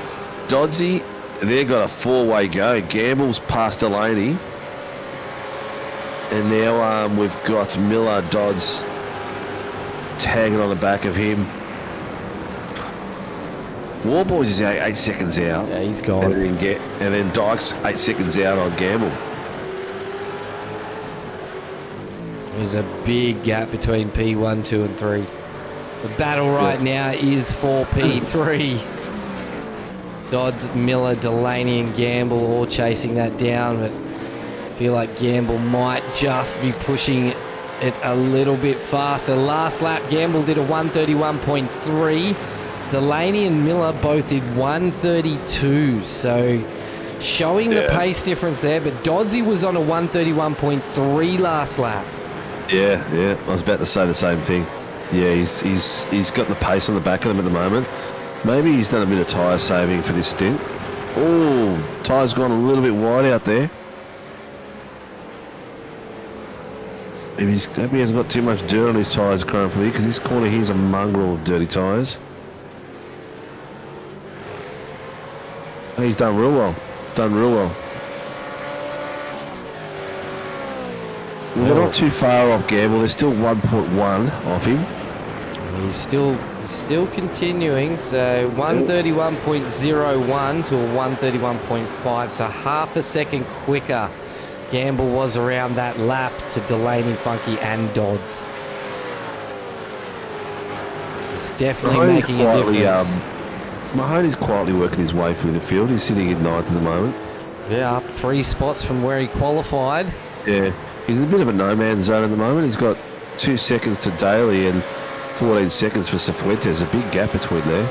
Doddsy, they've got a four-way go. Gamble's past Delaney. And now we've got Miller, Dodds tagging on the back of him. Warboys is 8 seconds out. Yeah, he's gone. And then Dykes 8 seconds out on Gamble. There's a big gap between P1, 2 and 3. The battle right now is for P3. Dodds, Miller, Delaney and Gamble all chasing that down, but I feel like Gamble might just be pushing it a little bit faster. Last lap, Gamble did a 131.3. Delaney and Miller both did 132, so showing the pace difference there, but Doddsy was on a 131.3 last lap. Yeah, I was about to say the same thing. Yeah, he's got the pace on the back of him at the moment. Maybe he's done a bit of tyre saving for this stint. Oh, tyre's gone a little bit wide out there. Maybe he hasn't got too much dirt on his tyres currently, because this corner here's a mongrel of dirty tyres. Oh, he's done real well. Well, they're not too far off Gamble. They're still 1.1 off him. He's still continuing, so 131.01 to a 131.5, so half a second quicker. Gamble was around that lap to Delaney, Funky and Dodds. He's definitely making a difference. Mahoney's quietly working his way through the field. He's sitting in 9th at the moment. Yeah, up 3 spots from where he qualified. Yeah, he's in a bit of a no-man's zone at the moment. He's got 2 seconds to Daly and 14 seconds for Cifuentes. A big gap between there.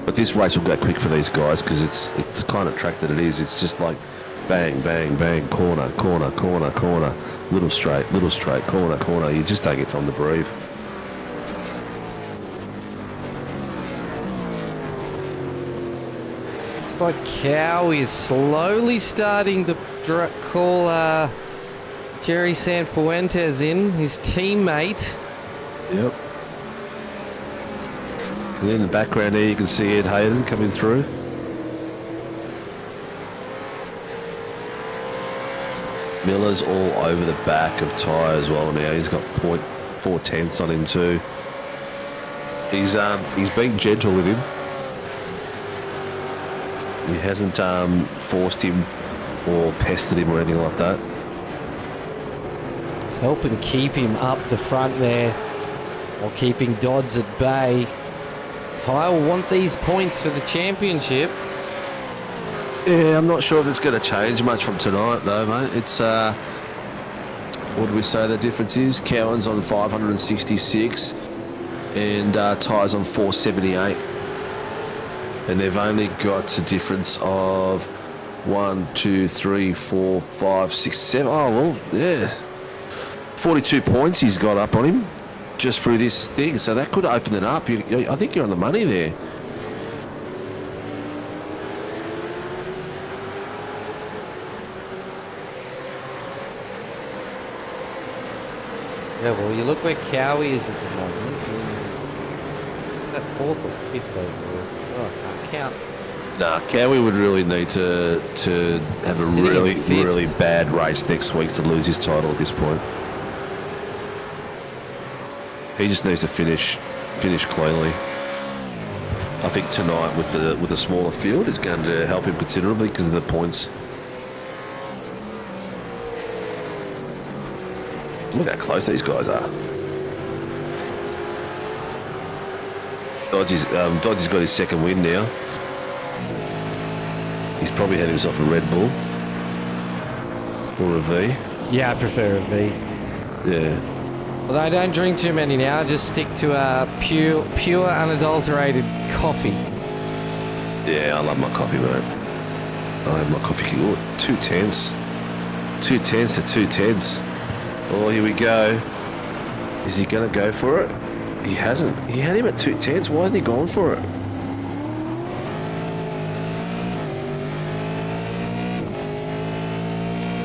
But this race will go quick for these guys because it's the kind of track that it is. It's just like bang, bang, bang, corner, corner, corner, corner, little straight, corner, corner. You just don't get time to breathe. Looks like Cow is slowly starting to call Jerry Sanfuentes in, his teammate. Yep. And in the background there you can see Ed Hayden coming through. Miller's all over the back of Ty as well now. He's got 0.4 tenths on him too. He's being gentle with him. He hasn't forced him or pestered him or anything like that. Helping keep him up the front there, while keeping Dodds at bay. Ty will want these points for the championship. Yeah, I'm not sure if it's going to change much from tonight though, mate. It's, what do we say the difference is? Cowan's on 566 and Ty's on 478. And they've only got a difference of 1, 2, 3, 4, 5, 6, 7. Oh, well, yeah. 42 points he's got up on him just through this thing. So that could open it up. I think you're on the money there. Yeah, well, you look where Cowie is at the moment. Is that 4th or 5th overall? Oh, I can't count. Nah, Cowie would really need to have a really bad race next week to lose his title at this point. He just needs to finish cleanly. I think tonight with the smaller field is going to help him considerably because of the points. Look how close these guys are. Dodgy's got his second win now. He's probably had himself a Red Bull or a V. Yeah, I prefer a V. Yeah. Although I don't drink too many now, I just stick to pure unadulterated coffee. Yeah, I love my coffee, mate. I have my coffee. Oh, 210s. 210s to 210s. Oh, here we go. Is he going to go for it? He hasn't. He had him at 210s. Why hasn't he gone for it?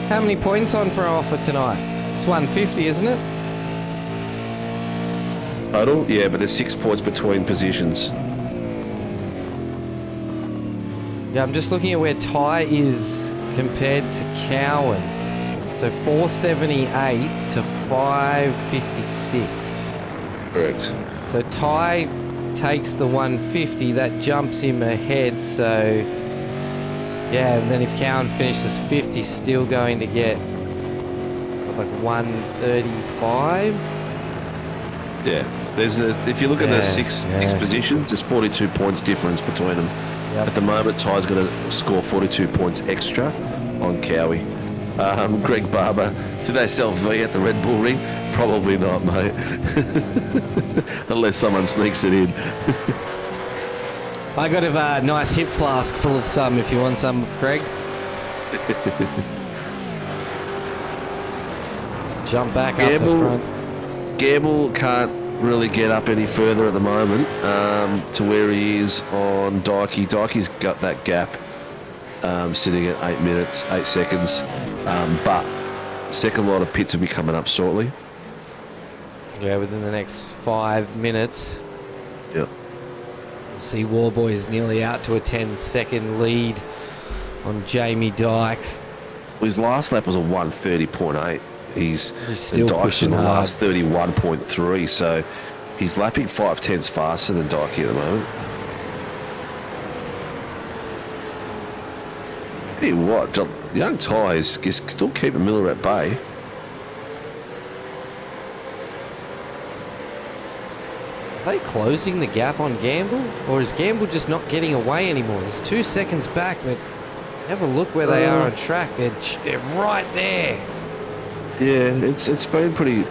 How many points on for offer tonight? It's 150, isn't it? Total? Yeah, but there's 6 points between positions. Yeah, I'm just looking at where Ty is compared to Cowan. So 478 to 556. Correct. So Ty takes the 150, that jumps him ahead, so yeah, and then if Cowan finishes 50, he's still going to get like 135. Yeah. If you look at the six positions, there's 42 points difference between them. At the moment, Ty's going to score 42 points extra on Cowie. Greg Barber, do they sell V at the Red Bull Ring? Probably not, mate. Unless someone sneaks it in. I got a nice hip flask full of some if you want some, Greg. Jump back up the front. Gamble can't really get up any further at the moment to where he is on Dykey. Dykey's got that gap sitting at 8 minutes, 8 seconds. But second lot of pits will be coming up shortly. Yeah, within the next 5 minutes. Yep. We'll see Warboy's nearly out to a 10-second lead on Jamie Dyke. Well, his last lap was a 1:30.8. He's still Dyke's pushing in the hard. last 31.3, so he's lapping 5/10s faster than Dykey at the moment. Tell you what, young Ty is still keeping Miller at bay. Are they closing the gap on Gamble? Or is Gamble just not getting away anymore? He's 2 seconds back, but have a look where they are on track. They're right there. Yeah, it's been pretty.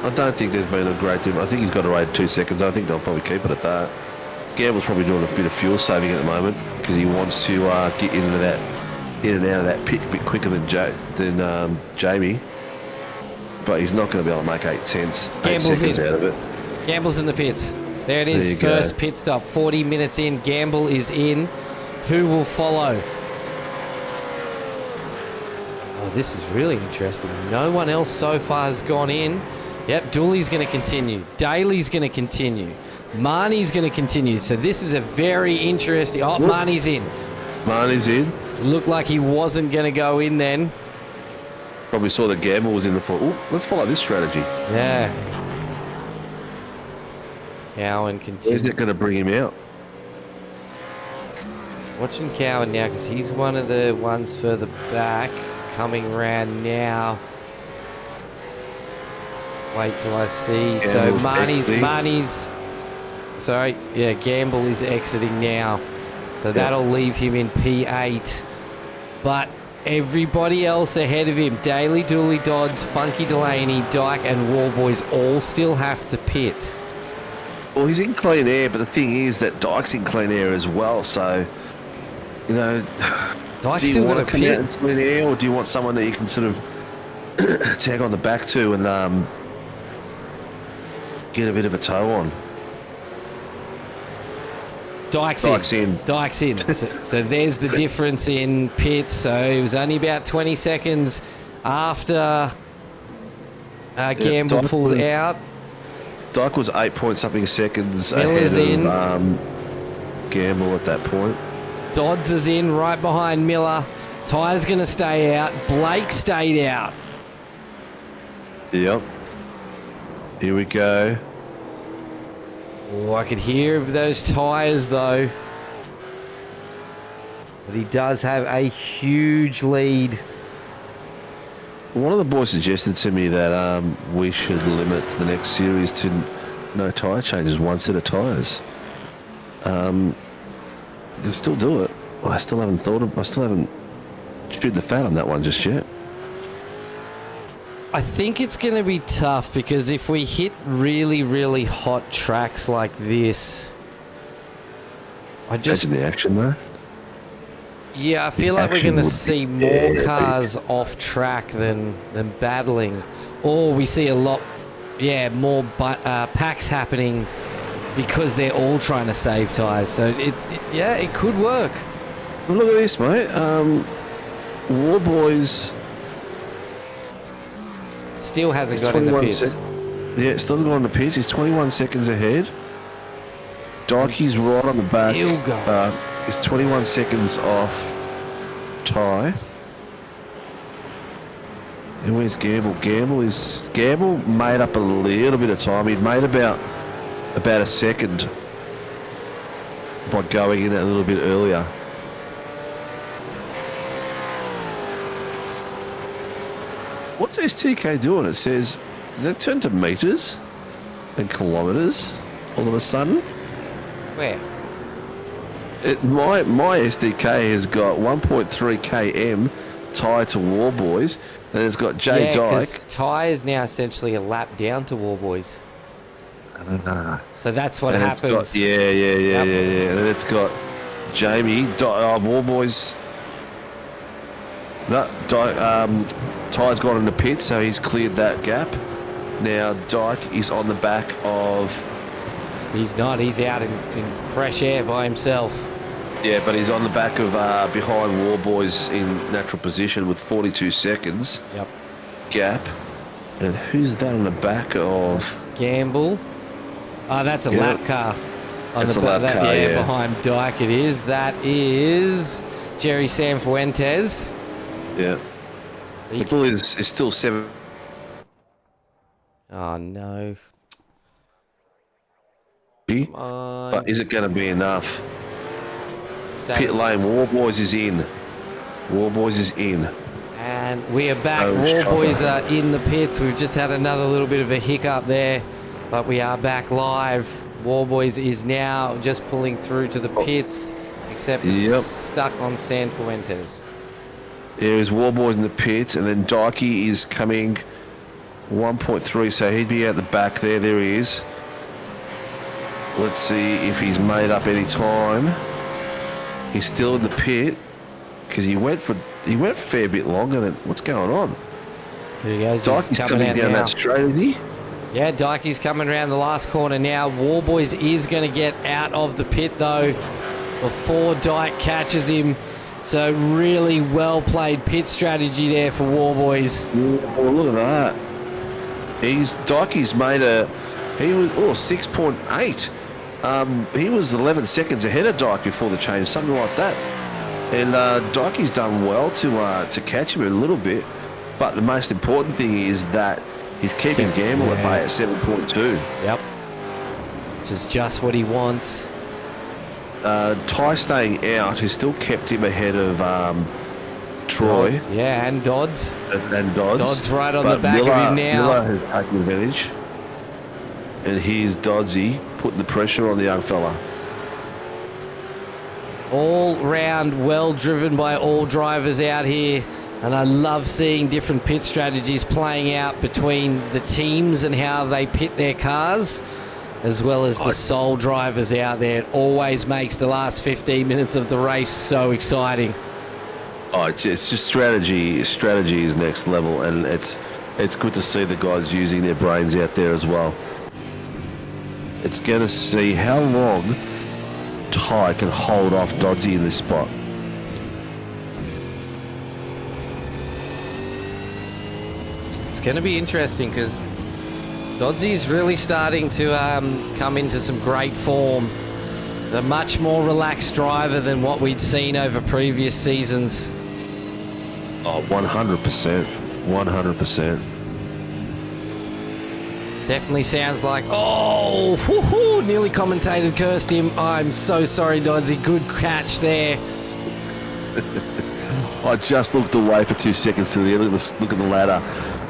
I don't think there's been a great difference. I think he's got around 2 seconds. I think they'll probably keep it at that. Gamble's probably doing a bit of fuel saving at the moment because he wants to get in and out of that pit a bit quicker than Jamie. But he's not going to be able to make 8 seconds out of it. Gamble's in the pits. There it is. There you First go. pit stop. 40 minutes in. Gamble is in. Who will follow? Oh, this is really interesting. No one else so far has gone in. Yep, Dooley's going to continue. Daly's going to continue. Marnie's going to continue. So this is a very interesting... Oh, Marnie's in. Marnie's in. Looked like he wasn't going to go in then. Probably saw that Gamble was in before. Ooh, let's follow this strategy. Yeah. Cowan continues. Where's that going to bring him out? Watching Cowan now because he's one of the ones further back. Coming round now. Wait till I see. So Marnie's... Sorry, yeah, Gamble is exiting now. So that'll leave him in P8. But everybody else ahead of him, Daly, Dooley, Dodds, Funky Delaney, Dyke and Warboys all still have to pit. Well, he's in clean air, but the thing is that Dyke's in clean air as well, so, you know, Dyke's do you still want got to to come pit. out in clean air, or do you want someone that you can sort of tag on the back to and get a bit of a toe on? Dyke's in. Dyke's in. So there's the difference in pits. So it was only about 20 seconds after Gamble pulled out. Dyke was 8 point something seconds Miller's ahead of Gamble at that point. Dodds is in right behind Miller. Ty's going to stay out. Blake stayed out. Yep. Here we go. Oh, I could hear those tyres though. But he does have a huge lead. One of the boys suggested to me that we should limit the next series to no tyre changes, one set of tyres. You can still do it. I still haven't chewed the fat on that one just yet. I think it's going to be tough because if we hit really, really hot tracks like this, Imagine the action though. Yeah, I feel like we're going to see more cars off track than battling. Or we see a lot, more packs happening because they're all trying to save tyres. So, it could work. Well, look at this, mate. War Boys... Still hasn't got in the pits. Still hasn't got in the pits. He's 21 seconds ahead. Dykey's right on the back. Still going. He's 21 seconds off Ty. And where's Gamble? Gamble made up a little bit of time. He'd made about a second by going in that a little bit earlier. What's STK doing? It says, does that turn to meters and kilometers all of a sudden? Where? My SDK has got 1.3 km tied to War Boys, and it's got Jay Dyke. Ty is now essentially a lap down to War Boys. So that's what happens. Yeah. And then it's got Jamie, War Boys. No, Ty's got in the pit, so he's cleared that gap. Now Dyke is on the back of... He's not. He's out in fresh air by himself. Yeah, but he's on the back of behind War Boys in natural position with 42 seconds. Yep. Gap. And who's that on the back of? Gamble. Oh, that's a lap car. That's a lap car, yeah. Behind Dyke it is. That is Jerry Sanfuentes. Yeah. People is still 7. Oh, no. But is it going to be enough? Pit lane, War Boys is in. War Boys is in. And we are back. War Boys are in the pits. We've just had another little bit of a hiccup there, but we are back live. War Boys is now just pulling through to the pits, except it's stuck on Sanfuentes. There's War Boys in the pits, and then Dykey is coming 1.3, so he'd be out the back there. There he is. Let's see if he's made up any time. He's still in the pit because he went a fair bit longer than what's going on. There he goes. Dykey's coming down that straight, isn't he? Yeah, Dykey's coming around the last corner now. War Boys is going to get out of the pit though before Dyke catches him. So really well played pit strategy there for War Boys. Oh, look at that. Dykey's made he was 6.8. He was 11 seconds ahead of Dyke before the change, something like that. And Dykey's done well to catch him a little bit. But the most important thing is that he's keeping Gamble at bay at 7.2. Yep. Which is just what he wants. Ty staying out has still kept him ahead of Troy. Dodds, yeah, and Dodds. And Dodds. Dodds right on the back of him now. Miller has taken advantage. And here's Doddsy putting the pressure on the young fella. All round well driven by all drivers out here. And I love seeing different pit strategies playing out between the teams and how they pit their cars, as well as the sole drivers out there. It always makes the last 15 minutes of the race so exciting. Oh, it's just strategy. Strategy is next level, and it's good to see the guys using their brains out there as well. It's going to see how long Ty can hold off Doddsy in this spot. It's going to be interesting because Doddsy's really starting to come into some great form. A much more relaxed driver than what we'd seen over previous seasons. Oh, 100%. 100%. Definitely sounds like, oh, whoo-hoo, nearly commentated, cursed him. I'm so sorry, Dodsy. Good catch there. I just looked away for 2 seconds to the end. Look at the ladder.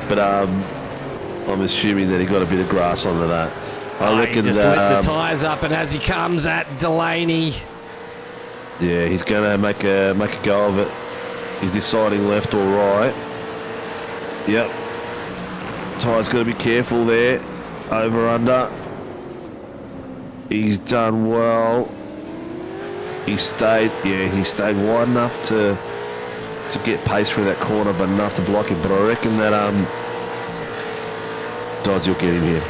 But I'm assuming that he got a bit of grass onto that. I reckon he just lit the tyres up, and as he comes at Delaney. Yeah, he's going to make a go of it. He's deciding left or right. Yep. Ty's got to be careful there. Over, under. He's done well. He stayed wide enough to get pace through that corner, but enough to block it. But I reckon that Dodds will get him here.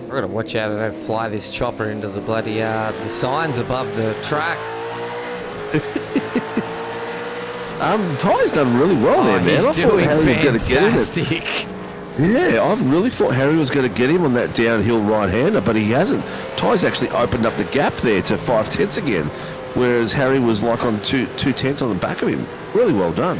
We're going to watch out I don't fly this chopper into the bloody the signs above the track. Ty's done really well there, man. He's doing fantastic. Yeah, I really thought Harry was going to get him on that downhill right-hander, but he hasn't. Ty's actually opened up the gap there to 5/10 again, whereas Harry was like on 2/10 on the back of him. Really well done.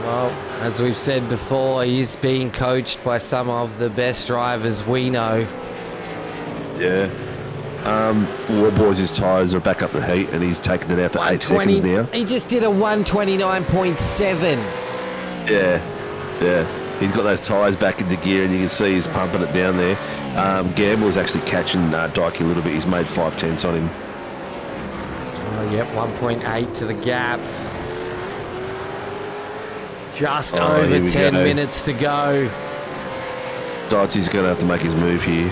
Well, as we've said before, he's being coached by some of the best drivers we know. Yeah. Warboys' tyres are back up the heat, and he's taken it out to 8 seconds now. He just did a 129.7. Yeah. He's got those tyres back into gear, and you can see he's pumping it down there. Gamble's actually catching Dykey a little bit. He's made 5/10 on him. Oh, yep, 1.8 to the gap. Just over 10 minutes to go. Dykey's going to have to make his move here.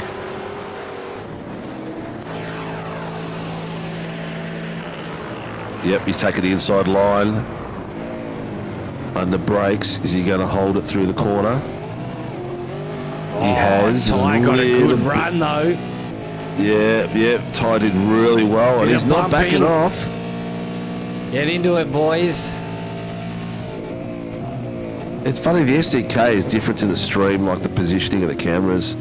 Yep, he's taking the inside line. Under brakes, is he going to hold it through the corner? He has. Ty got a good run though. Yeah, Ty did really well, and he's not backing off. Get into it, boys. It's funny, the SDK is different to the stream, like the positioning of the cameras.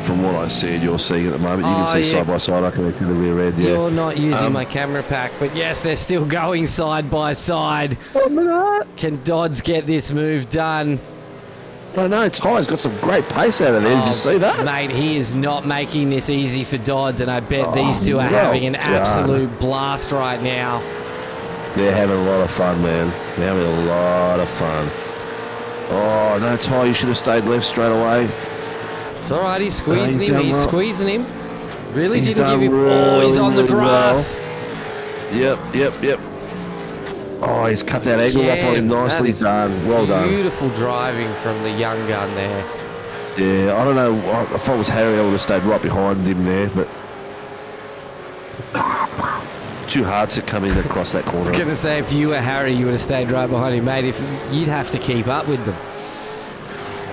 From what I see and you're seeing at the moment, you can see side by side. I can look at the rear end. Yeah. You're not using my camera pack, but yes, they're still going side by side. Can Dodds get this move done? I know Ty's got some great pace out of there. Did you see that, mate? He is not making this easy for Dodds, and I bet these two are having an absolute blast right now. They're having a lot of fun, man. They're having a lot of fun. Oh no, Ty, you should have stayed left straight away. It's all right, he's squeezing him. He's squeezing him. Really He's didn't give him. really, he's on the really grass. Well. Yep. Oh, he's cut that angle off on him nicely. Done. Well done. Beautiful driving from the young gun there. Yeah, I don't know. If I was Harry, I would have stayed right behind him there, but too hard to come in across that corner. I was going to say, if you were Harry, you would have stayed right behind him, mate. If you'd have to keep up with them.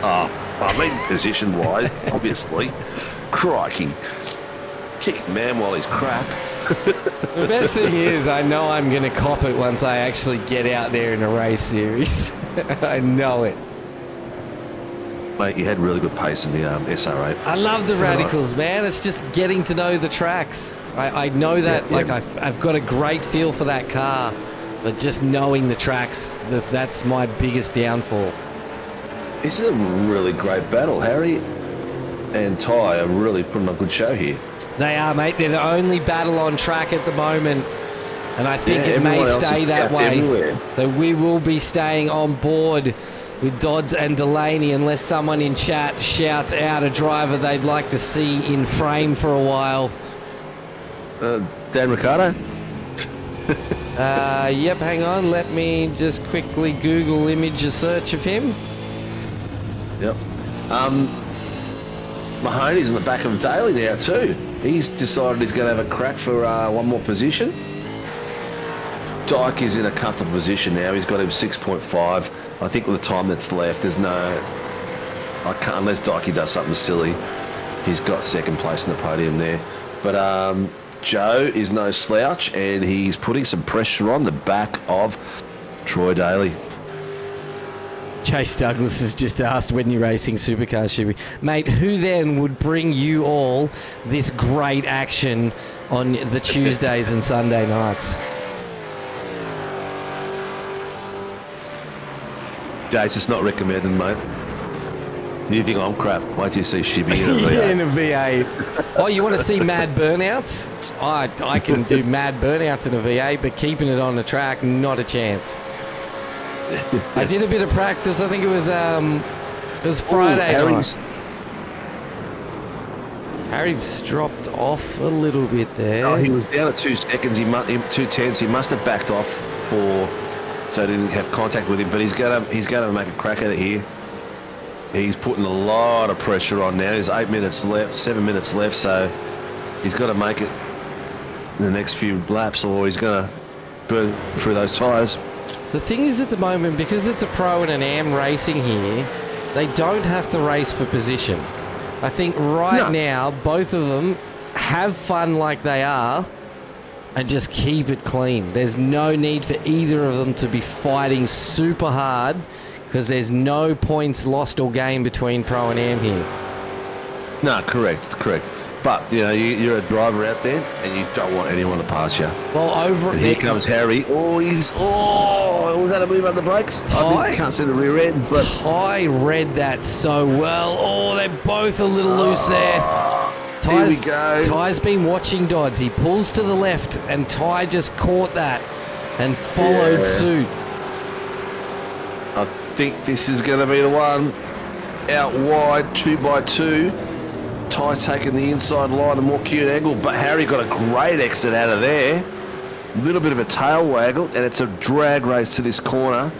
Oh, I mean, position-wise, obviously. Crikey. Kick man while he's crap. The best thing is, I know I'm going to cop it once I actually get out there in a race series. I know it. Mate, you had really good pace in the SR8. I love the radicals, man. It's just getting to know the tracks. I know that, I've got a great feel for that car, but just knowing the tracks, that's my biggest downfall. This is a really great battle. Harry and Ty are really putting on a good show here. They are, mate. They're the only battle on track at the moment, and I think it may stay that way. Everywhere. So we will be staying on board with Dodds and Delaney unless someone in chat shouts out a driver they'd like to see in frame for a while. Dan Ricciardo? Yep, hang on. Let me just quickly Google image a search of him. Yep. Mahoney's in the back of Daly now too. He's decided he's going to have a crack for one more position. Dyke is in a comfortable position now. He's got him 6.5. I think with the time that's left, there's no... I can't, unless Dyke does something silly. He's got second place in the podium there. But Joe is no slouch, and he's putting some pressure on the back of Troy Daly. Chase Douglas has just asked when you're racing supercars, ShiBBy. Mate, who then would bring you all this great action on the Tuesdays and Sunday nights? Jace, it's not recommended, mate. You think I'm crap? Wait till you see ShiBBy in a V8. Yeah, in a V8. Oh, you want to see mad burnouts? I can do mad burnouts in a V8, but keeping it on the track, not a chance. I did a bit of practice. I think it was Friday night. Harry's dropped off a little bit there. Oh, he was down at 2 seconds. 2 tenths. He must have backed off so he didn't have contact with him. But he's gonna make a crack at it here. He's putting a lot of pressure on now. There's 8 minutes left, 7 minutes left, so he's got to make it in the next few laps, or he's gonna burn through those tyres. The thing is, at the moment, because it's a pro and an AM racing here, they don't have to race for position. I think now, both of them have fun like they are and just keep it clean. There's no need for either of them to be fighting super hard because there's no points lost or gained between pro and AM here. No, correct. But, you know, you're a driver out there and you don't want anyone to pass you. Well, here comes Harry. Was that a move on the brakes? I can't see the rear end, but Ty read that so well. Oh, they're both a little loose there. Here we go. Ty's been watching Dodds. He pulls to the left, and Ty just caught that and followed suit. I think this is going to be the one. Out wide, 2x2. Ty taking the inside line, a more cute angle, but Harry got a great exit out of there. A little bit of a tail waggle, and it's a drag race to this corner.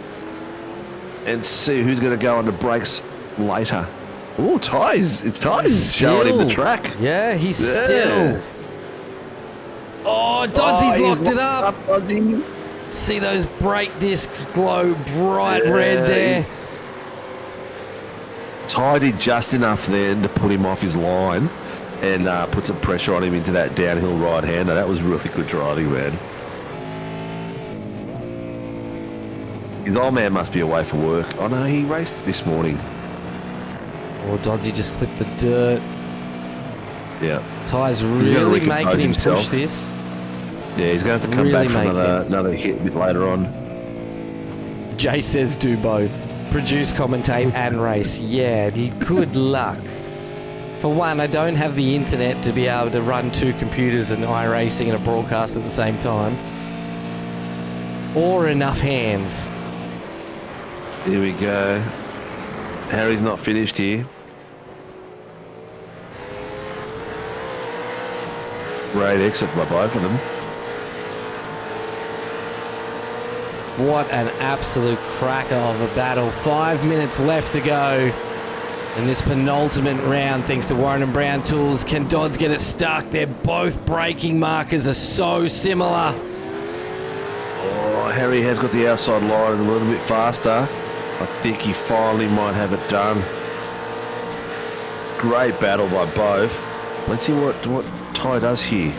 And see who's going to go on the brakes later. Oh, Ty's showing him the track. Yeah, he's still. Oh, Dodsy's locked it up. See those brake discs glow bright red there. Ty did just enough then to put him off his line and put some pressure on him into that downhill right-hander. That was really good driving, man. His old man must be away for work. Oh, no, he raced this morning. Oh, Dodsy just clipped the dirt. Yeah. Ty's really making him push this. Yeah, he's going to have to come back for another hit a bit later on. Jay says do both. Produce, commentate, and race. Yeah, good luck. For one, I don't have the internet to be able to run 2 computers and iRacing and a broadcast at the same time. Or enough hands. Here we go. Harry's not finished here. Great exit by both of them. What an absolute cracker of a battle. 5 minutes left to go in this penultimate round thanks to Warren and Brown Tools. Can Dodds get it stuck? They're both braking markers are so similar. Oh, Harry has got the outside line a little bit faster. I think he finally might have it done. Great battle by both. Let's see what Ty does here.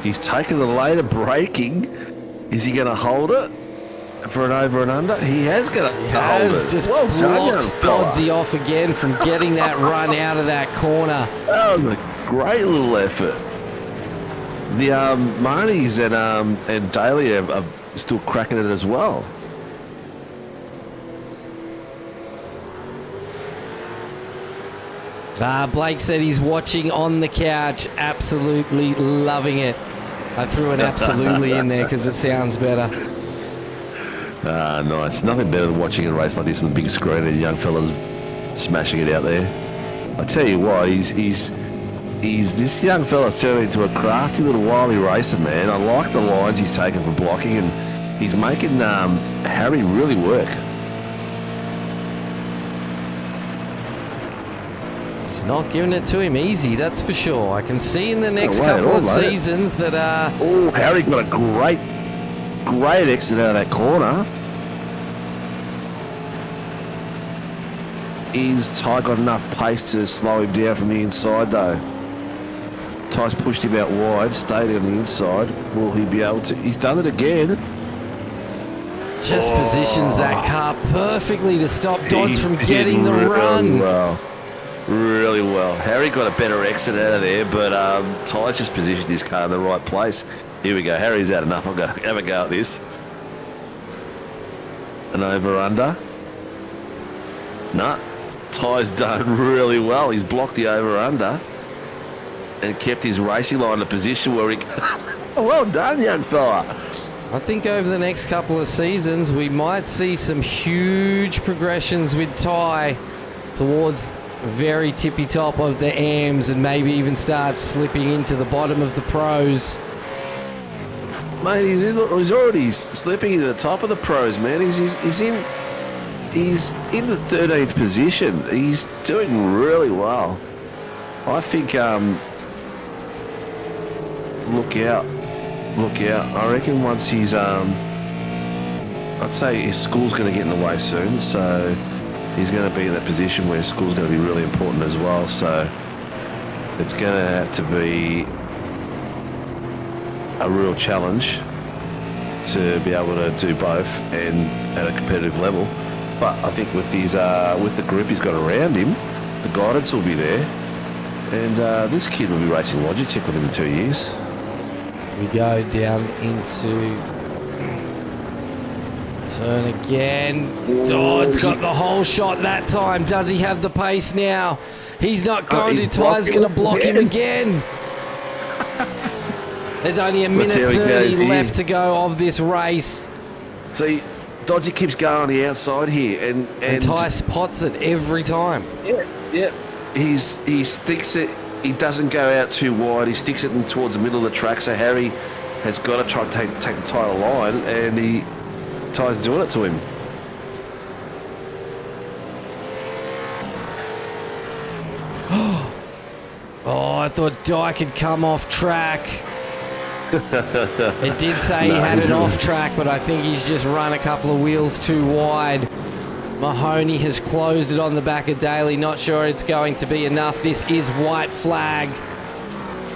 He's taken the later braking. Is he going to hold it for an over and under? He has got to hold it. Just blocks Doddsy off again from getting that run out of that corner. That was a great little effort. The Marnies and Daly are still cracking it as well. Blake said he's watching on the couch, absolutely loving it. I threw an absolutely in there because it sounds better. Nice. Nothing better than watching a race like this on the big screen and young fellas smashing it out there. I tell you what, he's this young fella's turned into a crafty little wily racer, man. I like the lines he's taken for blocking, and he's making Harry really work. He's not giving it to him easy, that's for sure. I can see in the next couple of seasons that... Oh, Harry got a great exit out of that corner. Is Ty got enough pace to slow him down from the inside, though? Ty's pushed him out wide, stayed on the inside. Will he be able to... He's done it again. Just positions that car perfectly to stop Dodds from He getting did the run. Really well. Harry got a better exit out of there, but Ty's just positioned his car in the right place. Here we go. Harry's had enough. I'm going to have a go at this. An over-under. Nah. Ty's done really well. He's blocked the over-under and kept his racing line in a position where he... Well done, young fella. I think over the next couple of seasons, we might see some huge progressions with Ty towards very tippy top of the AMs and maybe even start slipping into the bottom of the pros. Mate, he's already slipping into the top of the pros, man. He's in the 13th position. He's doing really well. I think look out. I reckon once he's I'd say his school's going to get in the way soon, so he's going to be in that position where school's going to be really important as well. So it's going to have to be a real challenge to be able to do both and at a competitive level. But I think with his with the group he's got around him, the guidance will be there, and this kid will be racing Logitech within 2 years. We go down into turn again. Dodd's got the whole shot that time. Does he have the pace now? He's not going to. Ty's going to block him again. There's only a minute 30 left to go of this race. See, Dodgy keeps going on the outside here, and Ty spots it every time. Yeah. He sticks it. He doesn't go out too wide. He sticks it in towards the middle of the track. So Harry has got to try and take the title line, and Ty's doing it to him. Oh, I thought Dyke had come off track. It did say he had it off track, but I think he's just run a couple of wheels too wide. Mahoney has closed it on the back of Daly. Not sure it's going to be enough. This is white flag.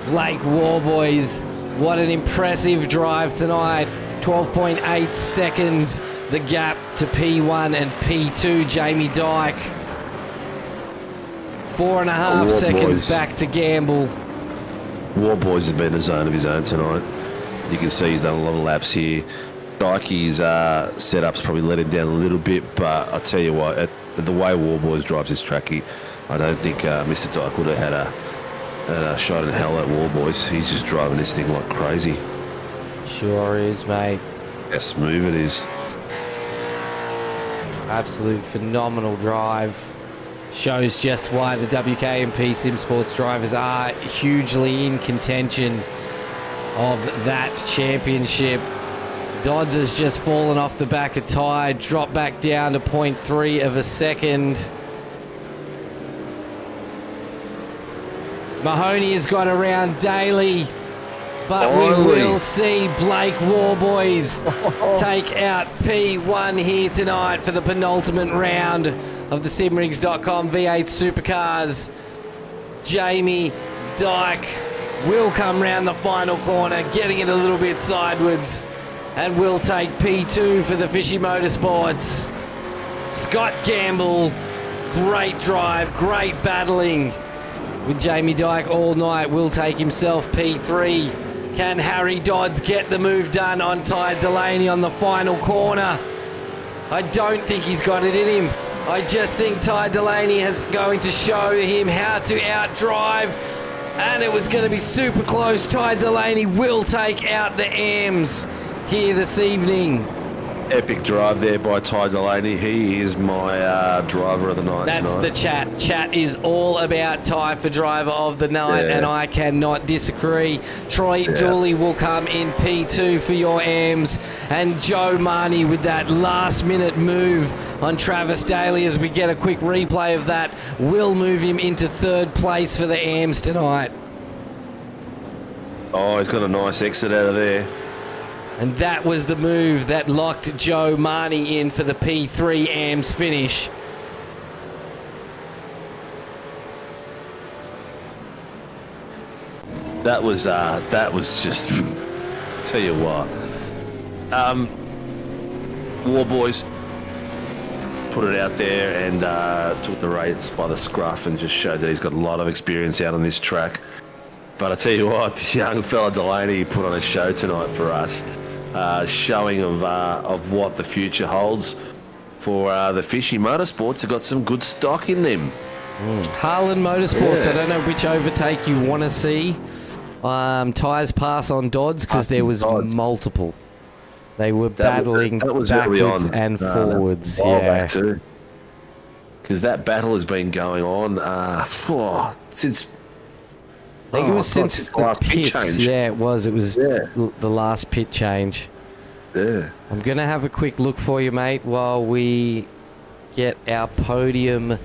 Blake Warboys, what an impressive drive tonight. 12.8 seconds, the gap to P1 and P2, Jamie Dyke. 4.5 seconds back to Gamble. Warboys has been in a zone of his own tonight. You can see he's done a lot of laps here. Dykey's setup's probably let him down a little bit, but I'll tell you what, the way Warboys drives this track, I don't think Mr. Dyke would have had a shot in hell at Warboys. He's just driving this thing like crazy. Sure is, mate. How smooth it is. Absolute phenomenal drive. Shows just why the WKMP Sim Sports drivers are hugely in contention of that championship. Dodds has just fallen off the back of Ty, dropped back down to 0.3 of a second. Mahoney has got around Daly, but we will see Blake Warboys take out P1 here tonight for the penultimate round of the simrigs.com V8 Supercars. Jamie Dyke will come round the final corner, getting it a little bit sideways, and will take P2 for the Fishy Motorsports. Scott Gamble, great drive, great battling with Jamie Dyke all night, will take himself P3. Can Harry Dodds get the move done on Ty Delaney on the final corner? I don't think he's got it in him. I just think Ty Delaney is going to show him how to outdrive, and it was going to be super close. Ty Delaney will take out the AMs here this evening. Epic drive there by Ty Delaney. He is my driver of the night That's tonight. the chat. Chat is all about Ty for driver of the night, and I cannot disagree. Troy Dooley will come in P2 for your AMs, and Joe Marnie with that last-minute move on Travis Daly, as we get a quick replay of that, will move him into third place for the AMs tonight. Oh, he's got a nice exit out of there. And that was the move that locked Joe Marnie in for the P3 AMs finish. That was just, tell you what. War Boys put it out there and took the race by the scruff and just showed that he's got a lot of experience out on this track. But I tell you what, the young fella Delaney put on a show tonight for us, showing of what the future holds for the Fishy Motorsports. Have got some good stock in them. Harlan Motorsports, I don't know which overtake you want to see. Tyres pass on Dodds because there was multiple. They were battling backwards and forwards. Back too. Because that battle has been going on since... I think it was since the pits. Yeah, it was. It was the last pit change. Yeah. I'm going to have a quick look for you, mate, while we get our podium.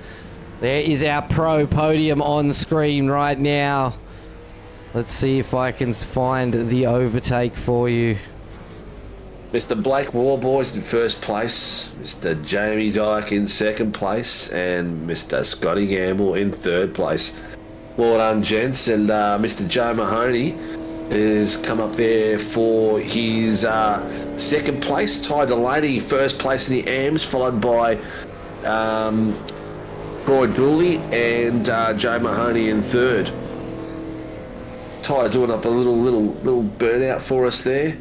There is our pro podium on screen right now. Let's see if I can find the overtake for you. Mr. Blake Warboys in first place, Mr. Jamie Dyke in second place, and Mr. Scotty Gamble in third place. Well done, gents, and Mr. Joe Mahoney has come up there for his second place. Ty Delaney first place in the AMs, followed by Troy Dooley and Joe Mahoney in third. Ty doing up a little burnout for us there.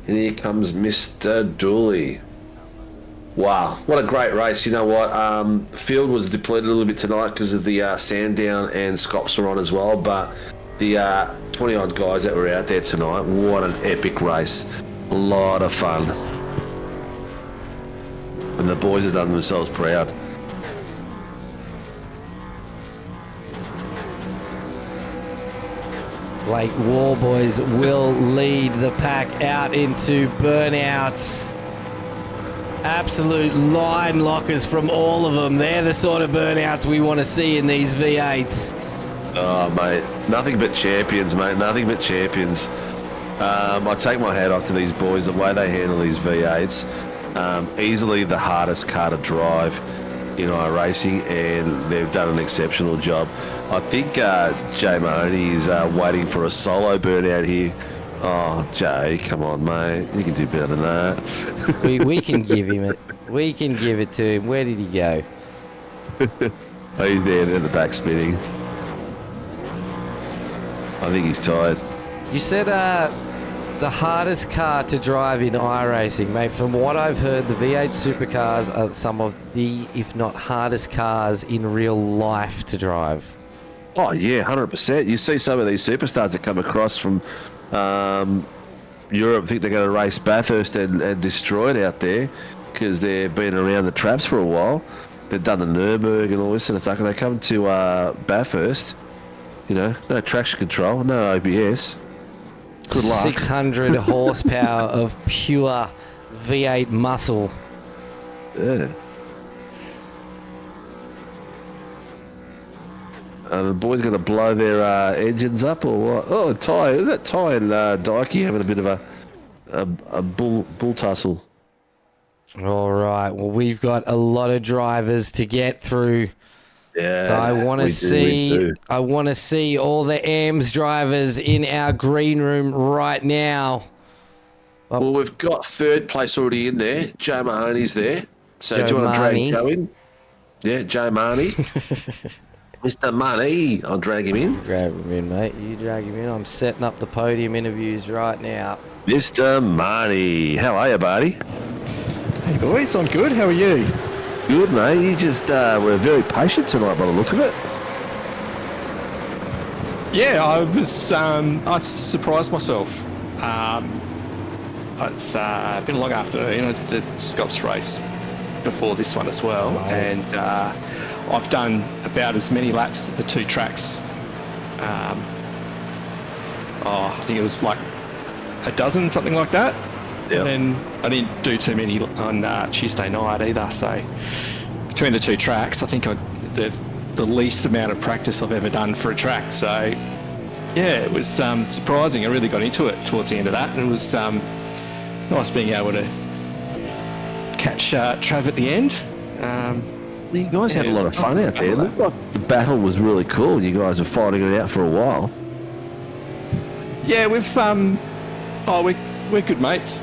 And here comes Mr. Dooley. Wow, what a great race. You know what? The field was depleted a little bit tonight because of the Sandown and Scops were on as well. But the 20-odd guys that were out there tonight, what an epic race. A lot of fun. And the boys have done themselves proud. Blake Warboys will lead the pack out into burnouts. Absolute line lockers from all of them. They're the sort of burnouts we want to see in these V8s. Oh, mate. Nothing but champions, mate. Nothing but champions. I take my hat off to these boys, the way they handle these V8s. Easily the hardest car to drive in iRacing, and they've done an exceptional job. I think Jay Mahoney is waiting for a solo burnout here. Oh, Jay, come on, mate. You can do better than that. we can give him it. We can give it to him. Where did he go? Oh, he's there at the back spinning. I think he's tired. You said the hardest car to drive in iRacing, mate. From what I've heard, the V8 supercars are some of the, if not hardest cars in real life to drive. Oh, yeah, 100%. You see some of these superstars that come across from Europe, think they're going to race Bathurst and destroy it out there because they've been around the traps for a while. They've done the Nürburgring and all this sort of stuff, and they come to Bathurst, you know, no traction control, no OBS. Good luck. 600 horsepower of pure V8 muscle. Yeah. The boys going to blow their engines up or what? Oh, Ty, is that Ty and Dykey having a bit of a bull tussle? All right. Well, we've got a lot of drivers to get through. Yeah. So I want to see all the AMS drivers in our green room right now. Well, we've got third place already in there. Joe Mahoney's there. So Joe do you want to Marnie. drag Joe in? Yeah, Joe Marnie. Mr. Money, I'll drag him in. Grab him in, mate. You drag him in. I'm setting up the podium interviews right now. Mr. Money, how are you, buddy? Hey, boys, I'm good. How are you? Good, mate. You just were very patient tonight by the look of it. Yeah, I was. I surprised myself. It's been a long afternoon. I did the Scots race before this one as well, and I've done about as many laps at the two tracks. I think it was like a dozen, something like that. Yep. And then I didn't do too many on Tuesday night either. So between the two tracks, I think the least amount of practice I've ever done for a track. So yeah, it was surprising. I really got into it towards the end of that, and it was nice being able to catch Trav at the end. You guys had a lot of fun out there. It looked like the battle was really cool. You guys were fighting it out for a while. Yeah, we've we're good mates.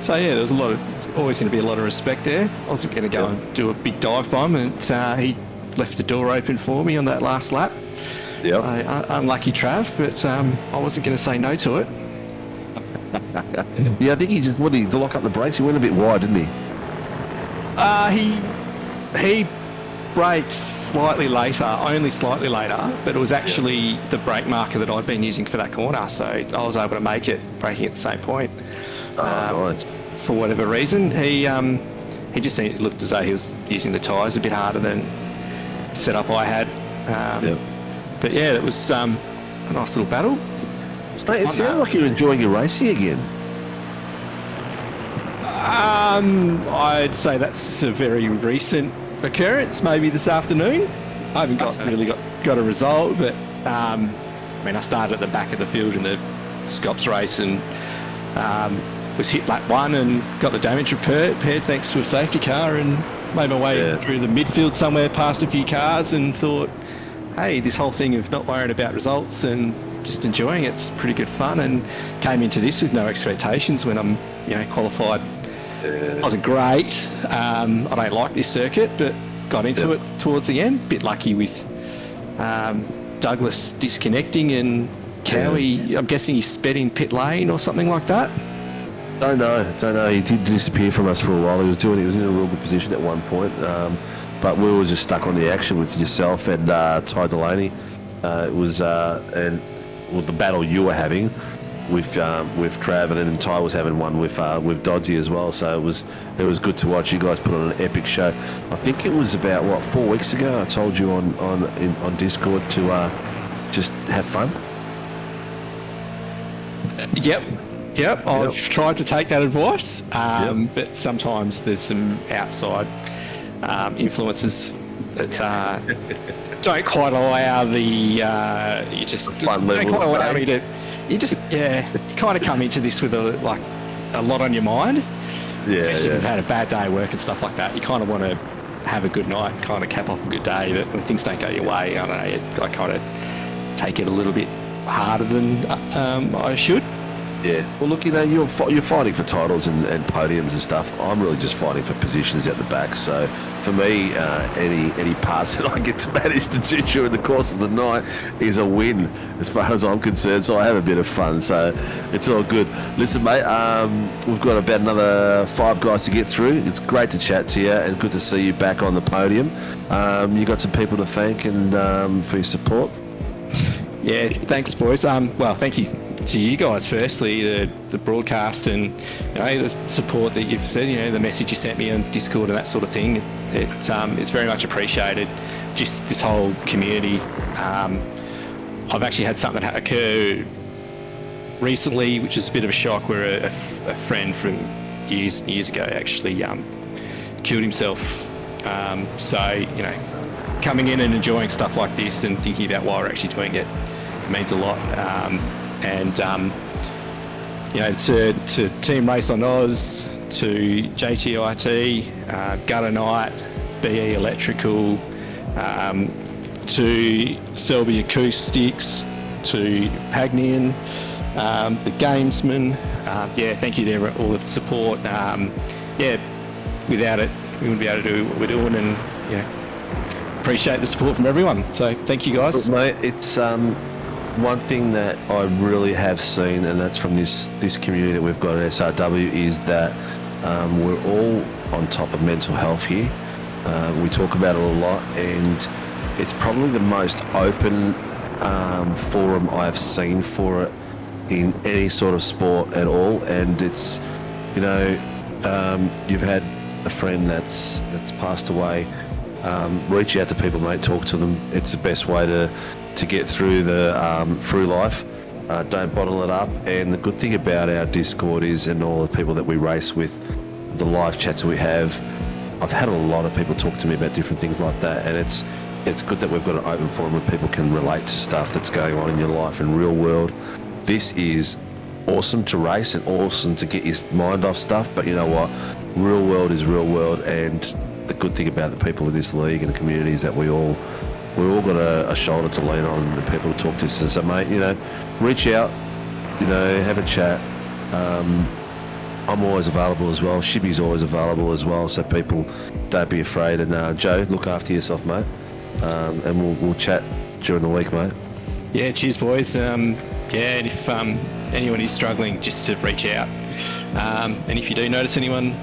So yeah, there's always going to be a lot of respect there. I wasn't going to go and do a big dive bomb, and he left the door open for me on that last lap. Yeah. Unlucky Trav, but I wasn't going to say no to it. Yeah, I think to lock up the brakes, he went a bit wide, didn't he? He braked slightly later, only slightly later, but it was actually the brake marker that I'd been using for that corner, so I was able to make it braking at the same point. Nice. For whatever reason, he just looked as though he was using the tyres a bit harder than the setup I had. But yeah, it was a nice little battle. Mate, it sounds like you're enjoying your racing again. I'd say that's a very recent occurrence, maybe this afternoon. I haven't really got a result, but I started at the back of the field in the Scops race and was hit lap 1 and got the damage repaired thanks to a safety car, and made my way through the midfield somewhere past a few cars and thought, hey, this whole thing of not worrying about results and just enjoying it's pretty good fun, and came into this with no expectations when I'm qualified. It wasn't great. I don't like this circuit, but got into it towards the end. Bit lucky with Douglas disconnecting and Cowie. I'm guessing he sped in pit lane or something like that. Don't know. He did disappear from us for a while. He was in a real good position at one point, but we were just stuck on the action with yourself and Ty Delaney. It was the battle you were having with Trav, and then Ty was having one with Doddsy as well. So it was good to watch. You guys put on an epic show. I think it was about 4 weeks ago. I told you on Discord to just have fun. Yep. I've tried to take that advice, but sometimes there's some outside influences that don't quite allow you kind of come into this with a lot on your mind. Especially if you've had a bad day at work and stuff like that. You kind of want to have a good night, kind of cap off a good day, but when things don't go your way, I don't know, I kind of take it a little bit harder than I should. Yeah. Well, look, you're fighting for titles and podiums and stuff. I'm really just fighting for positions at the back. So, for me, any pass that I get to manage to do during the course of the night is a win, as far as I'm concerned. So I have a bit of fun. So it's all good. Listen, mate, we've got about another 5 guys to get through. It's great to chat to you and good to see you back on the podium. You got some people to thank and for your support. Yeah, thanks, boys. Well, thank you to you guys firstly, the broadcast and the support that you've said, the message you sent me on Discord and that sort of thing. It's very much appreciated. Just this whole community. I've actually had something occur recently, which is a bit of a shock, where a friend from years ago actually killed himself. So coming in and enjoying stuff like this and thinking about why we're actually doing it means a lot. To Team Race on Oz, to JTIT, Gutter Knight, BE Electrical, to Selby Acoustics, to Pagnian, the Gamesman. Thank you to all the support. Without it, we wouldn't be able to do what we're doing, and appreciate the support from everyone. So thank you, guys. Look, mate, it's one thing that I really have seen, and that's from this community that we've got at SRW, is that we're all on top of mental health here. We talk about it a lot, and it's probably the most open forum I've seen for it in any sort of sport at all. And it's, you've had a friend that's passed away. Reach out to people, mate. Talk to them. It's the best way to get through through life. Don't bottle it up. And the good thing about our Discord is, and all the people that we race with, the live chats we have, I've had a lot of people talk to me about different things like that, and it's good that we've got an open forum where people can relate to stuff that's going on in your life in real world. This is awesome to race and awesome to get your mind off stuff, but you know what? Real world is real world, and the good thing about the people in this league and the community is that we all got a shoulder to lean on and people to talk to. So, mate, reach out, have a chat, I'm always available as well. ShiBBy's always available as well, so people don't be afraid. And Joe, look after yourself, mate. And we'll chat during the week, mate. Yeah, cheers, boys. And if anyone is struggling, just to reach out. And if you do notice anyone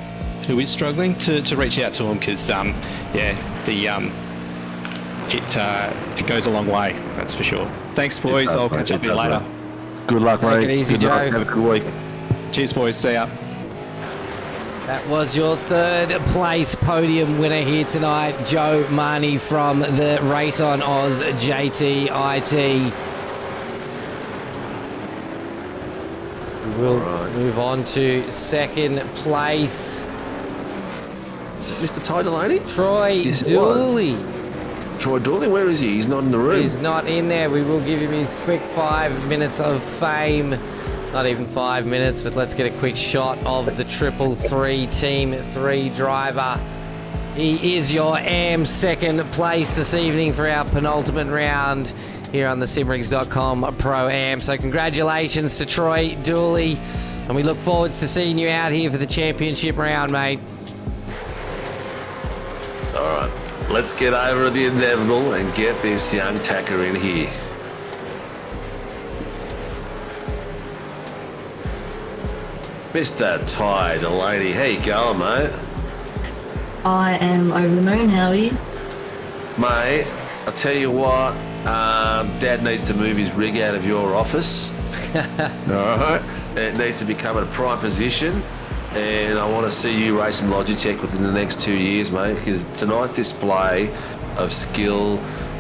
who is struggling, to reach out to them, because it goes a long way, that's for sure. Thanks, boys. I'll catch up with you later. Good luck, mate. Take it easy, Joe. Have a good week. Cheers, boys. See ya. That was your third place podium winner here tonight, Joe Marnie from the Race on Oz JTIT. We'll move on to second place. Is it Mr. Ty Delaney? Troy Dooley. Troy Dooley, where is he? He's not in the room. He's not in there. We will give him his quick 5 minutes of fame. Not even 5 minutes, but let's get a quick shot of the 333 Team 3 driver. He is your AM second place this evening for our penultimate round here on the simrigs.com Pro-Am. So congratulations to Troy Dooley, and we look forward to seeing you out here for the championship round, mate. All right, let's get over the inevitable and get this young tacker in here. Mr. Ty Delaney, how you going, mate? I am over the moon. How are you? Mate, I'll tell you what, Dad needs to move his rig out of your office. Alright? It needs to become a prime position, and I want to see you racing Logitech within the next 2 years, mate, because tonight's display of skill,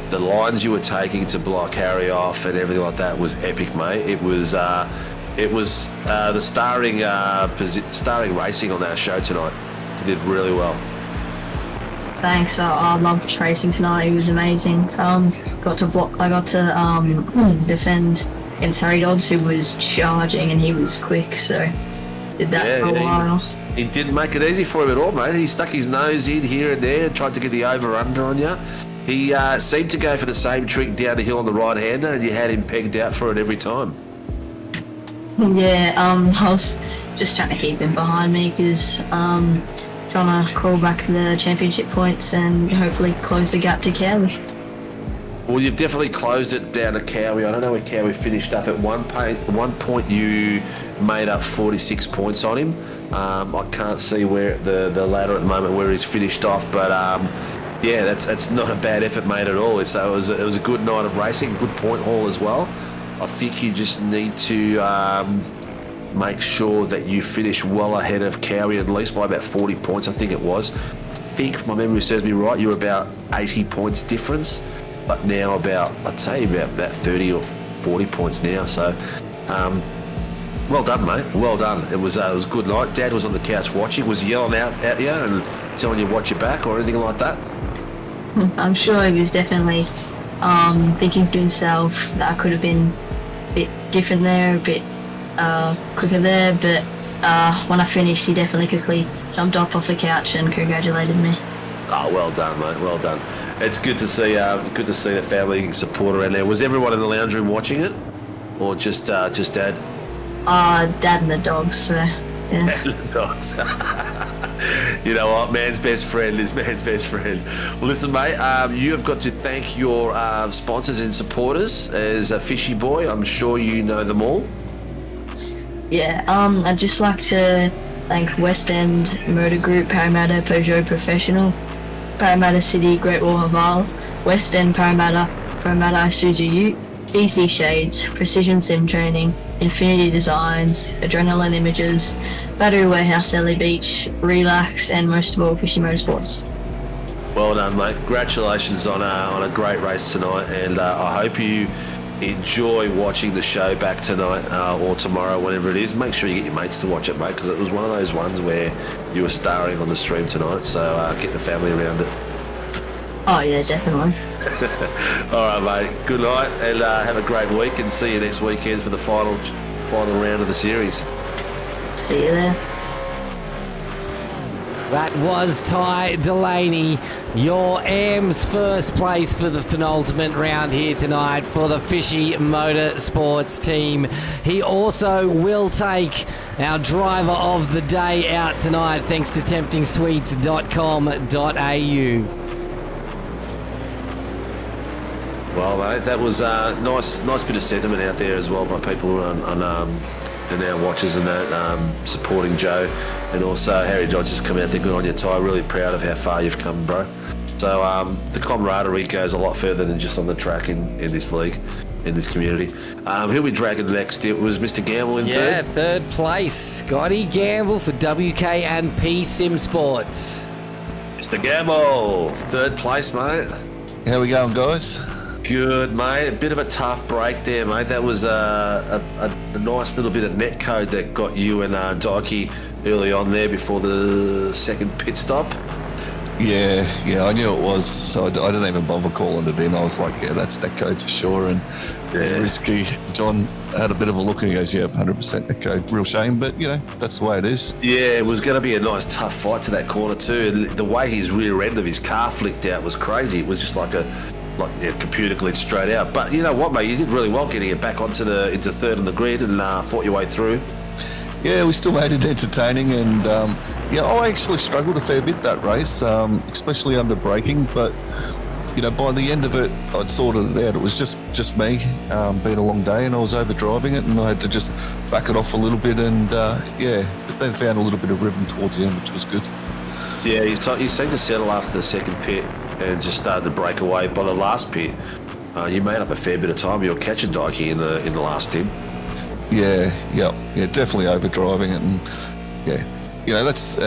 the lines you were taking to block Harry off and everything like that was epic, mate. It was the starring racing on that show tonight. You did really well. Thanks. I loved racing tonight. It was amazing. Got to defend against Harry Dodds, who was charging, and he was quick. So did that for a while. He didn't make it easy for him at all, mate. He stuck his nose in here and there, tried to get the over/under on you. He seemed to go for the same trick down the hill on the right-hander, and you had him pegged out for it every time. Yeah, I was just trying to keep him behind me because trying to crawl back the championship points and hopefully close the gap to Cowie. Well, you've definitely closed it down to Cowie. I don't know where Cowie finished up. At one point you made up 46 points on him. I can't see where the ladder at the moment where he's finished off, but yeah, that's not a bad effort made at all. So it was a good night of racing, good point haul as well. I think you just need to make sure that you finish well ahead of Cowie, at least by about 40 points, I think it was. I think, if my memory serves me right, you were about 80 points difference, but now I'd say about 30 or 40 points now. So, well done, mate. Well done. It was a good night. Dad was on the couch watching. Was he yelling out at you and telling you watch your back or anything like that? I'm sure he was definitely thinking to himself that I could have been a bit different there, a bit quicker there, but when I finished, he definitely quickly jumped off the couch and congratulated me. Oh, well done, mate. Well done. It's good to see the family support around there. Was everyone in the lounge room watching it, or just Dad? Dad and the dogs. So yeah. Dad and the dogs. You know what? Man's best friend is man's best friend. Well, listen, mate, you have got to thank your sponsors and supporters as a ShiBBy. I'm sure you know them all. Yeah, I'd just like to thank West End Motor Group, Parramatta Peugeot Professional, Parramatta City Great Wall Haval, West End Parramatta Isuzu Ute, DC Shades, Precision Sim Training, Infinity Designs, Adrenaline Images, Battery Warehouse Ellie Beach, Relax, and most of all, Fishy Motorsports. Well done, mate. Congratulations on a great race tonight, and I hope you enjoy watching the show back tonight or tomorrow, whenever it is. Make sure you get your mates to watch it, mate, because it was one of those ones where you were starring on the stream tonight, so get the family around it. Oh yeah, definitely. All right, mate. Good night, and have a great week, and see you next weekend for the final round of the series. See you there. That was Ty Delaney, your AM's first place for the penultimate round here tonight for the Fishy Motorsports team. He also will take our driver of the day out tonight thanks to temptingsweets.com.au. Well, mate, that was a nice bit of sentiment out there as well by people and our watchers and that supporting Joe, and also Harry Dodge has come out there. Good on you, Ty. Really proud of how far you've come, bro. So the camaraderie goes a lot further than just on the track in this league, in this community. Who we dragging next? It was Mr. Gamble in third. Yeah, third place. Scotty Gamble for WK&P Sim Sports. Mr. Gamble, third place, mate. How we going, guys? Good, mate. A bit of a tough break there, mate. That was a nice little bit of net code that got you and Dikey early on there before the second pit stop. Yeah, I knew it was, so I didn't even bother calling it in. I was like, yeah, that's net code for sure. And Risky, John had a bit of a look and he goes, yeah, 100% net code. Real shame, but, that's the way it is. Yeah, it was going to be a nice tough fight to that corner too. And the way his rear end of his car flicked out was crazy. It was just like computer glitch straight out. But you know what, mate? You did really well getting it back into third on the grid and fought your way through. Yeah, we still made it entertaining, and I actually struggled a fair bit that race, especially under braking. But by the end of it, I'd sorted it out. It was just me, been a long day, and I was over driving it, and I had to just back it off a little bit, and but then found a little bit of rhythm towards the end, which was good. Yeah, you seemed to settle after the second pit and just started to break away. By the last pit, you made up a fair bit of time. You were catching Dikey in the last stint. Yeah, definitely over driving it, and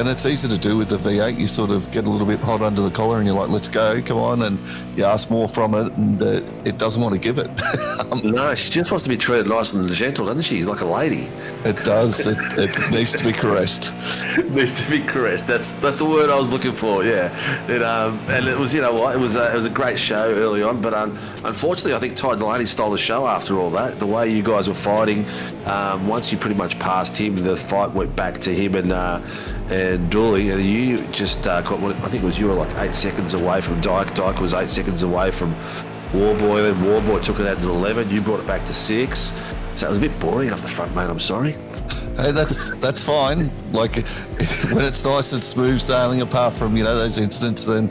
it's easy to do with the V8. You sort of get a little bit hot under the collar, and you're like, "Let's go, come on!" And you ask more from it, and it doesn't want to give it. No, she just wants to be treated nice and gentle, doesn't she? She's like a lady. It does. It needs to be caressed. It needs to be caressed. That's the word I was looking for. Yeah, and it was, it was a great show early on, but unfortunately, I think Ty Delaney stole the show after all that. The way you guys were fighting, once you pretty much passed him, the fight went back to him and Dooley, and you just got I think it was, you were like 8 seconds away from Dyke. Dyke was 8 seconds away from Warboy. Then Warboy took it out to 11. You brought it back to 6. So it was a bit boring up the front, mate. I'm sorry. Hey, that's fine. Like when it's nice and smooth sailing, apart from those incidents, then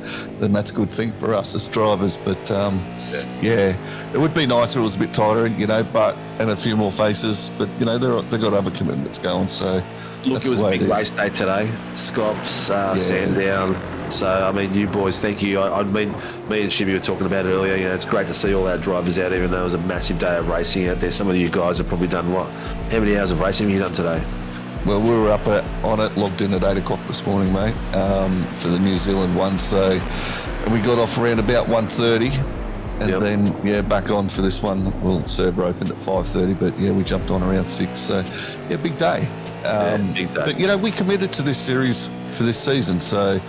that's a good thing for us as drivers. But it would be nicer. It was a bit tighter, and a few more faces. But they've got other commitments going. So look, it was a big race day today. Scops, Sandown. So I mean, you boys, thank you. I mean, me and ShiBBy were talking about it earlier. It's great to see all our drivers out, even though it was a massive day of racing out there. Some of you guys have probably done what? How many hours of racing have you done today? Well, we were up on it, logged in at 8 o'clock this morning, mate, for the New Zealand one. So, and we got off around about 1:30, and then back on for this one. Well, server opened at 5:30, but we jumped on around 6. So, big day. Big day. But we committed to this series for this season, so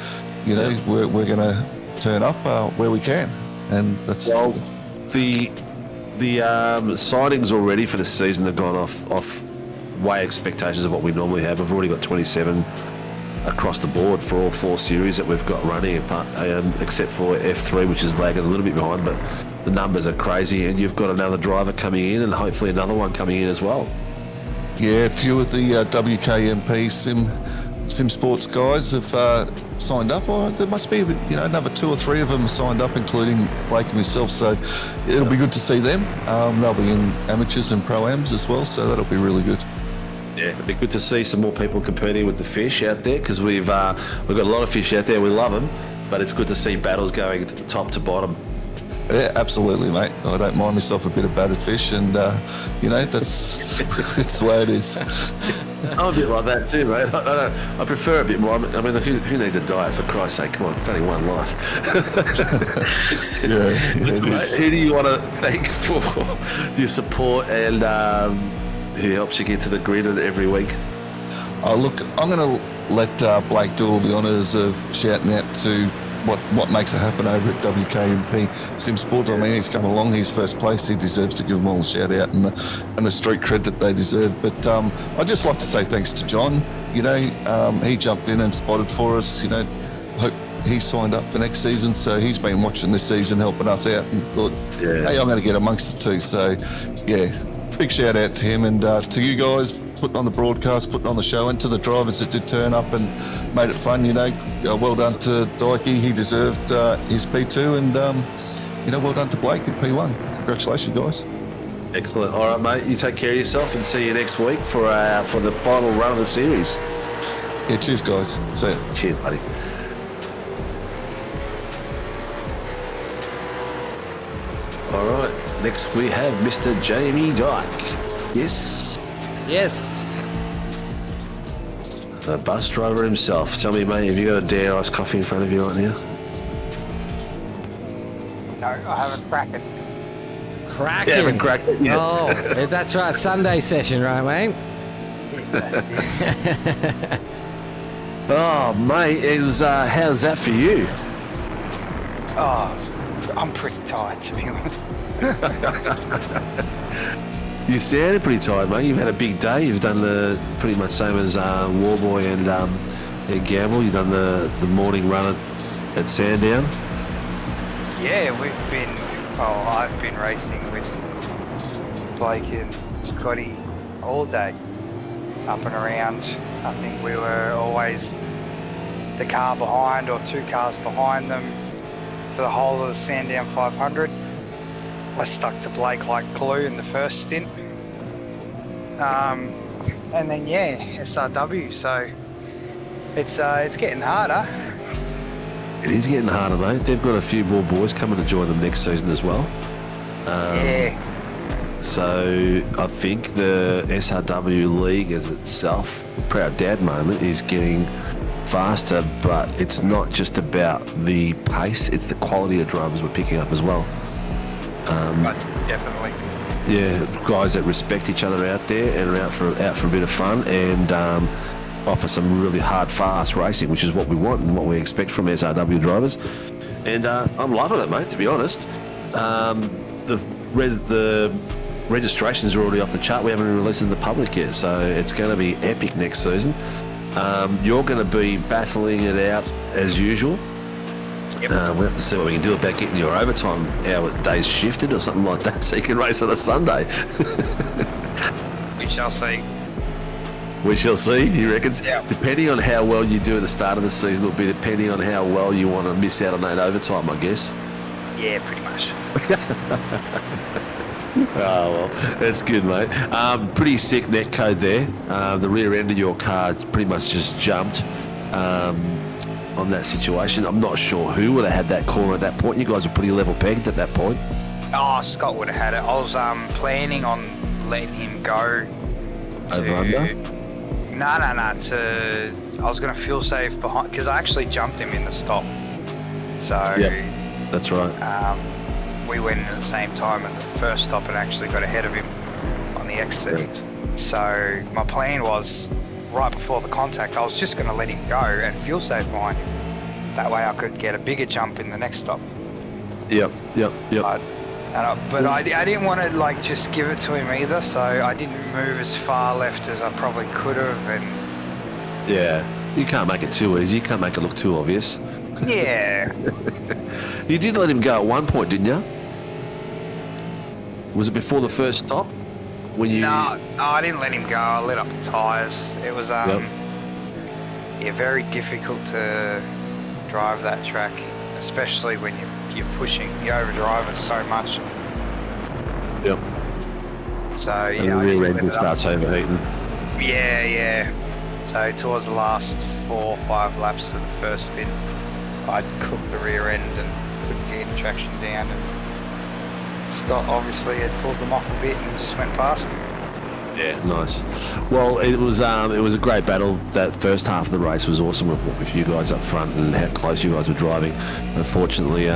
we're going to turn up where we can, and that's the signings already for the season have gone off way expectations of what we normally have. We've already got 27 across the board for all 4 series that we've got running, except for F3, which is lagging a little bit behind, but the numbers are crazy, and you've got another driver coming in and hopefully another one coming in as well. Yeah, a few of the WK&P Sim Sports guys have signed up. There must be another 2 or 3 of them signed up, including Blake and myself, so it'll be good to see them. They'll be in amateurs and pro-ams as well, so that'll be really good. Yeah, it'd be good to see some more people competing with the fish out there, because we've got a lot of fish out there. We love them, but it's good to see battles going top to bottom. Yeah, absolutely, mate. I don't mind myself a bit of battered fish, and that's it's the way it is. I'm a bit like that too, mate. I prefer a bit more. I mean, who needs a diet, for Christ's sake? Come on, it's only one life. Who do you want to thank for your support and who helps you get to the grid every week? Look, I'm going to let Blake do all the honours of shouting out to what makes it happen over at WKMP SimSport. I mean, he's come along. He's first place. He deserves to give them all a shout out and the street cred that they deserve. But I'd just like to say thanks to John. You know, he jumped in and spotted for us. You know, hope he signed up for next season, so he's been watching this season, helping us out, and thought, hey, I'm going to get amongst the two. So, yeah, big shout out to him and to you guys, putting on the broadcast, putting on the show, and to the drivers that did turn up and made it fun. You know, well done to Dykey, he deserved his P2, and you know, well done to Blake in P1. Congratulations, guys. Excellent. All right, mate. You take care of yourself, and see you next week for the final run of the series. Yeah, cheers, guys. See you. Cheers, buddy. All right. Next we have Mr. Jamie Dyke. Yes. Yes. The bus driver himself. Tell me, mate, have you got a Dare Ice coffee in front of you right now? No, I haven't cracked it. Cracking. You haven't cracked it yet. Oh, that's right. Sunday session, right, mate? Oh, mate, it was. How's that for you? Oh, I'm pretty tired, to be honest. You sounded pretty tired, mate. You've had a big day. You've done the pretty much same as Warboy and Gamble. You've done the morning run at Sandown. Yeah, I've been racing with Blake and Scotty all day, up and around. I think we were always the car behind or two cars behind them for the whole of the Sandown 500. I stuck to Blake like glue in the first stint. And then yeah, SRW, so it's getting harder. It is getting harder, mate. They've got a few more boys coming to join them next season as well. Yeah. So I think the SRW league as itself, proud dad moment, is getting faster, but it's not just about the pace, it's the quality of drivers we're picking up as well. Definitely. Yeah, guys that respect each other out there and are out for a bit of fun and offer some really hard, fast racing, which is what we want and what we expect from SRW drivers. And I'm loving it, mate, to be honest. The registrations are already off the chart. We haven't released them to the public yet, so it's going to be epic next season. You're going to be battling it out as usual. Yep. We have to see what we can do about getting your overtime hour days shifted or something like that, so you can race on a Sunday. We shall see. We shall see, he reckons. Yeah. Depending on how well you do at the start of the season, it'll be depending on how well you want to miss out on that overtime, I guess. Yeah, pretty much. Oh, well, that's good, mate. Pretty sick net code there. The rear end of your car pretty much just jumped on that situation. I'm not sure who would have had that corner at that point. You guys were pretty level pegged at that point. Oh, Scott would have had it. I was planning on letting him go. Over under? No. I was going to fuel save behind, because I actually jumped him in the stop. So yeah, that's right. We went in at the same time at the first stop and actually got ahead of him on the exit. Right. So my plan was, right before the contact, I was just going to let him go and fuel save behind him. That way I could get a bigger jump in the next stop. Yep. But I didn't want to just give it to him either, so I didn't move as far left as I probably could have. And yeah, you can't make it too easy. You can't make it look too obvious. Yeah. You did let him go at one point, didn't you? Was it before the first stop? When you? No, I didn't let him go. I lit up the tyres. It was very difficult to drive that track, especially when you're pushing. You overdrive it so much. Yep. So And yeah, the rear end starts overheating. Yeah. So towards the last 4 or 5 laps of the first stint, I'd cooked the rear end and couldn't get any traction down, and Scott obviously had pulled them off a bit and just went past. Yeah, nice. Well, it was a great battle. That first half of the race was awesome with you guys up front and how close you guys were driving. Unfortunately,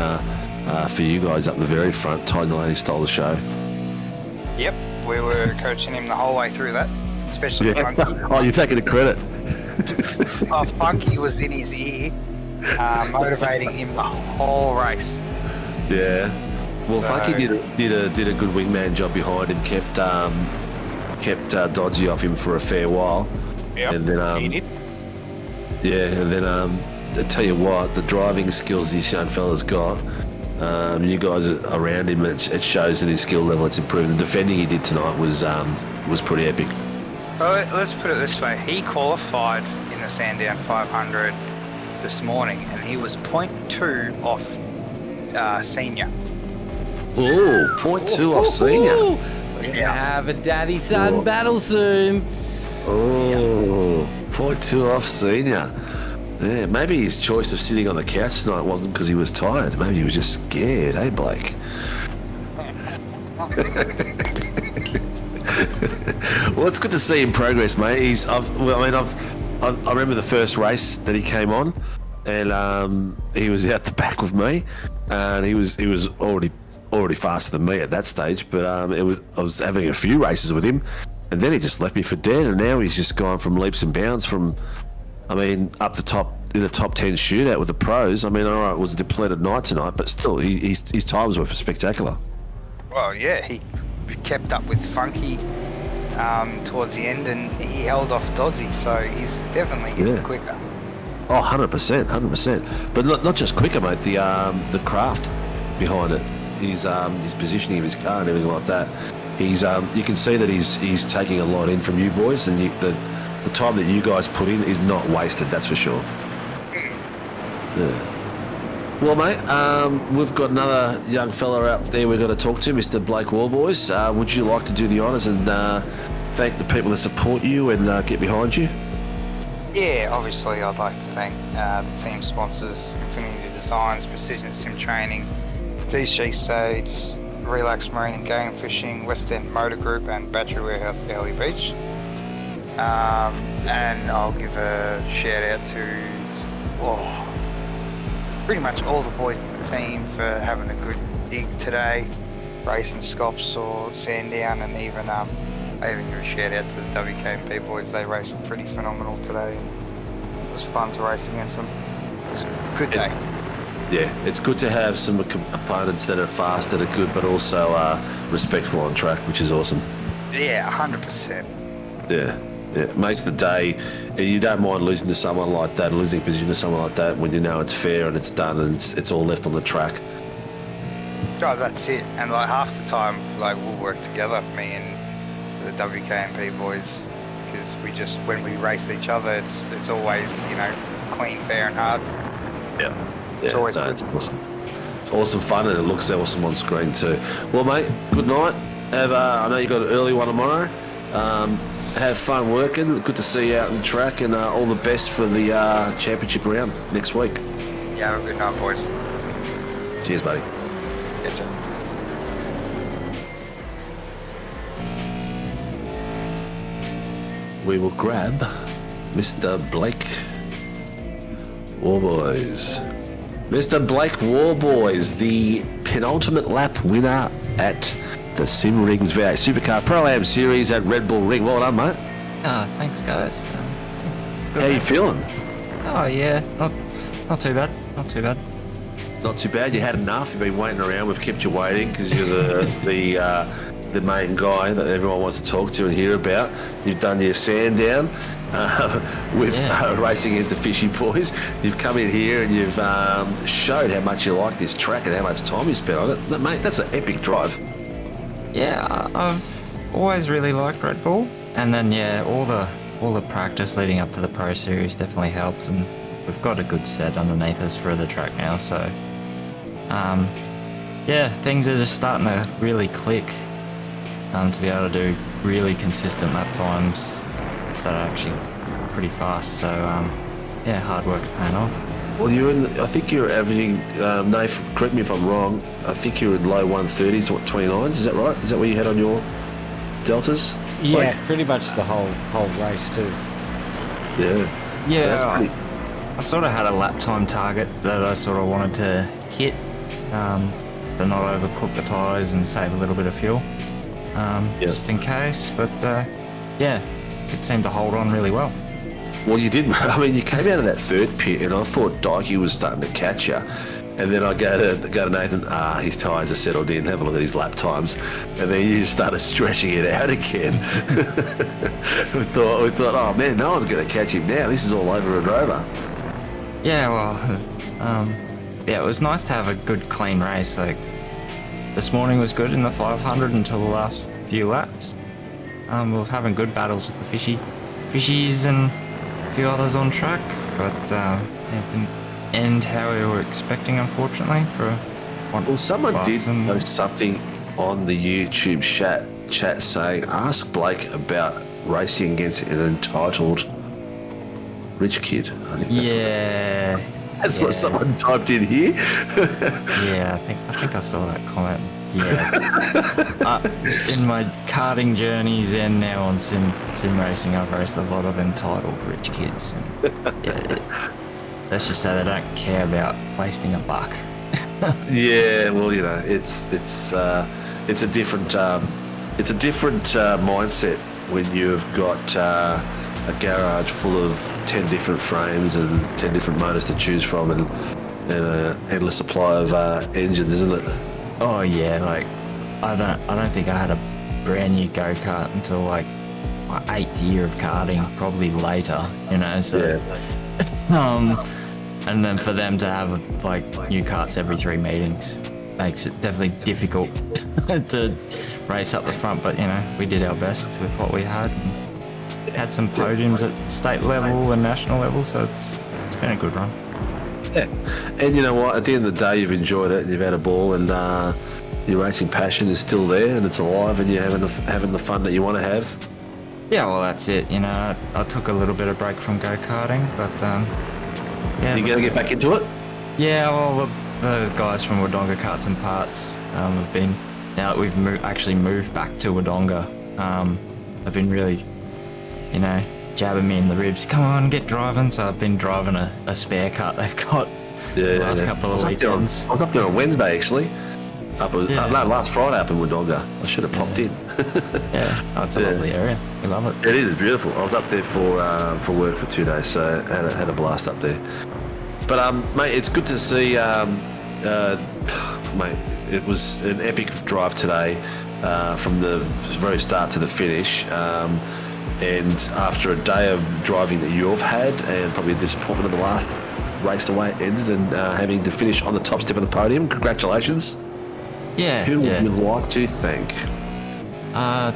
for you guys up the very front, Ty Delaney stole the show. Yep, we were coaching him the whole way through that, especially Funky. Oh, you're taking the credit. Oh, Funky was in his ear. motivating him the whole race. Yeah. Well, Funky did a good wingman job behind him. Kept Dodgy off him for a fair while. Yep, and then he did. Yeah, and then I tell you what, the driving skills this young fella's got. You guys around him, it shows that his skill level it's improved. The defending he did tonight was pretty epic. Well, let's put it this way: he qualified in the Sandown 500 this morning, and he was 0.2 off senior. Oh, 0.2 off senior. We're going to have a daddy-son battle soon. Oh, 0.2 off senior. Yeah, maybe his choice of sitting on the couch tonight wasn't because he was tired. Maybe he was just scared, hey, Blake? Well, it's good to see him progress, mate. I remember the first race that he came on, and he was out the back with me, and he was already faster than me at that stage. But I was having a few races with him, and then he just left me for dead, and now he's just gone from leaps and bounds from. Up the top in a top 10 shootout with the pros. All right, it was a depleted night tonight, but still, his times were spectacular. Well, yeah, he kept up with Funky towards the end, and he held off Dodzy, so he's definitely getting quicker. Oh, 100%. But not just quicker, mate. The craft behind it, his positioning of his car and everything like that. You can see that he's taking a lot in from you boys, and the time that you guys put in is not wasted, that's for sure. Yeah. Well, mate, we've got another young fella out there we've got to talk to, Mr. Blake Warboys. Would you like to do the honours and thank the people that support you and get behind you? Yeah, obviously I'd like to thank the team sponsors, Infinity Designs, Precision Sim Training, DC Stage, Relax Marine and Game Fishing, West End Motor Group and Battery Warehouse Early Beach. And I'll give a shout out to pretty much all the boys in the team for having a good dig today, racing Scops or Sandown, and even I even give a shout out to the WKMP boys. They raced pretty phenomenal today. It was fun to race against them. It was a good day. Yeah, it's good to have some opponents that are fast, that are good, but also respectful on track, which is awesome. Yeah, 100%. Yeah. Yeah, it makes the day. You don't mind losing to someone like that, losing position to someone like that when you know it's fair and it's done and it's all left on the track. Oh, that's it. And like half the time, like we'll work together, me and the WKMP boys, because when we race each other, it's always clean, fair, and hard. Yeah, it's always good. It's awesome. It's awesome fun and it looks awesome on screen too. Well, mate, good night. I know you got an early one tomorrow. Have fun working. Good to see you out on the track, and all the best for the championship round next week. Yeah, have a good night, boys. Cheers, buddy. Yes, sir. We will grab Mr. Blake Warboys. Mr. Blake Warboys, the penultimate lap winner at the Sim Rings V8 Supercar ProAm Series at Red Bull Ring. Well done, mate. Thanks, guys. How you feeling? Oh yeah, not too bad. Not too bad. You had enough. You've been waiting around. We've kept you waiting because you're the main guy that everyone wants to talk to and hear about. You've done your Sandown with racing against the Fishy Boys. You've come in here and you've showed how much you like this track and how much time you spent on it. Mate, that's an epic drive. Yeah, I've always really liked Red Bull, and then all the practice leading up to the Pro Series definitely helped, and we've got a good set underneath us for the track now. So, things are just starting to really click. To be able to do really consistent lap times that are actually pretty fast. So, hard work paying off. Well, I think you're averaging, Nath, correct me if I'm wrong, I think you're in low 130s, 29s, is that right? Is that what you had on your deltas? Yeah, pretty much the whole race too. Yeah. Yeah, that's pretty... I sort of had a lap time target that I sort of wanted to hit to not overcook the tyres and save a little bit of fuel, just in case. But it seemed to hold on really well. Well, you did. I mean, you came out of that third pit, and I thought Dikey was starting to catch you. And then I go to Nathan. His tyres are settled in. Have a look at his lap times, and then you just started stretching it out again. we thought, oh man, no one's going to catch him now. This is all over and over. Yeah, well, yeah, it was nice to have a good, clean race. Like this morning was good in the 500 until the last few laps. We were having good battles with the fishies and a few others on track, but it didn't end how we were expecting, unfortunately. Well, someone did post something on the YouTube chat saying, ask Blake about racing against an entitled rich kid. I think that's what someone typed in here. Yeah, I think I saw that comment. Yeah. In my karting journeys and now on sim racing, I've raced a lot of entitled rich kids. And, let's just say they don't care about wasting a buck. Yeah, well, you know, it's a different mindset when you've got a garage full of 10 different frames and 10 different motors to choose from, and an endless supply of engines, isn't it? Oh yeah, like I don't think I had a brand new go-kart until like my 8th year of karting, probably later, you know. So, and then for them to have like new karts every 3 meetings makes it definitely difficult to race up the front. But you know, we did our best with what we had. And had some podiums at state level and national level, so it's been a good run. Yeah, and you know what? At the end of the day, you've enjoyed it, and you've had a ball, and your racing passion is still there, and it's alive, and you're having the fun that you want to have. Yeah, well, that's it. You know, I took a little bit of break from go-karting, but yeah. You going to get back into it? Yeah, well, the guys from Wodonga Karts and Parts have been, now that we've actually moved back to Wodonga, have been really, you know, jabbing me in the ribs. Come on, get driving. So I've been driving a spare kart they've got the last couple of weekends. I was up there on Wednesday, actually. Last Friday up in Wodonga. I should have popped in. Yeah, it's a lovely area. We love it. It is beautiful. I was up there for work for 2 days, so had a blast up there. But mate, it's good to see. Mate, it was an epic drive today, from the very start to the finish. And after a day of driving that you've had, and probably a disappointment of the last race, the way it ended, and having to finish on the top step of the podium, congratulations. Yeah. Who would you like to thank? To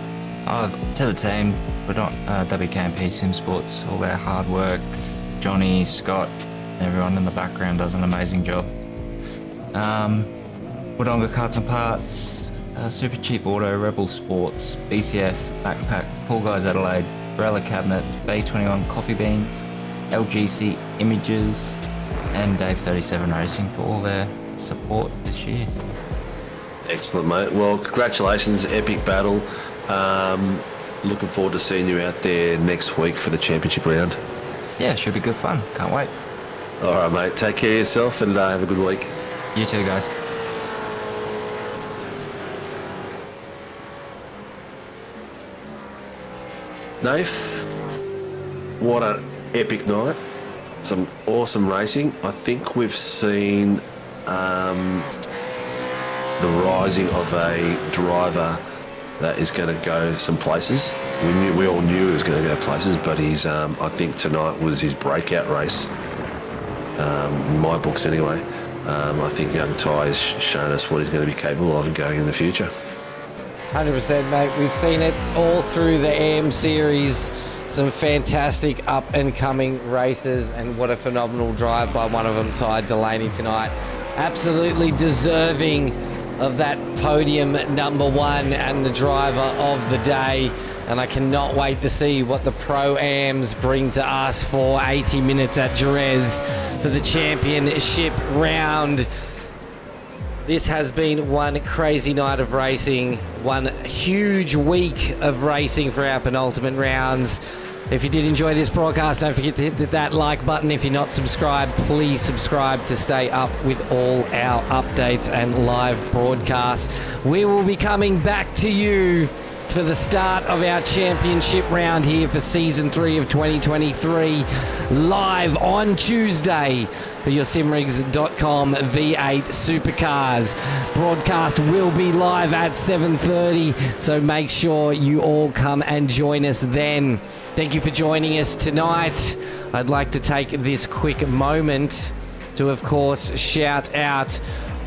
the team, WKMP Sim Sports, all their hard work. Johnny, Scott, everyone in the background does an amazing job. Wodonga Karts and Parts, Super Cheap Auto, Rebel Sports, BCF, Backpack, Pool Guys Adelaide, Barella Cabinets, Bay21 Coffee Beans, LGC Images, and Dave 37 Racing for all their support this year. Excellent, mate. Well, congratulations, epic battle. Looking forward to seeing you out there next week for the championship round. Yeah, should be good fun. Can't wait. All right, mate. Take care of yourself and have a good week. You too, guys. Nath, what an epic night. Some awesome racing. I think we've seen the rising of a driver that is going to go some places. We all knew he was going to go places, but he's I think tonight was his breakout race. In my books anyway. I think young Ty has shown us what he's going to be capable of going in the future. 100%, mate. We've seen it all through the AM series. Some fantastic up-and-coming races, and what a phenomenal drive by one of them, Ty Delaney, tonight. Absolutely deserving of that podium #1 and the driver of the day. And I cannot wait to see what the Pro-Ams bring to us for 80 minutes at Jerez for the championship round. This has been one crazy night of racing, one huge week of racing for our penultimate rounds. If you did enjoy this broadcast, don't forget to hit that like button. If you're not subscribed, please subscribe to stay up with all our updates and live broadcasts. We will be coming back to you for the start of our championship round here for Season 3 of 2023, live on Tuesday for your simrigs.com V8 Supercars. Broadcast will be live at 7:30, so make sure you all come and join us then. Thank you for joining us tonight. I'd like to take this quick moment to, of course, shout out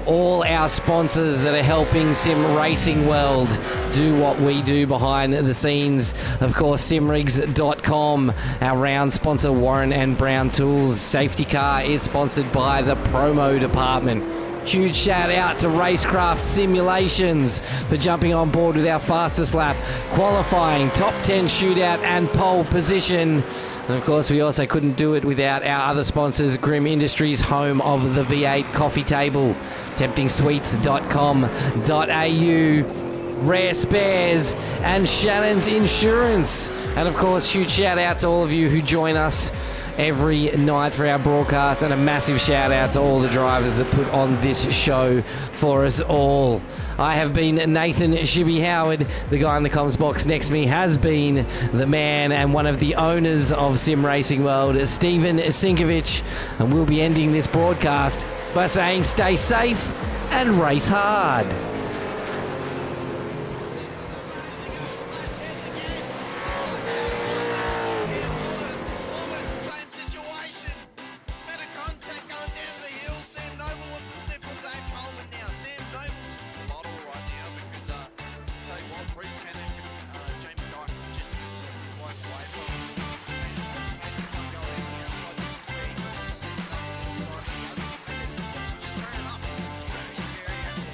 all our sponsors that are helping Sim Racing World do what we do behind the scenes. Of course, simrigs.com, our round sponsor, Warren and Brown Tools. Safety Car is sponsored by the promo department. Huge shout out to Racecraft Simulations for jumping on board with our fastest lap, qualifying, top 10 shootout and pole position. And of course, we also couldn't do it without our other sponsors, Grim Industries, home of the V8 coffee table, temptingsweets.com.au, Rare Spares, and Shannon's Insurance. And of course, huge shout out to all of you who join us every night for our broadcast, and a massive shout out to all the drivers that put on this show for us all. I have been Nathan ShiBBy Howard. The guy in the comms box next to me has been the man and one of the owners of Sim Racing World, Stephen Sinkovic, and we'll be ending this broadcast by saying stay safe and race hard.